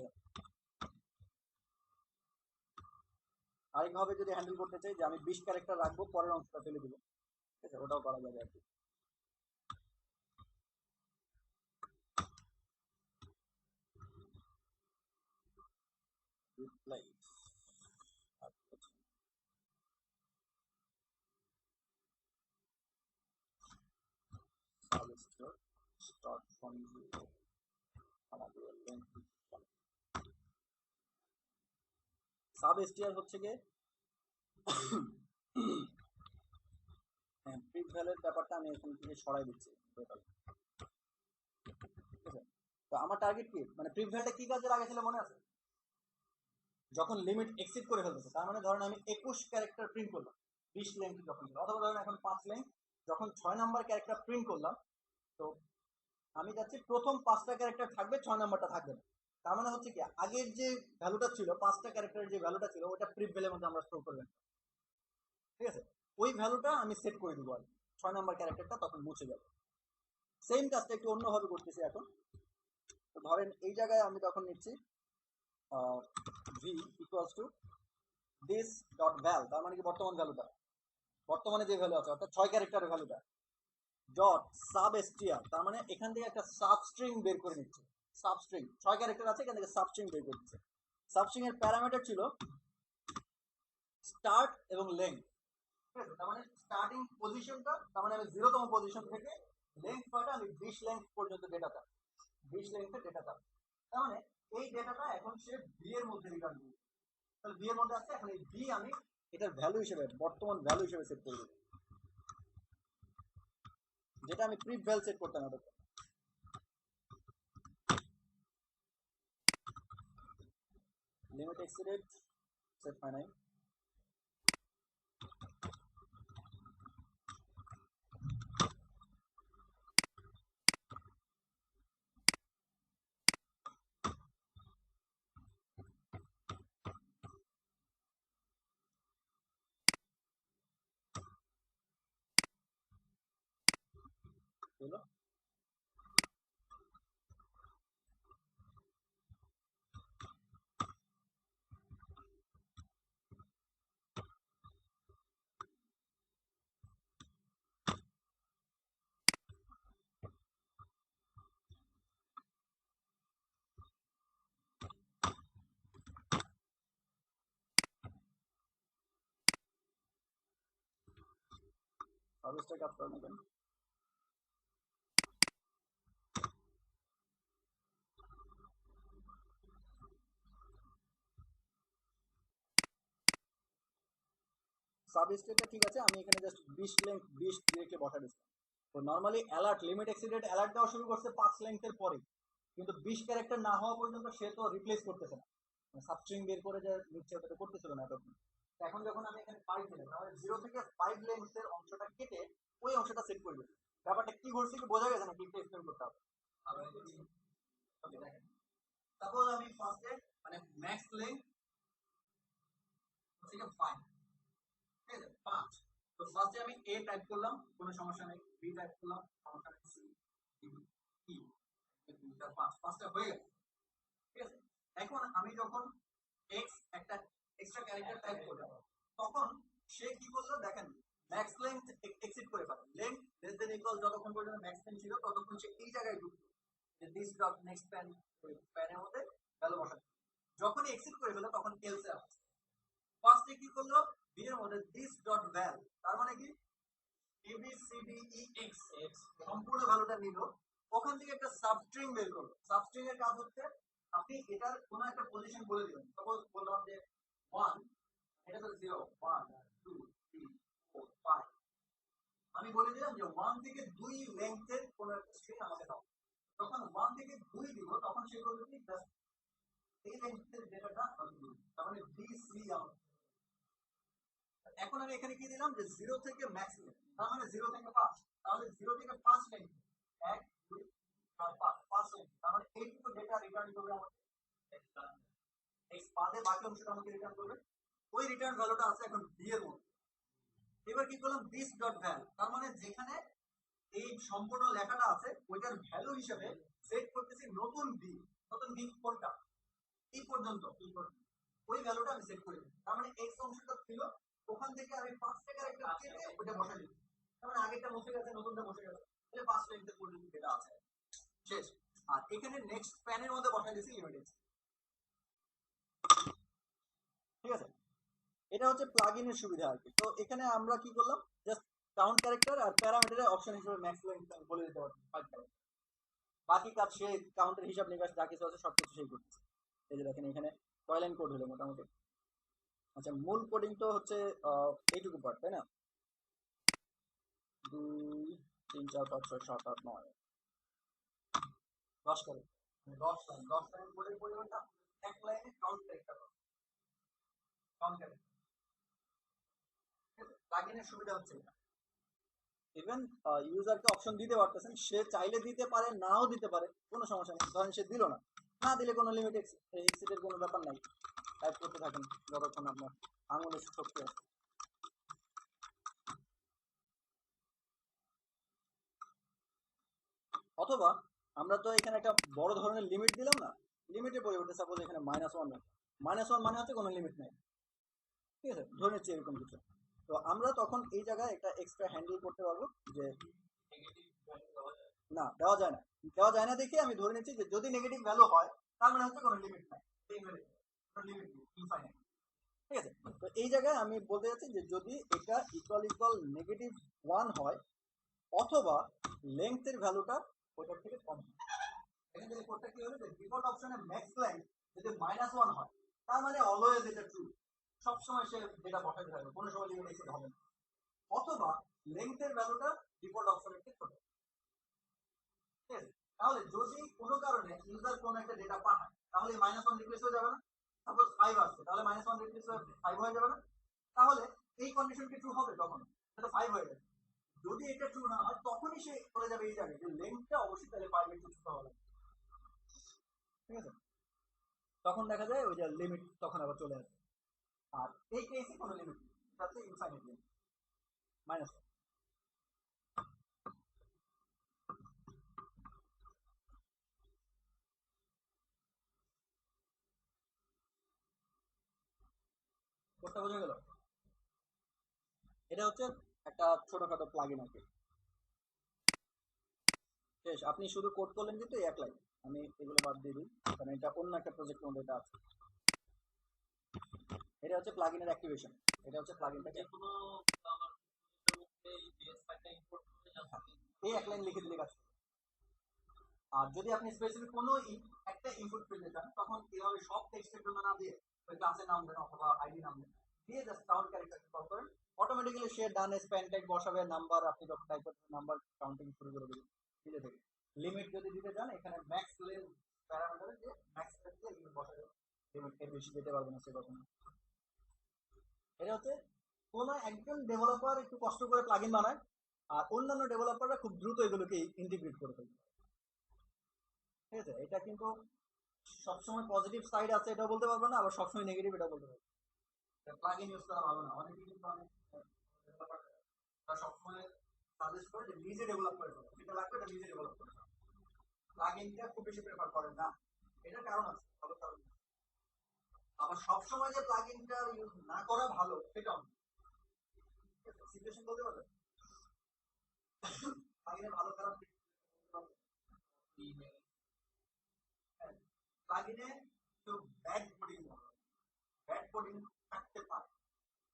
আরেকভাবে যদি হ্যান্ডেল করতে চাই যে আমি 20 ক্যারেক্টার রাখবো পরের অংশটা ফেলে দিব, ঠিক আছে, ওটাও করা যাবে আর কি। Reply start from zero sub STR হচ্ছে গিয়ে হ্যাঁ প্রিভ ভ্যালুর ব্যাপারটা আমি এখান থেকে সরাই দিচ্ছি টোটাল, ঠিক আছে। তো আমার টার্গেট কি, মানে প্রিভ ভ্যালুটা কি কাজে লাগাইছিল মনে আছে, যখন লিমিট এক্সিড করে ফেলতেছে, তার মানে ধরেন আমি 21 ক্যারেক্টার প্রিন্ট করলাম 20 লেন্থ যখন ছিল, অথবা ধরেন এখন 5 লেন্থ, যখন 6 নাম্বার ক্যারেক্টার প্রিন্ট করলাম, তো আমি যাচ্ছি প্রথম 5টা ক্যারেক্টার থাকবে, 6 নাম্বারটা থাকবে না। তার মানে হচ্ছে কি আগের যে ভ্যালুটা ছিল 5টা ক্যারেক্টারের যে ভ্যালুটা ছিল ওটা প্রিভ ভ্যালুর মধ্যে আমরা স্টোর করবেন, ঠিক আছে। ওই ভ্যালুটা আমি সেট করে দিব আর 6 নাম্বার ক্যারেক্টারটা তখন মুছে যাবে। সেম কাজটা একটু অন্যভাবে করতেছি এখন। তো ধরেন এই জায়গায় আমি তখন নিচ্ছি v equals to this dot val, তার মানে কি বর্তমান ভ্যালুটা, বর্তমানে যে ভ্যালু আছে অর্থাৎ 6 ক্যারেক্টারের ভ্যালুটা, ডট সাব এসটিআর, তার মানে এখান থেকে একটা সাবস্ট্রিং বের করে নিচ্ছে, সাবস্ট্রিং 6 ক্যারেক্টার আছে, এখান থেকে সাবস্ট্রিং বের করে দিচ্ছে। সাবস্ট্রিং এর প্যারামিটার ছিল স্টার্ট এবং লেংথ, ঠিক আছে। তার মানে স্টার্টিং পজিশনটা, তার মানে আমি 0তম পজিশন থেকে লেংথ কয়টা, আমি 20 লেংথ পর্যন্ত ডেটাটা 20 লেংথের ডেটাটা, তার মানে এই ডেটাটা এখন সে বি এর মধ্যে রিটার্ন করবে, তাহলে বি এর মধ্যে আছে, এখন এই বি আমি এটার ভ্যালু হিসেবে বর্তমান ভ্যালু হিসেবে সেট করে দেবো, যেটা আমি প্রিভ ভ্যাল সেট করতাম এটা limit exceeded set finite হলো। সার্ভিসটা কাজ করে না কেন, সাবস্টেটটা ঠিক আছে, আমি এখানে জাস্ট 20 লেংথ 20 ডিরেক্টলি বসা দিচ্ছি। তো normally alert limit exceeded alert দেওয়া শুরু করছে 5 লেংথের পরে, কিন্তু 20 ক্যারেক্টার না হওয়া পর্যন্ত সে তো রিপ্লেস করতেছে না, সাবস্ট্রিং বের করে যে নিচ্ছে ওটা তো করতেছিল না এতক্ষণ। এখন যখন আমি এখানে 5 দিলাম, তাহলে 0 থেকে 5 লেংথের অংশটা কেটে ওই অংশটা সেট করে দিচ্ছি। ব্যাপারটা কি ঘটছে কি বোঝা গেছে না, কি এক্সপ্লেন করতে হবে। ওকে দেখেন, সাপোজ আমি ফার্স্টে মানে ম্যাক্স লেংথ থেকে 5, ঠিক আছে 5, তো ফার্স্টে আমি এ টাইপ করলাম, কোনো সমস্যা নেই, বি টাইপ করলাম, সমস্যা নেই, সি ই 5টা হয়ে গেল, ঠিক আছে। এখন আমি যখন এক্স একটা এক্সট্রা ক্যারেক্টার টাইপ করলাম, তখন সে কি করলো দেখেন, ম্যাক্স লেংথ এক্সিড করে ফেলে, লেংথ লেস দেন ইকুয়াল যতক্ষণ পর্যন্ত ম্যাক্স লেংথ ছিল ততক্ষণ সে এই জায়গায় ঢুকতো যে দিস ডট নেক্সট প্যানের মধ্যে ভ্যালু বসাচ্ছে, যখনই এক্সিড করে ফেলে তখন এলসে আসছে। ফার্স্টে কি করলো, বি এর মধ্যে দিস ডট ভ্যাল, তার মানে কি ABCDEX সম্পূর্ণ ভ্যালুটা নিল, ওখান থেকে একটা সাবস্ট্রিং বের করলো। সাবস্ট্রিং এর কাজ হচ্ছে আপনি এটার কোনো একটা পজিশন বলে দিবেন, সাপোজ বললাম যে 1, এটা তো 0, 1 2 3 4 5, আমি বলে দিলাম যে 1 থেকে 2 লেন্থের কোন একটা স্ট্রিং আমাকে দাও। যখন 1 থেকে 2 দিব তখন সে বলবে কি জাস্ট এই লেন্থের ডেটাটা আমি দিব, তার মানে BC আমার। এখন আমি এখানে কি দিলাম যে 0 থেকে ম্যাক্স লেন্থ, তার মানে 0 থেকে 5, তাহলে 0 থেকে 5 লেন্থ 1 2 4 5 লেন্থ, তার মানে এইটুকু ডেটা রিটার্ন করবে আমাকে এক্স বাদে বাকি অংশটা আমাকে রিটার্ন করবে। ওই রিটার্ন ভ্যালুটা আছে এখন b এর মধ্যে। এবার কি করলাম দিস ডট ভ্যালু, তার মানে যেখানে এই সম্পূর্ণ লেখাটা আছে ওইটার ভ্যালু হিসেবে সেট করতেছি নতুন বি। নতুন বি কোনটা, এই পর্যন্ত ওই ভ্যালুটা আমি সেট করে দিই। তার মানে এক্স অংশটা ছিল ওখান থেকে আমি 5 টাকার একটা কেটে ওটা বসাই দিই। তার মানে আগেরটা বসে গেছে, নতুনটা বসে গেছে, তাহলে 5 টাকা পর্যন্ত যেটা আছে শেষ। আর এখানে নেক্সট প্যানের মধ্যে বসাই দিয়েছি লিমিট। ঠিক আছে, এটা হচ্ছে প্লাগইনের সুবিধা আর কি। তো এখানে আমরা কি করলাম, জাস্ট কাউন্ট ক্যারেক্টার আর প্যারামিটারের অপশন হিসেবে ম্যাক্স লেন্থ বলে দিতে পারছি 5 ক্যারেক্টার। বাকি কাজ সে কাউন্টের হিসাব নিকাশ যা কিছু আছে সবকিছু সেই করতেছে। এই যে দেখেন এখানে কয় লাইন কোড হলো মোটামুটি। আচ্ছা, মূল কোডিং তো হচ্ছে এইটুকু পার্ট, তাই না? 2 3 4 5 6 7 8 9 10 করে 10 লাইন, 10 লাইন কোডের পরিমাণটা এক লাইনে কাউন্ট ক্যারেক্টার কাউন্ট ক্যারেক্টার। প্লাগইনের সুবিধা হচ্ছে এটা। ইভেন ইউজারকে অপশন দিতে পারতেছেন, সে চাইলে দিতে পারে নাও দিতে পারে, কোনো সমস্যা নেই। ধরেন সে দিল না, না দিলে কোনো লিমিট এক্সিডের কোনো ব্যাপার নাই, টাইপ করতে থাকেন যতক্ষণ আপনার আঙুলের শক্তি আছে। অথবা আমরা তো এখানে একটা বড় ধরনের লিমিট দিলাম না, লিমিটের পরিবর্তে সাপোজ এখানে -1, -1 মানে হচ্ছে কোনো লিমিট নেই, ঠিক আছে, ধরে নিচ্ছি এরকম কিছু। তো আমরা তখন এই জায়গায় একটা এক্সট্রা হ্যান্ডেল করতে পারবো যে না দেওয়া যায় না, দেওয়া যায় না দেখে আমি ধরে নিচ্ছি যে যদি নেগেটিভ ভ্যালু হয় তার মানে হচ্ছে কোনো লিমিট নাই, লিমিট ইনফাইনাইট। ঠিক আছে, তো এই জায়গায় আমি বলতে চাচ্ছি যে যদি এটা ইকুয়াল -1 হয় অথবা লেংথের ভ্যালুটা ওটার থেকে কম হয়। এখানে যদি কোডটা কি হলো যে ডিফল্ট অপশনে ম্যাক্স লেংথ যদি -1 হয় তার মানে অলওয়েজ এটা ট্রু, সবসময় সে যেটা বসাতে থাকবে, কোনো সময় লিমিট এক্সিড হবে না। অথবা লেংথের ভ্যালুটা ডিফল্ট অপশনের থেকে ছোট। ঠিক আছে, তাহলে যদি কোনো কারণে ইউজার কোনো একটা ডেটা পাঠায় তাহলে -1 রিপ্লেস হয়ে যাবে না। সাপোজ 5 আসছে, তাহলে -1 রিপ্লেস হয়ে 5 হয়ে যাবে না। তাহলে এই কন্ডিশন কি ট্রু হবে? তখন এটা 5 হয়ে যাবে। যদি এটা ট্রু না হয় তখনই সে চলে যাবে এই জায়গায় যে লেংথটা অবশ্যই তাহলে 5 এর চেয়ে ছোট হবে। ঠিক আছে, তখন দেখা যায় ওই যে লিমিট তখন আবার চলে আসে। আর এই কেসে কোনো লিমিট নেই, তাতে ইনফাইনাইট লিমিট মাইনাস। কোডটা বোঝা গেল? এটা হচ্ছে একটা ছোটখাটো প্লাগইন আর কি। শেষ, আপনি শুধু কোড করলেন কিন্তু এক লাইন। আমি এগুলো বাদ দিয়ে দিই কারণ এটা অন্য একটা প্রজেক্টের মধ্যে এটা আছে। এটা হচ্ছে প্লাগইনের অ্যাক্টিভেশন, এটা হচ্ছে প্লাগইনটা যে কোনো এই বেস ফাইলটা ইম্পোর্ট করতে যাচ্ছি, এই এক লাইন লিখে দিলে কাজ করবে। আর যদি আপনি স্পেসিফিক কোনো একটা ইনপুট ফিল্ডে চান তখন এইভাবে সব টেক্সটের জন্য না দিয়ে ওই ক্লাসের নাম দেন অথবা আইডি নাম দেন, দিয়ে জাস্ট কাউন্ট ক্যারেক্টার কল করেন, অটোমেটিক্যালি সে ডানে স্প্যান ট্যাগ বসাবে, নাম্বার আপনি যখন টাইপ করবেন নাম্বার কাউন্টিং শুরু করে দেবে নিজে থেকে। লিমিট যদি দিতে চান এখানে ম্যাক্স লেন্থ প্যারামিটারে যে ম্যাক্স লেন্থ দিয়ে লিমিট বসাবে, লিমিট এর বেশি যেতে পারবে না সে কখনো। এটা হচ্ছে কোনো একজন ডেভেলপার একটু কষ্ট করে প্লাগইন বানায় আর অন্যান্য ডেভেলপাররা খুব দ্রুত এগুলোকে ইন্টিগ্রেট করে ফেলবে। ঠিক আছে, এটা কিন্তু সবসময় পজিটিভ সাইড আছে এটাও বলতে পারবো না, আবার সবসময় নেগেটিভ এটাও বলতে পারবো। প্লাগইন ইউজ করা ভালো না, অনেকে কিন্তু অনেক তারা সবসময় সাজেস্ট করে যে নিজে ডেভেলপ করে ফেলো, যেটা লাগবে এটা নিজে ডেভেলপ করে ফেলো, প্লাগইনটা খুব বেশি প্রেফার করেন না। এটার কারণ আছে, ভালো কারণ। আবার সবসময় যে প্লাগইনটা ইউজ না করা ভালো সেটাও না। সিচুয়েশন বলতে পারবে প্লাগইনের ভালো খারাপ প্লাগইনে তো ব্যাড কোডিং ব্যাড কোডিং থাকতে পারে।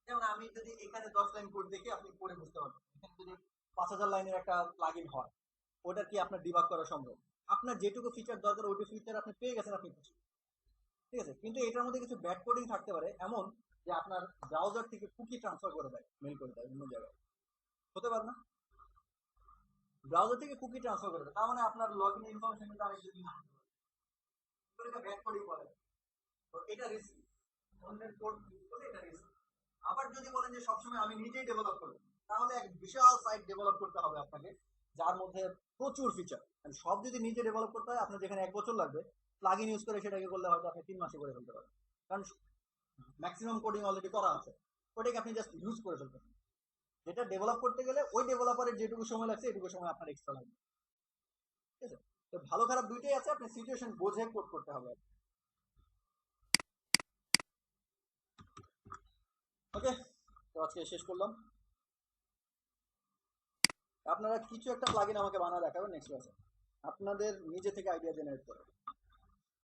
যেমন আমি যদি এখানে 10 লাইন কোড দেখে আপনি পড়ে বুঝতে পারবেন, এখানে যদি 5000 লাইনের একটা প্লাগইন হয় ওটা কি আপনার ডিবাগ করা সম্ভব? আপনার যেটুকু ফিচার দরকার ওইটুকু ফিচার আপনি পেয়ে গেছেন, আপনি খুশি। ঠিক আছে, কিন্তু এটার মধ্যে কিছু ব্যাড কোডিং থাকতে পারে, এমন যে আপনার ব্রাউজার থেকে কুকি ট্রান্সফার করে দেয়, মেল করে দেয় অন্য জায়গায়, হতে পারে না? ব্রাউজার থেকে কুকি ট্রান্সফার করে দেয়, তার মানে আপনার লগ ইন ইনফরমেশন কিন্তু আরেক যদি না, এটা ব্যাড কোডিং বলে। তো এটা রিস্কি, অন্যের কোড ইউজ করলে এটা রিস্কি। আবার যদি বলেন যে সবসময় আমি নিজেই ডেভেলপ করব, তাহলে এক বিশাল সাইট ডেভেলপ করতে হবে আপনাকে, যার মধ্যে প্রচুর ফিচার। সব যদি নিজে ডেভেলপ করতে হয়, আপনার যেখানে 1 বছর লাগবে, প্লাগ ইন ইউজ করে সেটাকে করলে হয়তো আপনি 3 মাসে করে ফেলতে পারবেন, কারণ ম্যাক্সিমাম কোডিং অলরেডি করা আছে, ওটাকে আপনি জাস্ট ইউজ করে ফেলতে পারেন। যেটা ডেভেলপ করতে গেলে ওই ডেভেলপারের যেটুকু সময় লাগছে এটুকু সময় আপনার এক্সট্রা লাগবে। ঠিক আছে, তো ভালো খারাপ দুইটাই আছে, আপনি সিচুয়েশন বুঝে কোড করতে হবে। ওকে, তো আজকে শেষ করলাম। আপনারা কিছু একটা প্লাগইন আমাকে বানায় দেখাবেন নেক্সট ক্লাসে, আপনাদের নিজে থেকে আইডিয়া জেনারেট করে।